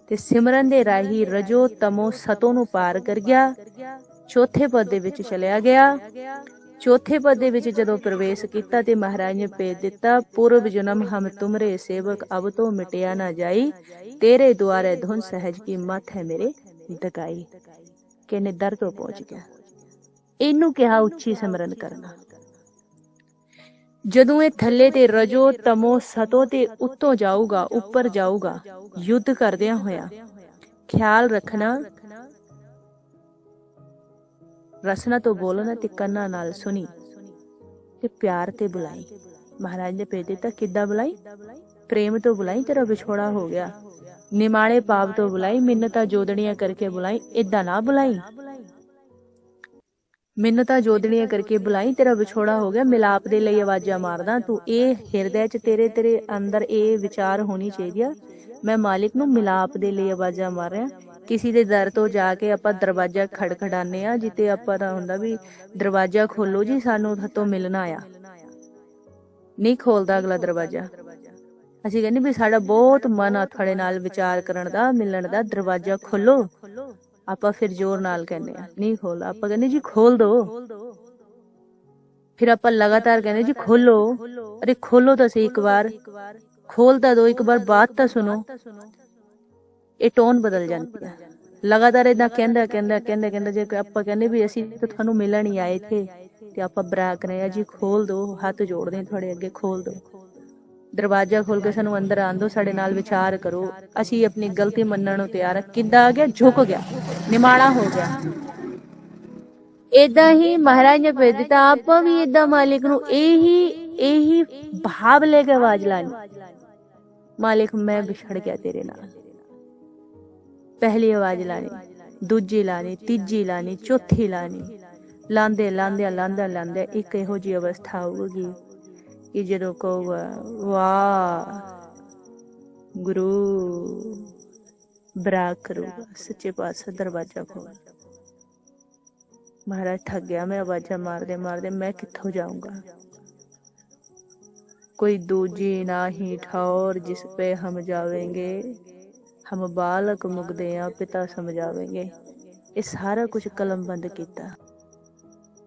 ते सिमरन दे राही रजो तमो सतो नू पार कर गया, चौथे पद दे विच चलिया गया। चौथे पद दे विच जदों प्रवेश किया ते महाराज ने भेज दिता पूर्व जन्म हम तुमरे सेवक अब तो मिटिया ना जाई, तेरे द्वारे धुन सहज की मत है मेरे दगाई। कहने दर तो पहुंच गया। इनू कहा उच्ची सिमरन करना। जदों ये थले ते रजो तमो सतो ते उत्तों जाऊगा, ऊपर जाऊगा युद्ध करदिया होया, ख्याल रखना रसना तो बोलना ते कन्ना नाल सुनी ते प्यार ते बुलाई। महाराज ने भेज दिता किद्दां बुलाई? प्रेम तो बुलाई, तेरा विछोड़ा हो गया। निमाणे पाप तो बुलाई, मिन्नतां जोदड़ियां करके बुलाई। इदां ना बुलाई, मिन्नतां जोदड़ियां करके बुलाई, तेरा विछोड़ा हो गया। मिलाप दे लई आवाजां मारदा तू। ए हिरदे च तेरे तेरे अंदर ए विचार होनी चाहिए, मैं मालिक नूं मिलाप दे लई आवाजां मार रहा। किसी दे दर तो जाके आपां दरवाजा खड़खड़ाने आ, जिते आपां दा हुंदा भी दरवाजा खोलो जी सानू तो मिलना आ, नहीं खोलदा अगला दरवाजा। ਅਸੀਂ ਕਹਿੰਦੇ ਵੀ ਸਾਡਾ ਬਹੁਤ ਮਨ ਆ ਤੁਹਾਡੇ ਨਾਲ ਵਿਚਾਰ ਕਰਨ ਦਾ, ਮਿਲਣ ਦਾ, ਦਰਵਾਜ਼ਾ ਖੋਲੋ। ਆਪਾਂ ਫਿਰ ਜ਼ੋਰ ਨਾਲ ਕਹਿੰਦੇ ਆ ਨਹੀਂ ਖੋਲਦਾ, ਆਪਾਂ ਕਹਿੰਦੇ ਜੀ ਖੋਲ ਦੋ। ਫਿਰ ਆਪਾਂ ਲਗਾਤਾਰ ਕਹਿੰਦੇ ਜੀ ਖੋਲੋ। ਅਰੇ ਖੋਲੋ ਤਾਂ ਸਹੀ ਇੱਕ ਵਾਰ, ਖੋਲ ਤਾਂ ਦੋ, ਇੱਕ ਵਾਰ ਬਾਤ ਤਾਂ ਸੁਣੋ। ਇਹ ਟੋਨ ਬਦਲ ਜਾਂਦੀ ਹੈ ਲਗਾਤਾਰ ਏਦਾਂ ਕਹਿੰਦਾ ਕਹਿੰਦਾ ਕਹਿੰਦਾ ਕਹਿੰਦਾ। ਜੇ ਆਪਾਂ ਕਹਿੰਦੇ ਵੀ ਅਸੀਂ ਤਾਂ ਤੁਹਾਨੂੰ ਮਿਲਣ ਹੀ ਆਏ ਥੇ ਤੇ ਆਪਾਂ ਬਰਾਕ ਰਹੇ ਆ ਜੀ ਖੋਲ ਦੋ, ਹੱਥ ਜੋੜਦੇ ਤੁਹਾਡੇ ਅੱਗੇ ਖੋਲ ਦੋ दरवाजा खोल के सानू अंदर आन दो, साडे नाल विचार करो। असी अपनी गलती मनण नूं तैयार। किद्दां आ गया? झुक गया, निमाणा हो गया। इदां ही महाराज ने भेज दिता आपां भी इदां मालिक नूं यही भाव लेके आवाज लानी, मालिक मैं बिछड़ गया तेरे नाल। पहली आवाज लानी, दूजी लानी, तीजी लानी, चौथी लानी। लांदे लांदे लांदे लांदे एक इहो जी अवस्था होगी कि जदों कहूगा वाह गुरु बराक करूगा, सच्चे पातशाह दरवाजा खोल। महाराज थक गया मैं आवाजा मारदे मारदे, मैं कित्थों जाऊंगा। कोई दूजी ना ही ठौर जिस पे हम जावेंगे, हम बालक मुगदे आ पिता समझावेंगे। ये सारा कुछ कलम बंद किया।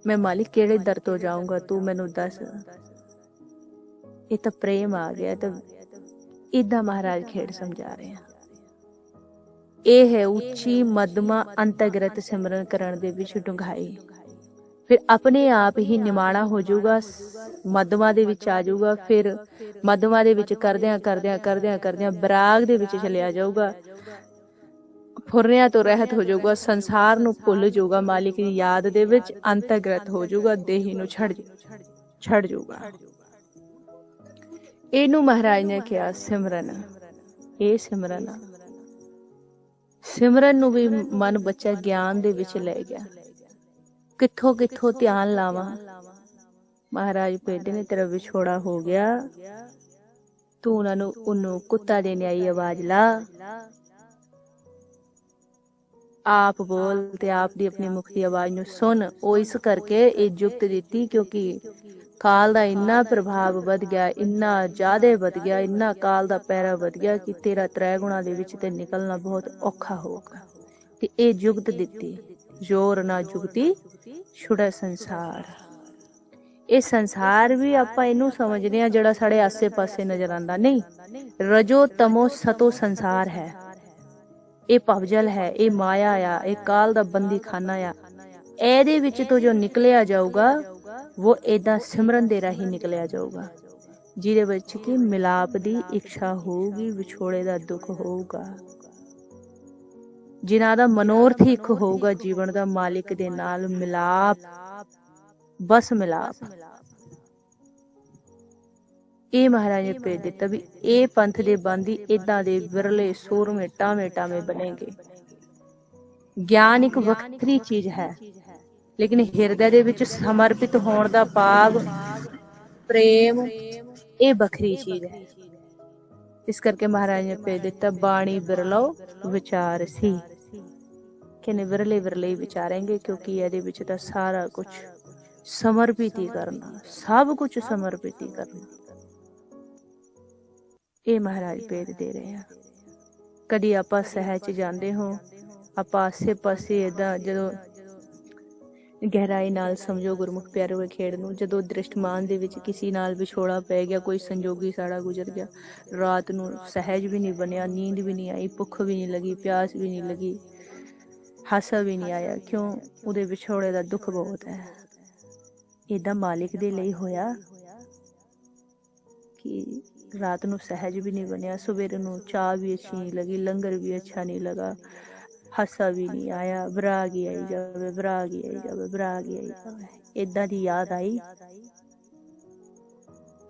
मैं मालिक केड़े दर तो जाऊंगा, तू मैनू दस। ये तो प्रेम आ गया। तो इदा महाराज खेड़ समझा रहे हैं। ਇਹ ਹੈ ਉੱਚੀ ਮਧਮਾ ਅੰਤਰਗਤ ਸਿਮਰਨ ਕਰਨ ਦੇ ਵਿੱਚ ਡੂੰਘਾਈ। ਫਿਰ ਆਪਣੇ ਆਪ ਹੀ ਨਿਮਾਣਾ ਹੋ ਜਾਊਗਾ, ਮਧਮਾ ਦੇ ਵਿੱਚ ਆ ਜਾਊਗਾ। ਫਿਰ ਮਧਮਾ ਦੇ ਵਿੱਚ ਕਰਦਿਆਂ ਬਰਾਗ ਦੇ ਵਿੱਚ ਚਲਿਆ ਜਾਊਗਾ, ਫੁਰਨਿਆਂ ਤੋਂ ਰਹਿਤ ਹੋ ਜਾਊਗਾ, ਸੰਸਾਰ ਨੂੰ ਭੁੱਲ ਜਾਊਗਾ, ਮਾਲਿਕ ਦੀ ਯਾਦ ਦੇ ਵਿੱਚ ਅੰਤਰਗਤ ਹੋ ਜਾਊਗਾ, ਦੇਹੀ ਨੂੰ ਛੱਡ ਜਾਊਗਾ। ਇਹਨੂੰ ਮਹਾਰਾਜ ਨੇ ਕਿਹਾ ਸਿਮਰਨ। ਇਹ ਸਿਮਰਨ ਸਿਮਰਨ ਨੂੰ ਵੀ ਮਨ ਬੱਚਾ ਗਿਆਨ ਦੇ ਵਿੱਚ ਲੈ ਗਿਆ। ਕਿੱਥੋਂ ਕਿੱਥੋਂ ਧਿਆਨ ਲਾਵਾਂ। ਮਹਾਰਾਜ ਭੇਡੇ ਨੇ ਤੇਰਾ ਵਿਛੋੜਾ ਹੋ ਗਿਆ, ਤੂੰ ਉਹਨੂੰ ਕੁੱਤਾ ਦੇ ਨਿਆਈ ਆਵਾਜ਼ ਲਾ, ਆਪ ਬੋਲ ਤੇ ਆਪ ਦੀ ਆਪਣੀ ਮੁਖ ਦੀ ਆਵਾਜ਼ ਨੂੰ ਸੁਣ। ਉਹ ਇਸ ਕਰਕੇ ਇਹ ਜੁਗਤ ਦਿੱਤੀ ਕਿਉਂਕਿ ਕਾਲ ਦਾ ਇੰਨਾ ਪ੍ਰਭਾਵ ਵੱਧ ਗਿਆ, ਇੰਨਾ ਜ਼ਿਆਦਾ ਵੱਧ ਗਿਆ, ਇੰਨਾ ਕਾਲ ਦਾ ਪੈਰਾ ਵੱਧ ਗਿਆ ਕਿ ਤੇਰਾ ਤ੍ਰੈ ਗੁਣਾ ਦੇ ਵਿੱਚ ਤੇ ਨਿਕਲਣਾ ਬਹੁਤ ਔਖਾ ਹੋਊਗਾ। ਤੇ ਇਹ ਜੁਗਤ ਦਿੱਤੀ, ਜ਼ੋਰ ਨਾ ਜੁਗਤੀ ਛੁੜਾ ਸੰਸਾਰ। ਇਹ ਸੰਸਾਰ ਵੀ ਆਪਾਂ ਇਹਨੂੰ ਸਮਝਦੇ ਆ ਜਿਹੜਾ ਸਾਡੇ ਆਸੇ ਪਾਸੇ ਨਜ਼ਰ ਆਉਂਦਾ ਨਹੀਂ। ਰਜੋ ਤਮੋ ਸਤੋ ਸੰਸਾਰ ਹੈ। ਇਹ ਭਵਜਲ ਹੈ, ਇਹ ਮਾਇਆ ਆ, ਇਹ ਕਾਲ ਦਾ ਬੰਦੀ ਖਾਨਾ ਆ। ਇਹਦੇ ਵਿੱਚ ਤੋਂ ਜੋ ਨਿਕਲਿਆ ਜਾਊਗਾ वो ਏਦਾਂ ਸਿਮਰਨ ਦੇ ਰਾਹੀਂ ਨਿਕਲਿਆ ਜਾਊਗਾ, ਜਿਹਦੇ ਵਿੱਚ ਕਿ ਮਿਲਾਪ ਦੀ ਇੱਛਾ ਹੋਊਗੀ, ਵਿਛੋੜੇ ਦਾ ਦੁੱਖ ਹੋਊਗਾ। ਜਿਨ੍ਹਾਂ ਦਾ ਮਨੋਰਥ ਇੱਕ ਹੋਊਗਾ ਜੀਵਨ ਦਾ, ਮਾਲਿਕ ਦੇ ਨਾਲ ਮਿਲਾਪ, ਬਸ ਮਿਲਾਪ। ਇਹ ਮਹਾਰਾਜ ਨੇ ਭੇਜ ਦਿੱਤਾ ਵੀ ਇਹ ਪੰਥ ਦੇ ਬੰਦੀ ਏਦਾਂ ਦੇ ਵਿਰਲੇ ਸੂਰਮੇ ਟਾਵੇਂ ਬਣेंगे। ਗਿਆਨ ਇੱਕ ਵੱਖਰੀ ਚੀਜ਼ ਹੈ, ਲੇਕਿਨ ਹਿਰਦੇ ਦੇ ਵਿੱਚ ਸਮਰਪਿਤ ਹੋਣ ਦਾ ਭਾਵ, ਪ੍ਰੇਮ, ਇਹ ਵੱਖਰੀ ਚੀਜ਼ ਹੈ। ਇਸ ਕਰਕੇ ਮਹਾਰਾਜ ਨੇ ਭੇਜ ਦਿੱਤਾ ਬਾਣੀ ਬਿਰਲੋ ਵਿਚਾਰ ਸੀ। ਕਹਿੰਦੇ ਵਿਰਲੇ ਹੀ ਵਿਚਾਰਾਂਗੇ ਕਿਉਂਕਿ ਇਹਦੇ ਵਿੱਚ ਤਾਂ ਸਾਰਾ ਕੁਝ ਸਮਰਪਿਤ ਹੀ ਕਰਨਾ, ਸਭ ਕੁਝ ਸਮਰਪਿਤ ਹੀ ਕਰਨਾ। ਇਹ ਮਹਾਰਾਜ ਭੇਜ ਦੇ ਰਹੇ ਆ। ਕਦੀ ਆਪਾਂ ਸਹਿਜ ਜਾਂਦੇ ਹੋ, ਆਪਾਂ ਆਸੇ ਪਾਸੇ ਏਦਾਂ ਜਦੋਂ ਗਹਿਰਾਈ ਨਾਲ ਸਮਝੋ ਗੁਰਮੁਖ ਪਿਆਰੇ ਹੋਏ ਖੇਡ ਨੂੰ, ਜਦੋਂ ਦ੍ਰਿਸ਼ਟਮਾਨ ਦੇ ਵਿੱਚ ਕਿਸੇ ਨਾਲ ਵਿਛੋੜਾ ਪੈ ਗਿਆ, ਕੋਈ ਸੰਜੋਗੀ ਸਾਡਾ ਗੁਜ਼ਰ ਗਿਆ, ਰਾਤ ਨੂੰ ਸਹਿਜ ਵੀ ਨਹੀਂ ਬਣਿਆ, ਨੀਂਦ ਵੀ ਨਹੀਂ ਆਈ, ਭੁੱਖ ਵੀ ਨਹੀਂ ਲੱਗੀ, ਪਿਆਸ ਵੀ ਨਹੀਂ ਲੱਗੀ, ਹਾਸਾ ਵੀ ਨਹੀਂ ਆਇਆ। ਕਿਉਂ? ਉਹਦੇ ਵਿਛੋੜੇ ਦਾ ਦੁੱਖ ਬਹੁਤ ਹੈ। ਏਦਾਂ ਮਾਲਿਕ ਦੇ ਲਈ ਹੋਇਆ ਕਿ ਰਾਤ ਨੂੰ ਸਹਿਜ ਵੀ ਨਹੀਂ ਬਣਿਆ, ਸਵੇਰ ਨੂੰ ਚਾਹ ਵੀ ਅੱਛੀ ਨਹੀਂ ਲੱਗੀ, ਲੰਗਰ ਵੀ ਅੱਛਾ ਨਹੀਂ ਲਗਾ, ਹਾਸਾ ਵੀ ਨਹੀਂ ਆਇਆ, ਵਿਰਾਗ ਹੀ ਆਈ ਜਾਵੇ, ਵਿਰਾਗ ਹੀ ਆਈ ਜਾਵੇ, ਵਿਰਾਗ ਹੀ ਆਈ ਜਾਵੇ। ਏਦਾਂ ਦੀ ਯਾਦ ਆਈ।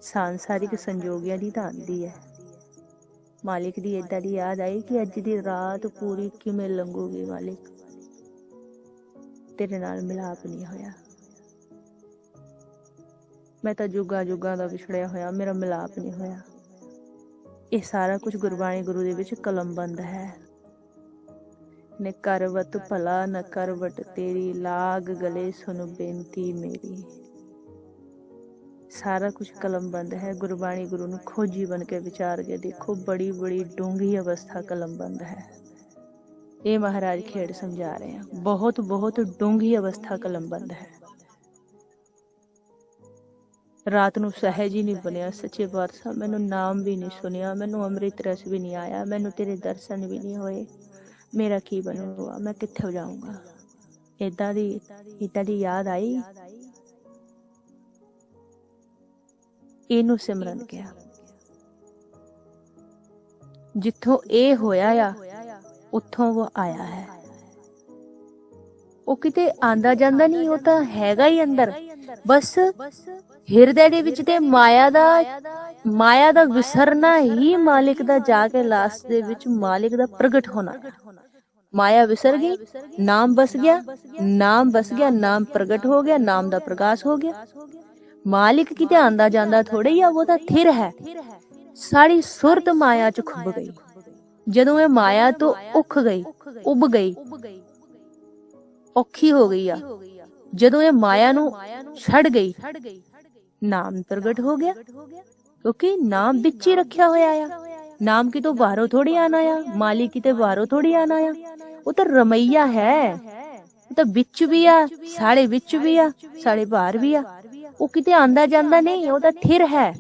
ਸਾਂਸਾਰਿਕ ਸੰਜੋਗੀਆਂ ਦੀ ਤਾਂ ਆਉਂਦੀ ਹੈ, ਮਾਲਿਕ ਦੀ ਏਦਾਂ ਦੀ ਯਾਦ ਆਈ ਕਿ ਅੱਜ ਦੀ ਰਾਤ ਪੂਰੀ ਕਿਵੇਂ ਲੰਘੂਗੀ। ਮਾਲਿਕ ਤੇਰੇ ਨਾਲ ਮਿਲਾਪ ਨਹੀਂ ਹੋਇਆ, ਮੈਂ ਤਾਂ ਜੁਗਾਂ ਦਾ ਵਿਛੜਿਆ ਹੋਇਆ, ਮੇਰਾ ਮਿਲਾਪ ਨਹੀਂ ਹੋਇਆ। ਇਹ ਸਾਰਾ ਕੁਝ ਗੁਰਬਾਣੀ ਗੁਰੂ ਦੇ ਵਿੱਚ ਕਲਮਬੰਦ ਹੈ। ਨੇ ਕਰਵਤ ਭਲਾ ਨ ਕਰਵਟ ਤੇਰੀ, ਲਾਗ ਗਲੇ ਸੁਨ ਬੇਨਤੀ ਮੇਰੀ। ਸਾਰਾ ਕੁਝ ਕਲਮਬੰਦ ਹੈ। ਗੁਰਬਾਣੀ ਗੁਰੂ ਨੂੰ ਖੋਜੀ ਬਣ ਕੇ ਵਿਚਾਰ ਕੇ ਦੇਖੋ, ਬੜੀ ਡੂੰਘੀ ਅਵਸਥਾ ਕਲਮਬੰਦ ਹੈ। ਇਹ ਮਹਾਰਾਜ ਖੇੜ ਸਮਝਾ ਰਹੇ ਆ, ਬਹੁਤ ਡੂੰਘੀ ਅਵਸਥਾ ਕਲਮਬੰਦ ਹੈ। ਰਾਤ ਨੂੰ ਸਹਿਜ ਹੀ ਨਹੀਂ ਬਣਿਆ। ਸੱਚੇ ਪਾਤਸ਼ਾਹ ਮੈਨੂੰ ਨਾਮ ਵੀ ਨਹੀਂ ਸੁਣਿਆ, ਮੈਨੂੰ ਅੰਮ੍ਰਿਤ ਰਸ ਵੀ ਨਹੀਂ ਆਇਆ, ਮੈਨੂੰ ਤੇਰੇ ਦਰਸ਼ਨ ਵੀ ਨਹੀਂ ਹੋਏ, ਮੇਰਾ ਕੀ ਬਣੂਗਾ, ਮੈਂ ਕਿੱਥੇ ਜਾਊਂਗਾ। ਏਦਾਂ ਦੀ ਯਾਦ ਆਈ। ਇਹਨੂੰ ਸਿਮਰਨ ਕਿਹਾ। ਜਿੱਥੋਂ ਇਹ ਹੋਇਆ ਆ ਉੱਥੋਂ ਉਹ ਆਇਆ ਹੈ। ਉਹ ਕਿਤੇ ਆਂਦਾ ਜਾਂਦਾ ਨਹੀਂ, ਉਹ ਤਾਂ ਹੈਗਾ ਹੀ ਅੰਦਰ। ਬਸ ਹਿਰਦੇ ਦੇ ਵਿੱਚ ਤੇ ਮਾਇਆ ਦਾ ਵਿਸਰਨਾ ਹੀ ਮਾਲਿਕ ਦਾ ਜਾ ਕੇ ਲਾਸਟ ਦੇ ਵਿੱਚ ਮਾਲਿਕ ਦਾ ਪ੍ਰਗਟ ਹੋਣਾ। ਮਾਇਆ ਵਿਸਰ ਗਈ, ਨਾਮ ਬਸ ਗਿਆ, ਨਾਮ ਪ੍ਰਗਟ ਹੋ ਗਿਆ, ਨਾਮ ਦਾ ਪ੍ਰਕਾਸ਼ ਹੋ ਗਿਆ। ਮਾਲਿਕ ਕਿਤੇ ਆਂਦਾ ਜਾਂਦਾ ਥੋੜੇ ਆ, ਉਹ ਤਾਂ ਥਿਰ ਹੈ। ਸਾਰੀ ਸੁਰਤ ਮਾਇਆ ਚ ਖੁੱਭ ਗਈ। ਜਦੋਂ ਇਹ ਮਾਇਆ ਤੋਂ ਉੱਖ ਗਈ, ਉੱਭ ਗਈ, ਔਖੀ ਹੋ ਗਈ ਆ, ਜਦੋਂ ਇਹ ਮਾਇਆ ਨੂੰ ਛੱਡ ਗਈ, ਨਾਮ ਪ੍ਰਗਟ ਹੋ ਗਿਆ, ਕਿਉਂਕਿ ਨਾਮ ਵਿੱਚ ਹੀ ਰੱਖਿਆ ਹੋਇਆ ਆ। ਨਾਮ ਕਿਤੋਂ ਬਾਹਰੋਂ ਥੋੜੀ ਆਣਾ ਆ, ਮਾਲਿਕ ਕਿਤੇ ਬਾਹਰੋਂ ਥੋੜੀ ਆਣਾ ਆ। ਉਹ ਤਾਂ ਰਮਈਆ ਹੈ, ਉਹ ਤਾਂ ਵਿੱਚ ਵੀ ਆ, ਸਾਡੇ ਵਿੱਚ ਵੀ ਆ, ਸਾਡੇ ਬਾਹਰ ਵੀ ਆ। ਉਹ ਕਿਤੇ ਆਂਦਾ ਜਾਂਦਾ ਨਹੀਂ, ਉਹ ਤਾਂ ਥਿਰ ਹੈ।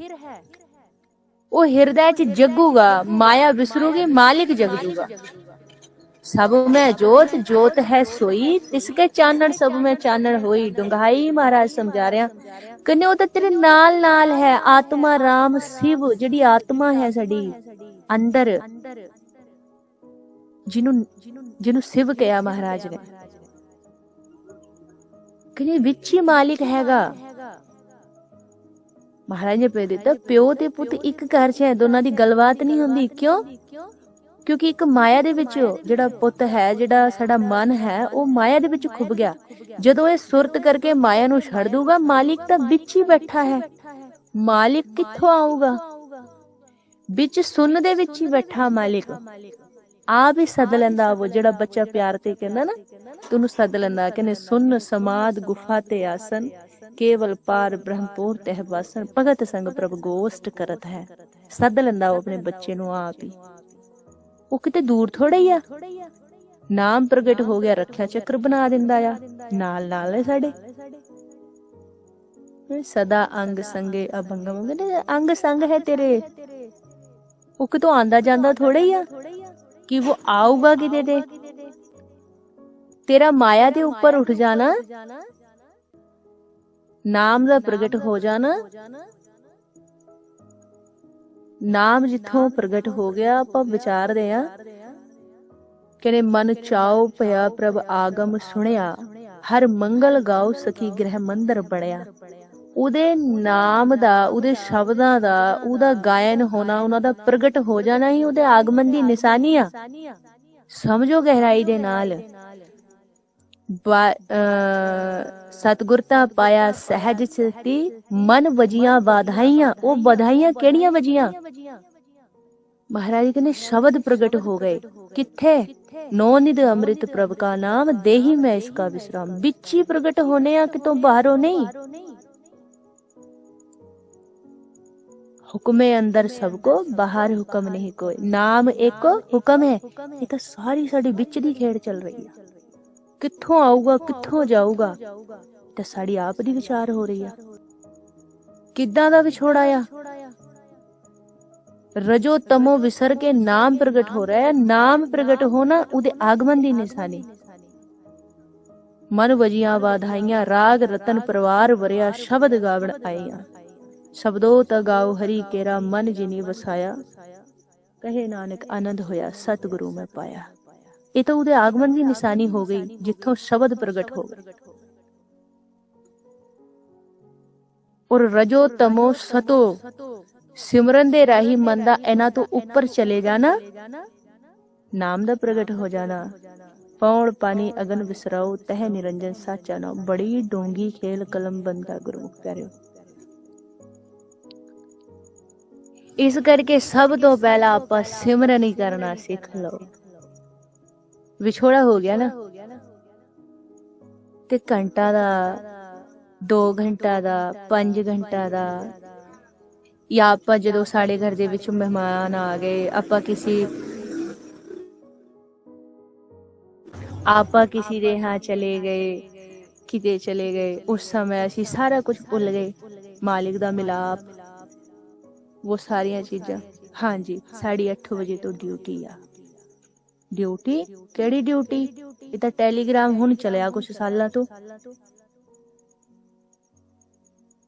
ਉਹ ਹਿਰਦੇ ਚ ਜਗੂਗਾ, ਮਾਇਆ ਵਿਸਰੂਗੀ, ਮਾलिक जग जूगा। सब में जोत, जोत है सोई, तिसके चानण सब में चानण होई। डुंगाई महाराज समझा रहे कन्ने वो तो तेरे नाल नाल है। आत्मा राम शिव जिहड़ी आत्मा है साडी अंदर, जिन्हों शिव कहा महाराज ने, कन्ने विच ही मालिक हैगा। महाराज ने पे दिता प्यो ते पुत एक घर च है, दोनों की गलबात नहीं हुंदी। क्यों? क्योंकि एक माया दे विच जिहड़ा पुत है, जिहड़ा साडा मन है, वो माया दे विच खुब गया। जदों ये सुरत करके माया नूं छड़ दूगा, मालिक तां विच ही बैठा है। मालिक कित्थों आऊगा? विच सुन दे विच ही बैठा मालिक। आप ही सद लैंदा, वो जिहड़ा बच्चा प्यार ते कहंदा ना, तूं सद लैंदा, कहने सुन समाद गुफा ते आसन, केवल पार ब्रह्मपुर तह वासन, भगत संग प्रभ गोष्ठ करत है। सद लैंदा वो अपने बच्चे नूं आप ही। वो किते दूर थोड़ा ही आ, नाम प्रगट हो गया, रखिया चक्र बना दिंदा आ, नाल नाल है साडे। सदा अंग संगे अभंगम, कहंदे अंग संग है तेरे। वो कितों आंदा जांदा थोड़ा ही आ कि वो आऊगा किते ते। तेरा माया दे ऊपर उठ जाना, नाम दा प्रगट हो जाना। नाम जिथों प्रगट हो गया, आपां विचार रहे हैं, कहने मन चाओ भया प्रभ आगम सुनिया, हर मंगल गाओ सखी गृह मंदिर बणिया। उदे नाम दा, उदे शब्दां दा, उदा गायन होना, उना दा प्रगट हो जाना ही उदे आगमन दी निशानी आ। समझो गहराई दे नाल। सतगुरता पाया सहज सिद्धि, मन वजियां बाधाइयां। वो बधाइयां केड़ियां वजियां? महाराज कहने शब्द प्रगट हो गए। किथे? नौ निध अमृत प्रभ का नाम, देही में इसका विश्राम। बिच ही प्रगट होने आ, कितों बाहरों नहीं। हुक्मे अंदर सबको, बाहर हुक्म नहीं कोई। नाम एक हुक्म है। ये तो सारी साडी बिच दी खेड़ चल रही है। कित्थों आऊगा, कित्थों जाऊगा, ते साडी आप दी विचार हो रही है। किदां दा विछोड़ा आ? रजो तमो विसर के नाम प्रगट हो रहा है। नाम प्रगट होना उदे आगमन दी निशानी। मन वजियां बाधाइयां, राग रतन परवार वरिया, शब्द गावण आईयां। शब्दों ता गाओ हरि केरा, मन जिनी वसाया, कहे नानक आनंद होया, सतगुरु में पाया। ये तो उदे आगमन की निशानी हो गई, जिथों शब्द प्रगट हो गए। और रजो तमो सतो सिमरन दे राही मन दा इना तो ऊपर चले जाना, नाम दा प्रगट हो जाना। पौड़ पानी अगन विसराओ, तह निरंजन साचा नाम। बड़ी डोंगी खेल कलम बंदा गुरमुख प्यारे। इस करके सब तो पहला आपां सिमरन ही करना सीख लो। विछोड़ा हो गया ना, ते घंटा दा, 2 घंटा दा, 5 घंटा दा, या आपां जदों साडे घर दे विच मेहमान आ गए, आपां किसी दे यहाँ चले गए, किते चले गए, उस समय असीं सारा कुछ भुल गए। मालिक दा मिलाप, वो सारिया चीजां। हाँ जी, 8:30 बजे तो ड्यूटी आ। ड्यूटी केड़ी ड्यूटी? ये तो टेलीग्राम हुण चलिया कुछ सालां तो।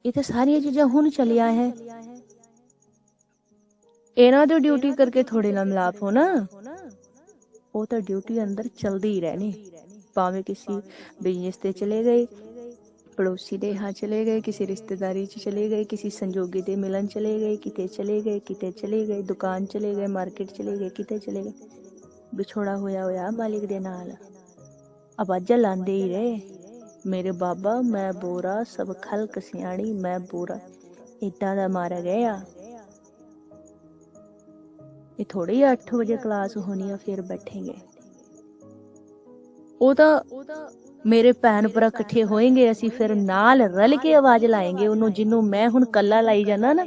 ये तो सारिया चीजां हुण चलिया है। इन्हां तो ड्यूटी करके थोड़े ना मिलाप हो ना। वो तो ड्यूटी अंदर चलदी ही रहनी। भावें किसी बिजनेस ते चले गए, पड़ोसी दे यहाँ चले गए, किसी रिश्तेदारी च चले गए, किसी संजोगी दे मिलन चले गए, किते चले गए, किते चले गए, दुकान चले गए, मार्केट चले गए, किते चले गए। विछोड़ा होया होया मालिक दे नाल। आवाज़ां लांदे ही रहे, मेरे बाबा मैं बोरा, सब खलक सियाणी मैं बोरा। इदां दा मारा गया। ये थोड़ी 8 बजे क्लास होनी है फिर बैठेंगे। ਮੇਰੇ ਭੈਣ ਭਰਾ ਇਕੱਠੇ ਹੋਣਗੇ, ਅਸੀਂ ਫਿਰ ਨਾਲ ਰਲ ਕੇ ਆਵਾਜ਼ ਲਾਏਂਗੇ ਉਹਨੂੰ, ਜਿਹਨੂੰ ਮੈਂ ਹੁਣ ਕੱਲਾ ਲਾਈ ਜਾਣਾ ਨਾ।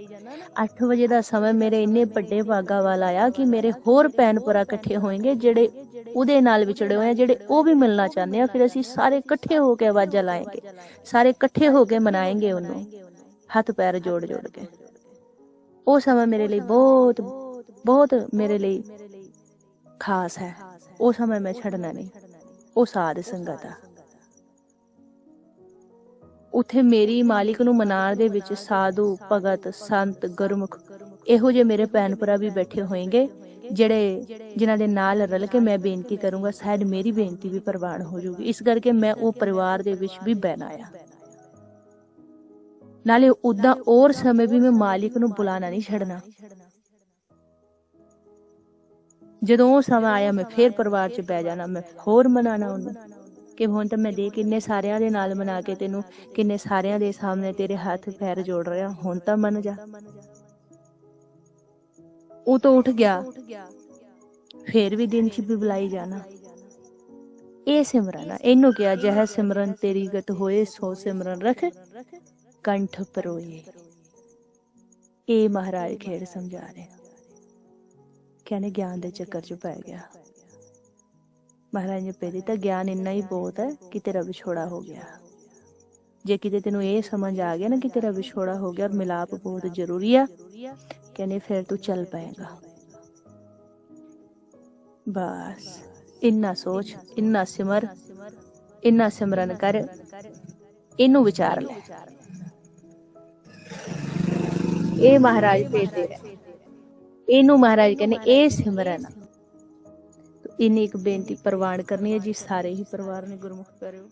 8 ਵਜੇ ਦਾ ਸਮਾਂ ਮੇਰੇ ਇੰਨੇ ਵੱਡੇ ਭਾਗਾ ਵਾਲਾ ਆ ਕਿ ਮੇਰੇ ਹੋਰ ਭੈਣ ਭਰਾ ਇਕੱਠੇ ਹੋਣਗੇ ਜਿਹੜੇ ਉਹਦੇ ਨਾਲ ਵਿਛੜੇ ਹੋਏ ਆ, ਜਿਹੜੇ ਉਹ ਵੀ ਮਿਲਣਾ ਚਾਹੁੰਦੇ ਆ। ਫਿਰ ਅਸੀਂ ਸਾਰੇ ਇਕੱਠੇ ਹੋ ਕੇ ਆਵਾਜ਼ਾਂ ਲਾਏਂਗੇ, ਸਾਰੇ ਇਕੱਠੇ ਹੋ ਕੇ ਮਨਾਏਂਗੇ ਉਹਨੂੰ, ਹੱਥ ਪੈਰ ਜੋੜ ਜੋੜ ਕੇ। ਉਹ ਸਮਾਂ ਮੇਰੇ ਲਈ ਬਹੁਤ ਬਹੁਤ ਮੇਰੇ ਲਈ ਖਾਸ ਹੈ। ਉਹ ਸਮਾਂ ਮੈਂ ਛੱਡਣਾ ਨਹੀਂ। ਉਹ ਸਾਧ ਸੰਗਤ ਆ। ਉੱਥੇ ਮੇਰੀ ਮਾਲਿਕ ਨੂੰ ਮਨਾਉਣ ਦੇ ਵਿੱਚ ਸਾਧੂ, ਭਗਤ, ਸੰਤ, ਗੁਰਮੁਖ ਇਹੋ ਜਿਹੇ ਮੇਰੇ ਭੈਣ ਭਰਾ ਵੀ ਬੈਠੇ ਹੋਣਗੇ, ਜਿਨ੍ਹਾਂ ਦੇ ਨਾਲ ਰਲ ਕੇ ਮੈਂ ਬੇਨਤੀ ਕਰੂੰਗਾ। ਸ਼ਾਇਦ ਮੇਰੀ ਬੇਨਤੀ ਵੀ ਪ੍ਰਵਾਨ ਹੋ ਜਾਊਗੀ। ਇਸ ਕਰਕੇ ਮੈਂ ਉਹ ਪਰਿਵਾਰ ਦੇ ਵਿੱਚ ਵੀ ਬਹਿਣਾ ਆ। ਨਾਲੇ ਉਦਾਂ ਔਰ ਸਮੇਂ ਵੀ ਮੈਂ ਮਾਲਿਕ ਨੂੰ ਬੁਲਾਣਾ ਨਹੀਂ ਛੱਡਣਾ। ਜਦੋਂ ਉਹ ਸਮਾਂ ਆਇਆ ਮੈਂ ਫੇਰ ਪਰਿਵਾਰ 'ਚ ਬਹਿ ਜਾਣਾ, ਮੈਂ ਹੋਰ ਮਨਾਣਾ ਉਹਨੂੰ ਕਿ ਹੁਣ ਤਾਂ ਮੈਂ ਦੇ ਕਿੰਨੇ ਸਾਰਿਆਂ ਦੇ ਨਾਲ ਮਨਾ ਕੇ ਤੈਨੂੰ, ਕਿੰਨੇ ਸਾਰਿਆਂ ਦੇ ਸਾਹਮਣੇ ਤੇਰੇ ਹੱਥ ਪੈਰ ਜੋੜ ਰਿਹਾ, ਹੁਣ ਤਾਂ ਮੰਨ ਜਾ। ਉਹ ਤਾਂ ਉੱਠ ਗਿਆ, ਫੇਰ ਵੀ ਦਿਨ 'ਚ ਵੀ ਬੁਲਾਈ ਜਾਣਾ। ਇਹ ਸਿਮਰਨ ਆ। ਇਹਨੂੰ ਕਿਹਾ ਜਹ ਸਿਮਰਨ ਤੇਰੀ ਗਤ ਹੋਏ, ਸੋ ਸਿਮਰਨ ਰਖ ਕੰਠ ਪਰੋਏ। ਇਹ ਮਹਾਰਾਜ ਖੇਡ ਸਮਝਾ ਰਹੇ। ਕਹਿੰਦੇ ਗਿਆਨ ਦੇ ਚੱਕਰ 'ਚ ਪੈ ਗਿਆ। ਮਹਾਰਾਜ ਨੇ ਪੈ ਦਿੱਤਾ ਗਿਆਨ ਇੰਨਾ ਹੀ ਬਹੁਤ ਹੈ ਕਿ ਤੇਰਾ ਵਿਛੋੜਾ ਹੋ ਗਿਆ। ਜੇ ਕਿਤੇ ਤੈਨੂੰ ਇਹ ਸਮਝ ਆ ਗਿਆ ਨਾ ਕਿ ਤੇਰਾ ਵਿਛੋੜਾ ਹੋ ਗਿਆ ਔਰ ਮਿਲਾਪ ਬਹੁਤ ਜ਼ਰੂਰੀ ਆ, ਕਹਿੰਦੇ ਫਿਰ ਤੂੰ ਚੱਲ ਪਏਗਾ। ਬਸ ਇੰਨਾ ਸੋਚ, ਇੰਨਾ ਸਿਮਰ, ਇੰਨਾ ਸਿਮਰਨ ਕਰ, ਇਹਨੂੰ ਵਿਚਾਰ ਲੈ। ਇਹ ਮਹਾਰਾਜ ਭੇਜਦੇ ਰਹੇ। ਇਹਨੂੰ ਮਹਾਰਾਜ ਕਹਿੰਦੇ ਇਹ ਸਿਮਰਨ। ਇਹਨੇ ਇੱਕ ਬੇਨਤੀ ਪ੍ਰਵਾਨ ਕਰਨੀ ਹੈ ਜੀ। ਸਾਰੇ ਹੀ ਪਰਿਵਾਰ ਨੇ ਗੁਰਮੁਖ ਕਰਿਓ।